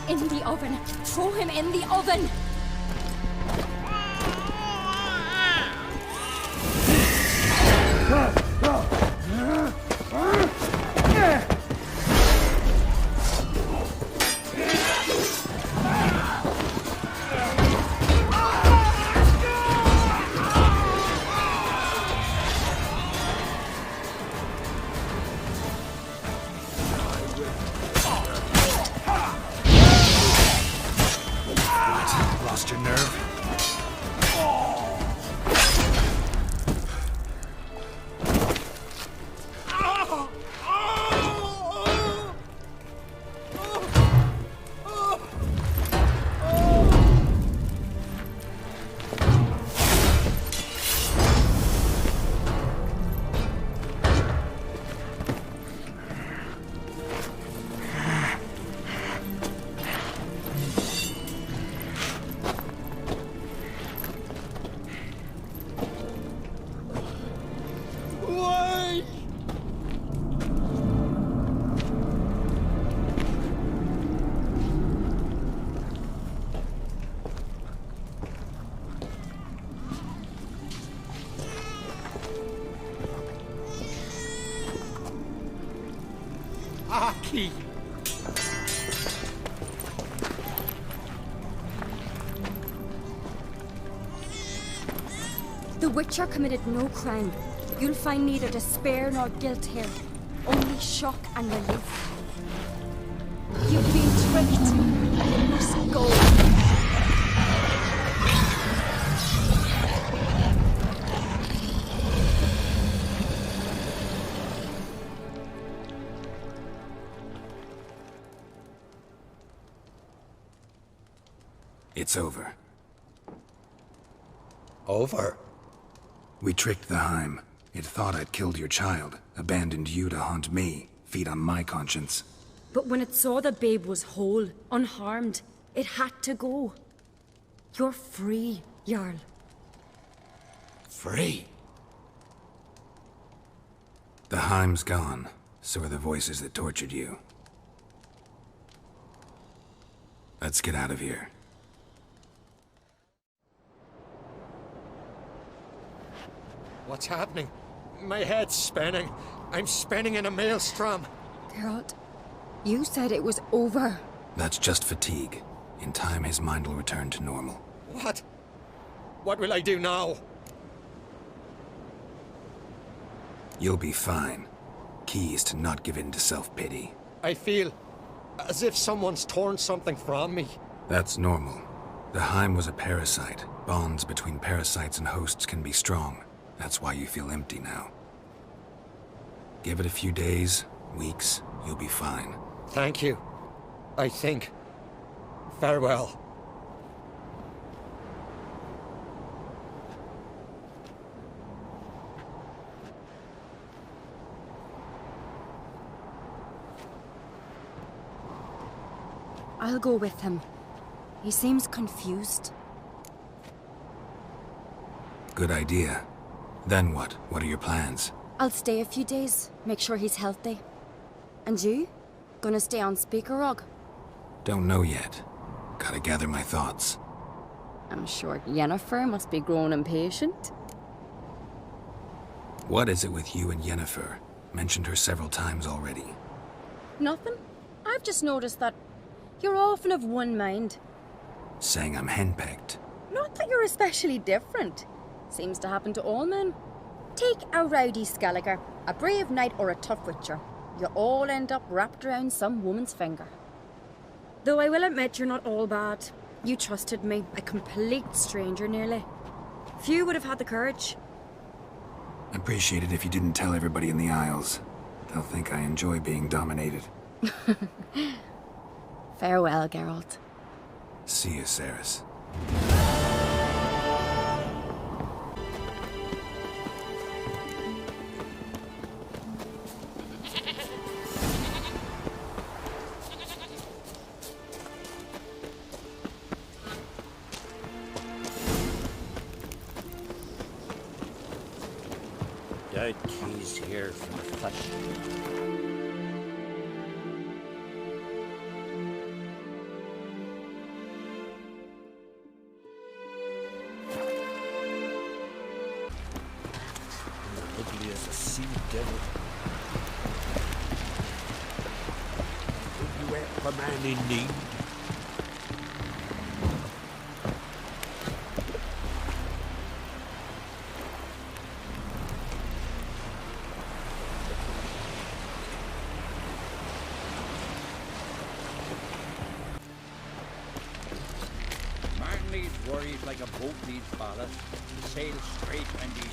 In the oven. Throw him in the oven. Lost your nerve? Aki! The Witcher committed no crime. You'll find neither despair nor guilt here. Only shock and relief. You've been tricked. You must go. It's over. Over? We tricked the Heim. It thought I'd killed your child, abandoned you to haunt me, feed on my conscience. But when it saw the babe was whole, unharmed, it had to go. You're free, Jarl. Free? The Heim's gone, so are the voices that tortured you. Let's get out of here. What's happening? My head's spinning. I'm spinning in a maelstrom. Geralt, you said it was over. That's just fatigue. In time, his mind will return to normal. What? What will I do now? You'll be fine. Key is to not give in to self-pity. I feel as if someone's torn something from me. That's normal. The Heim was a parasite. Bonds between parasites and hosts can be strong. That's why you feel empty now. Give it a few days, weeks, you'll be fine. Thank you. I think. Farewell. I'll go with him. He seems confused. Good idea. Then what? What are your plans? I'll stay a few days, make sure he's healthy. And you? Gonna stay on Speaker Rog? Don't know yet. Gotta gather my thoughts. I'm sure Yennefer must be grown impatient. What is it with you and Yennefer? Mentioned her several times already. Nothing. I've just noticed that you're often of one mind. Saying I'm henpecked. Not that you're especially different. Seems to happen to all men. Take a rowdy Skelliger, a brave knight or a tough witcher. You all end up wrapped around some woman's finger. Though I will admit you're not all bad. You trusted me, a complete stranger nearly. Few would have had the courage. Appreciate it if you didn't tell everybody in the Isles. They'll think I enjoy being dominated. Farewell, Geralt. See you, Ceres. Keys here from the flesh. Ugly as a sea devil. Would you help a man in need? Worries like a boat needs ballast. Sail straight and easy.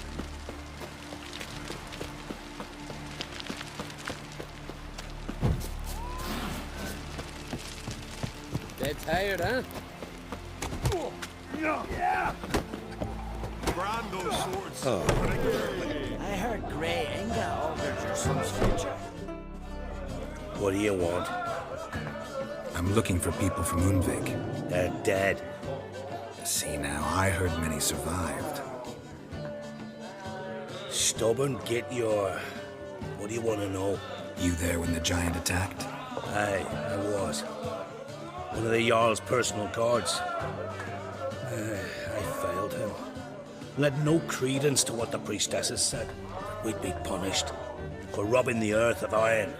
Dead tired, huh? Yeah. Brando swords. Oh. I heard Grey Inga altered your son's future. What do you want? I'm looking for people from Undvik. They're dead. See now, I heard many survived. Stubborn, get your... What do you want to know? You there when the giant attacked? Aye, I was. One of the Jarl's personal guards. I failed him. Led no credence to what the priestesses said. We'd be punished for robbing the earth of iron,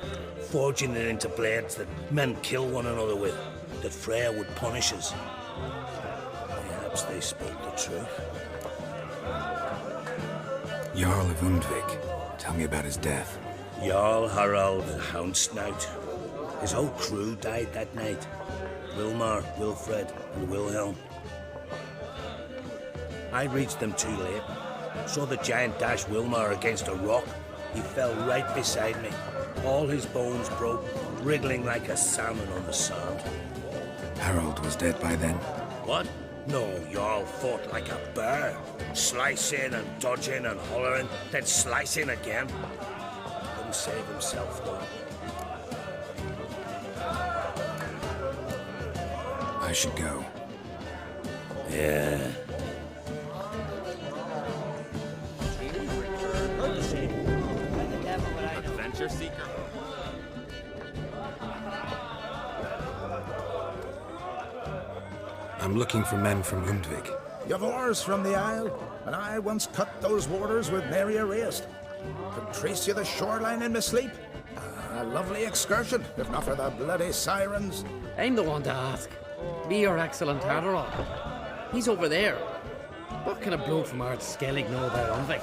forging it into blades that men kill one another with, that Freya would punish us. Perhaps they spoke the truth. Jarl of Undvik. Tell me about his death. Jarl Harald the Houndsnout. His whole crew died that night. Wilmar, Wilfred, and Wilhelm. I reached them too late. Saw the giant dash Wilmar against a rock. He fell right beside me. All his bones broke, wriggling like a salmon on the sand. Harold was dead by then? What? No, Jarl fought like a bear. Slicing and dodging and hollering, then slicing again. Couldn't save himself, though. I should go. Yeah. Adventure seeker. I'm looking for men from Undvik. You've oars from the Isle, and I once cut those waters with nary a raist. Could trace you the shoreline in my sleep. A lovely excursion, if not for the bloody sirens. I'm the one to ask. Be your excellent Adderall. He's over there. What can a bloke from Ard Skellig know about Undvik?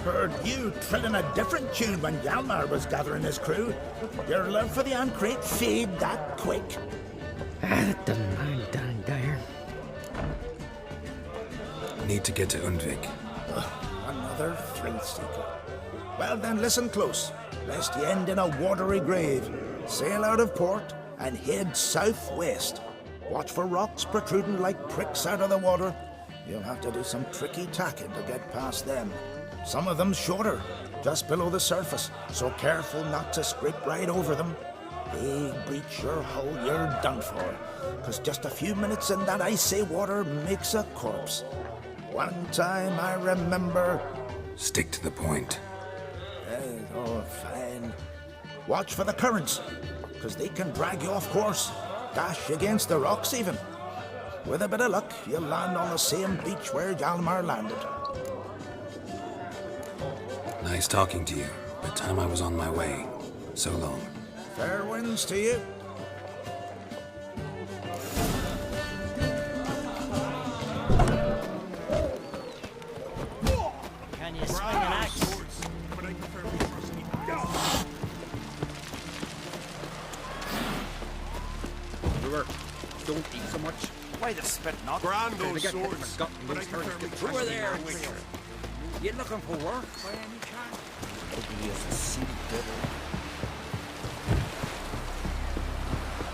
Heard you trilling a different tune when Hjalmar was gathering his crew. Your love for the Ancrate fade that quick. That doesn't mind dang dire. Need to get to Undvik. Another thrill seeker. Well then, listen close, lest you end in a watery grave. Sail out of port and head southwest. Watch for rocks protruding like pricks out of the water. You'll have to do some tricky tacking to get past them. Some of them shorter, just below the surface, so careful not to scrape right over them. They breach your hull, you're done for. 'Cause just a few minutes in that icy water makes a corpse. One time I remember... Stick to the point. Oh, fine. Watch for the currents, 'cause they can drag you off course. Dash against the rocks even. With a bit of luck, you'll land on the same beach where Hjalmar landed. Nice talking to you, but time I was on my way. So long. Fair winds to you. Can you swing an axe? Don't eat so much. Why the spit not? Grand those swords. Over there. You looking for work by any chance? Ugly as a sea devil.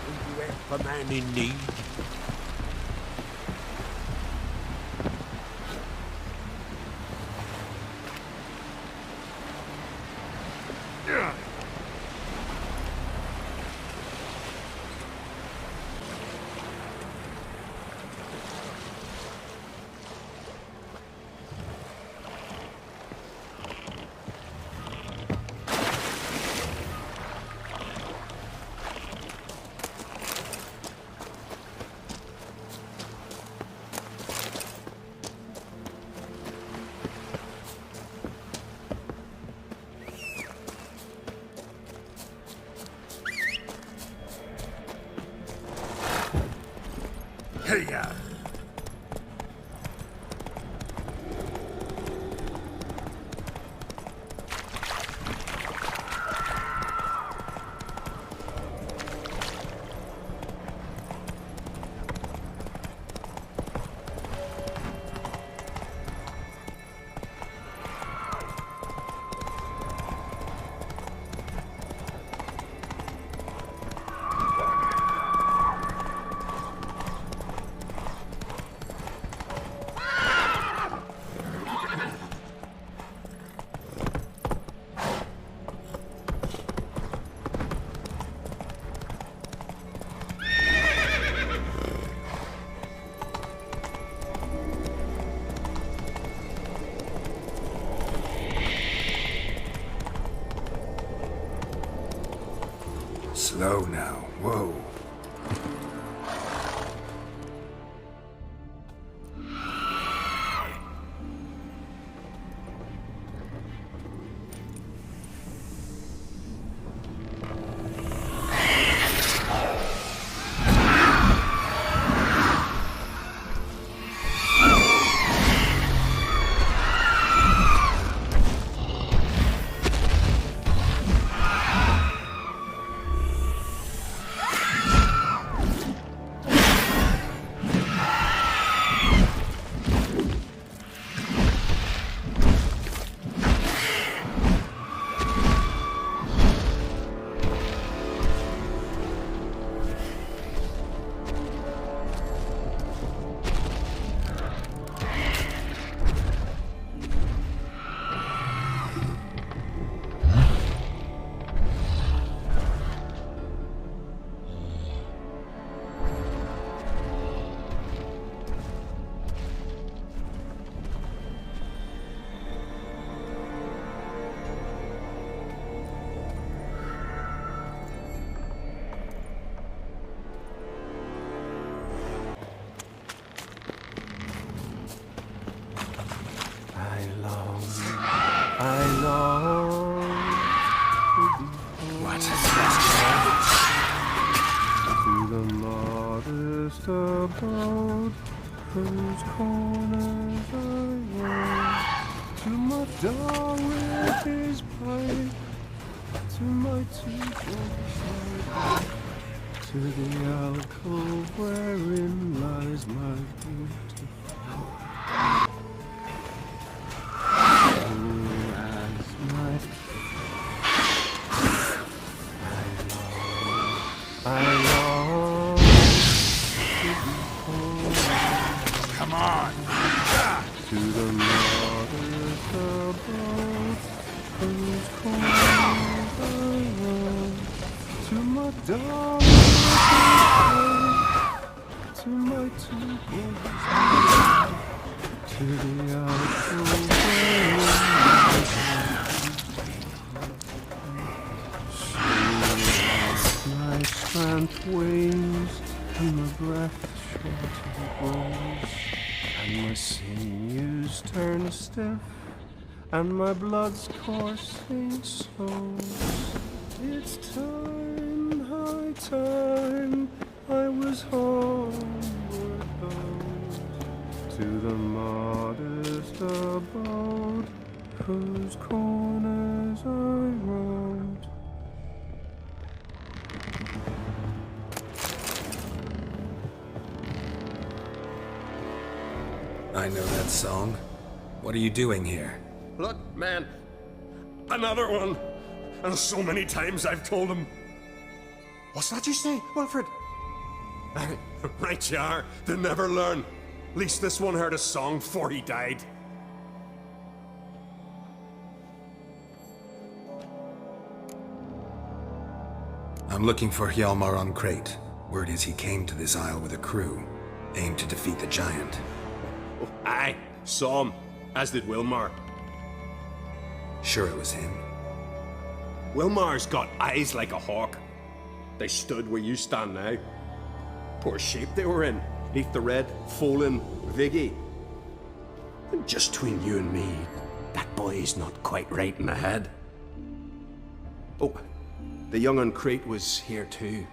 Will you help a man in need? Hey-ya! Slow now. Whoa. abode, whose corners I roam. To my dog with his pipe, to my two boys lie, to the alcove wherein lies my beautiful. Come on! To the modest abode, whose corners I roam. To my darling, to my two boys, to the alcove wherein my strength wanes, and my breath short grows, and my sinews turn stiff, and my blood's coursing slows. It's time, high time, I was homeward bound, to the modest abode, whose corners I roamed. I know that song. What are you doing here? Look, man. Another one. And so many times I've told him. What's that you say, Wilfred? Right you are. They never learn. At least this one heard a song before he died. I'm looking for Hjalmar on Crate. Word is he came to this isle with a crew, aimed to defeat the giant. Oh, aye, saw him, as did Wilmar. Sure it was him? Wilmar's got eyes like a hawk. They stood where you stand now. Poor shape they were in, neath the red, Folin, Viggy. And just between you and me, that boy's not quite right in the head. Oh, the young on Crate was here too.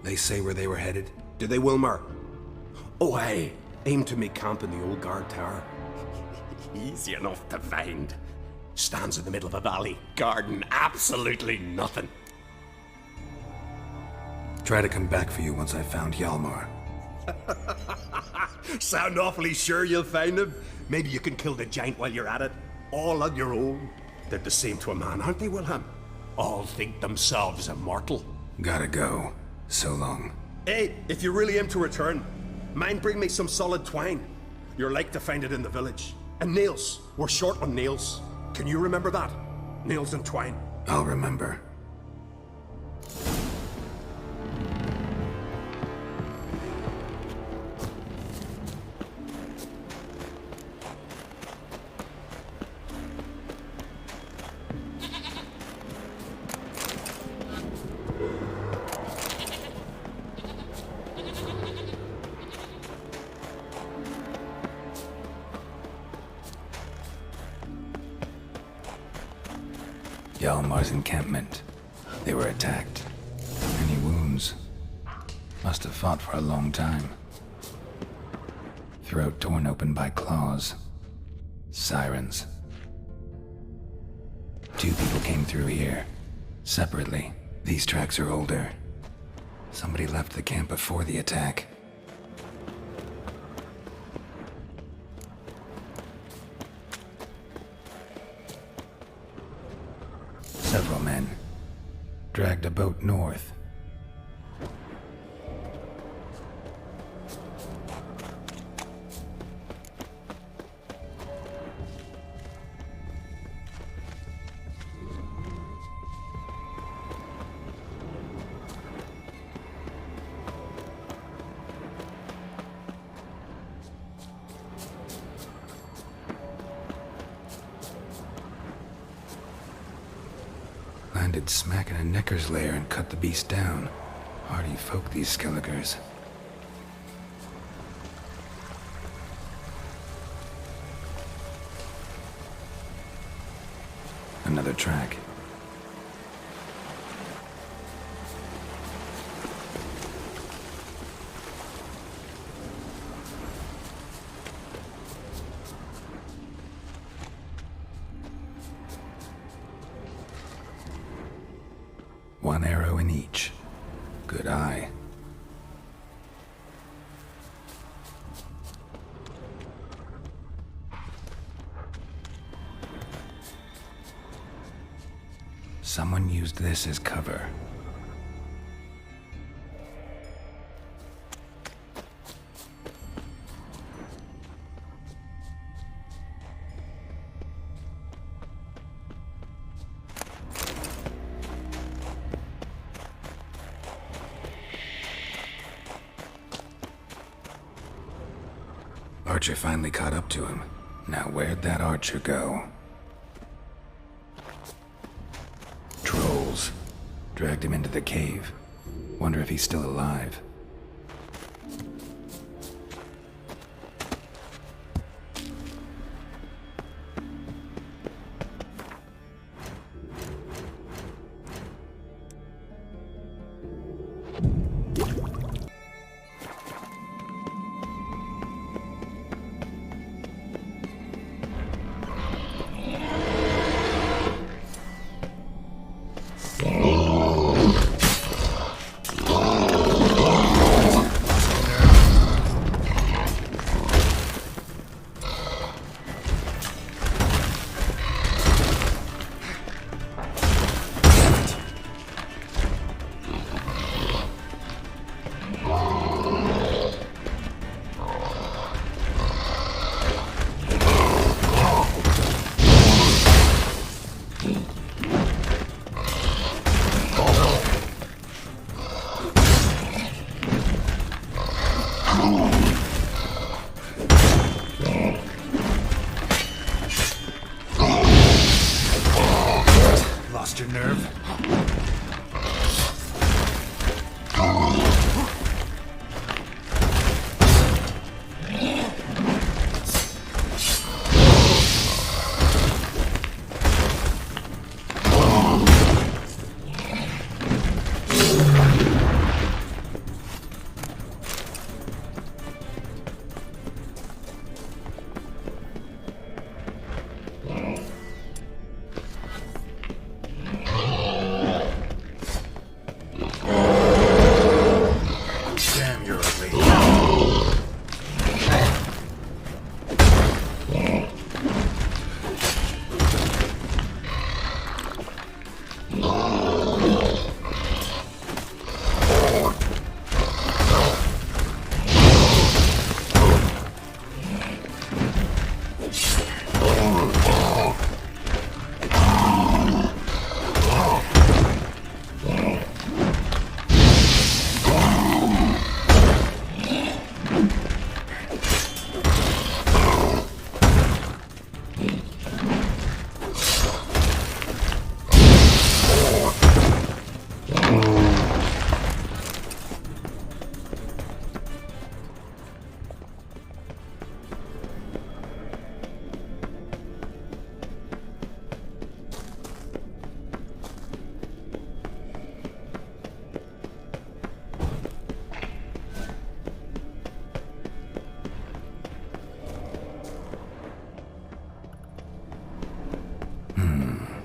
They say where they were headed? Did they, Wilmar? Oh, aye. Aim to make camp in the old guard tower. Easy enough to find. Stands in the middle of a valley, guarding absolutely nothing. Try to come back for you once I've found Hjalmar. Sound awfully sure you'll find him? Maybe you can kill the giant while you're at it. All on your own. They're the same to a man, aren't they, Wilhelm? All think themselves immortal. Gotta go. So long. Hey, if you really aim to return, mind bring me some solid twine. You're like to find it in the village. And nails. We're short on nails. Can you remember that? Nails and twine. I'll remember. Hjalmar's encampment. They were attacked. Any wounds? Must have fought for a long time. Throat torn open by claws. Sirens. 2 people came through here. Separately. These tracks are older. Somebody left the camp before the attack. Several men dragged a boat north. Landed smack in a necker's lair and cut the beast down. Hardy folk, these Skelligers. Another track. one arrow in each. Good eye. Someone used this as cover. Archer finally caught up to him. Now where'd that archer go? Trolls. Dragged him into the cave. Wonder if he's still alive. Lost your nerve?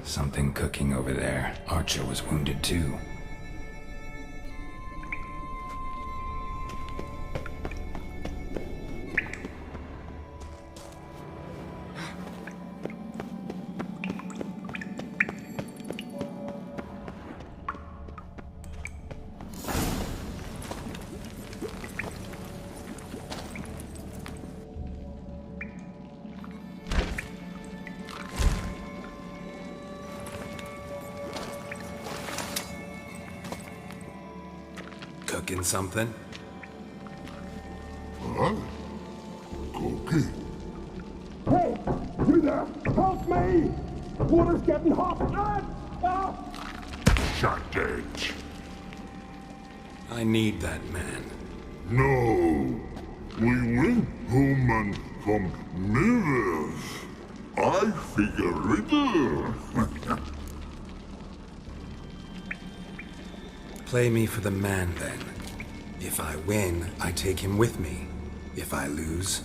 Something cooking over there. Archer was wounded too. Cooking something? Huh? Cookie? Hey! You there! Help me! Water's getting hot! Shut it! I need that man. No! We went home and from mirrors. I figure riddle. Play me for the man, then. If I win, I take him with me. If I lose,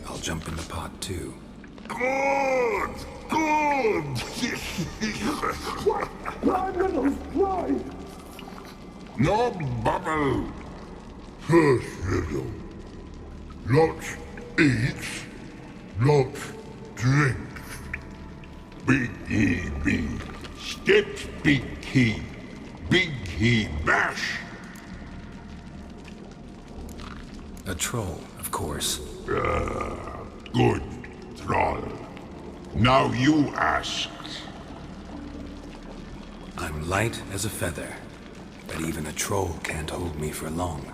I'll jump into PART-7. Good! Good! Cry, Riddles, cry! No bubble. First riddle. Lots eats, lots drinks. Big he, steps big he bash. A troll, of course. Good, troll. Now you ask. I'm light as a feather, but even a troll can't hold me for long.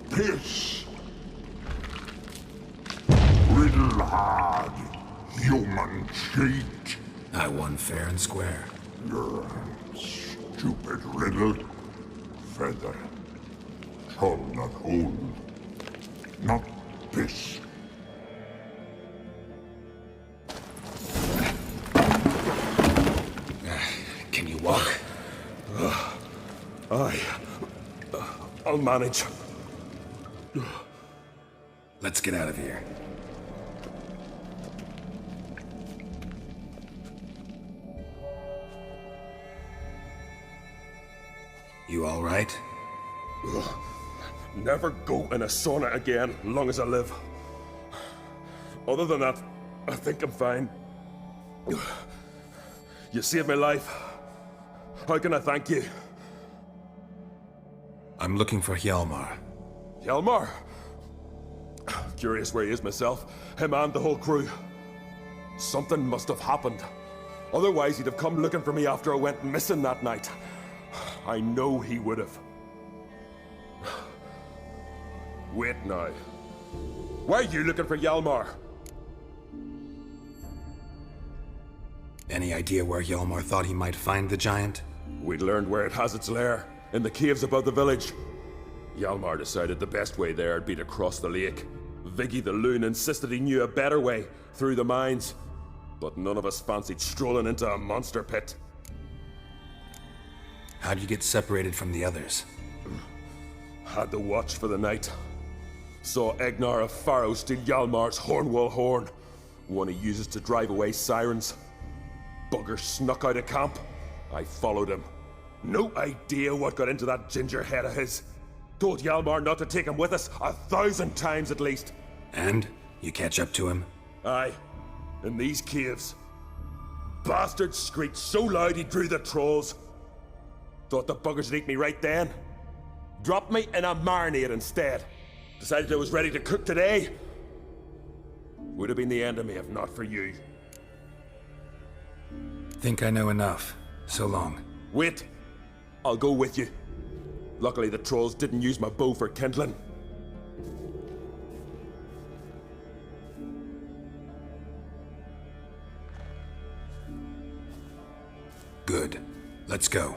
Piss. Riddle hard, human cheat. I won fair and square. Stupid riddle. Feather. Troll not hold. Not piss. Can you walk? I'll manage. Let's get out of here. You all right? Never go in a sauna again, long as I live. Other than that, I think I'm fine. You saved my life. How can I thank you? I'm looking for Hjalmar. Hjalmar? Curious where he is myself. Him and the whole crew. Something must have happened. Otherwise, he'd have come looking for me after I went missing that night. I know he would have. Wait now. Why are you looking for Hjalmar? Any idea where Hjalmar thought he might find the giant? We'd learned where it has its lair, in the caves above the village. Hjalmar decided the best way there would be to cross the lake. Viggy the loon insisted he knew a better way, through the mines. But none of us fancied strolling into a monster pit. How'd you get separated from the others? Had to watch for the night. Saw Egnar of Faro steal Hjalmar's Hornwall horn, one he uses to drive away sirens. Bugger snuck out of camp. I followed him. No idea what got into that ginger head of his. Told Hjalmar not to take him with us 1,000 times at least. And? You catch up to him? Aye. In these caves. Bastard screeched so loud he drew the trolls. Thought the buggers would eat me right then. Dropped me in a marinade instead. Decided I was ready to cook today. Would have been the end of me if not for you. Think I know enough. So long. Wait. I'll go with you. Luckily the trolls didn't use my bow for kindling. Good. Let's go.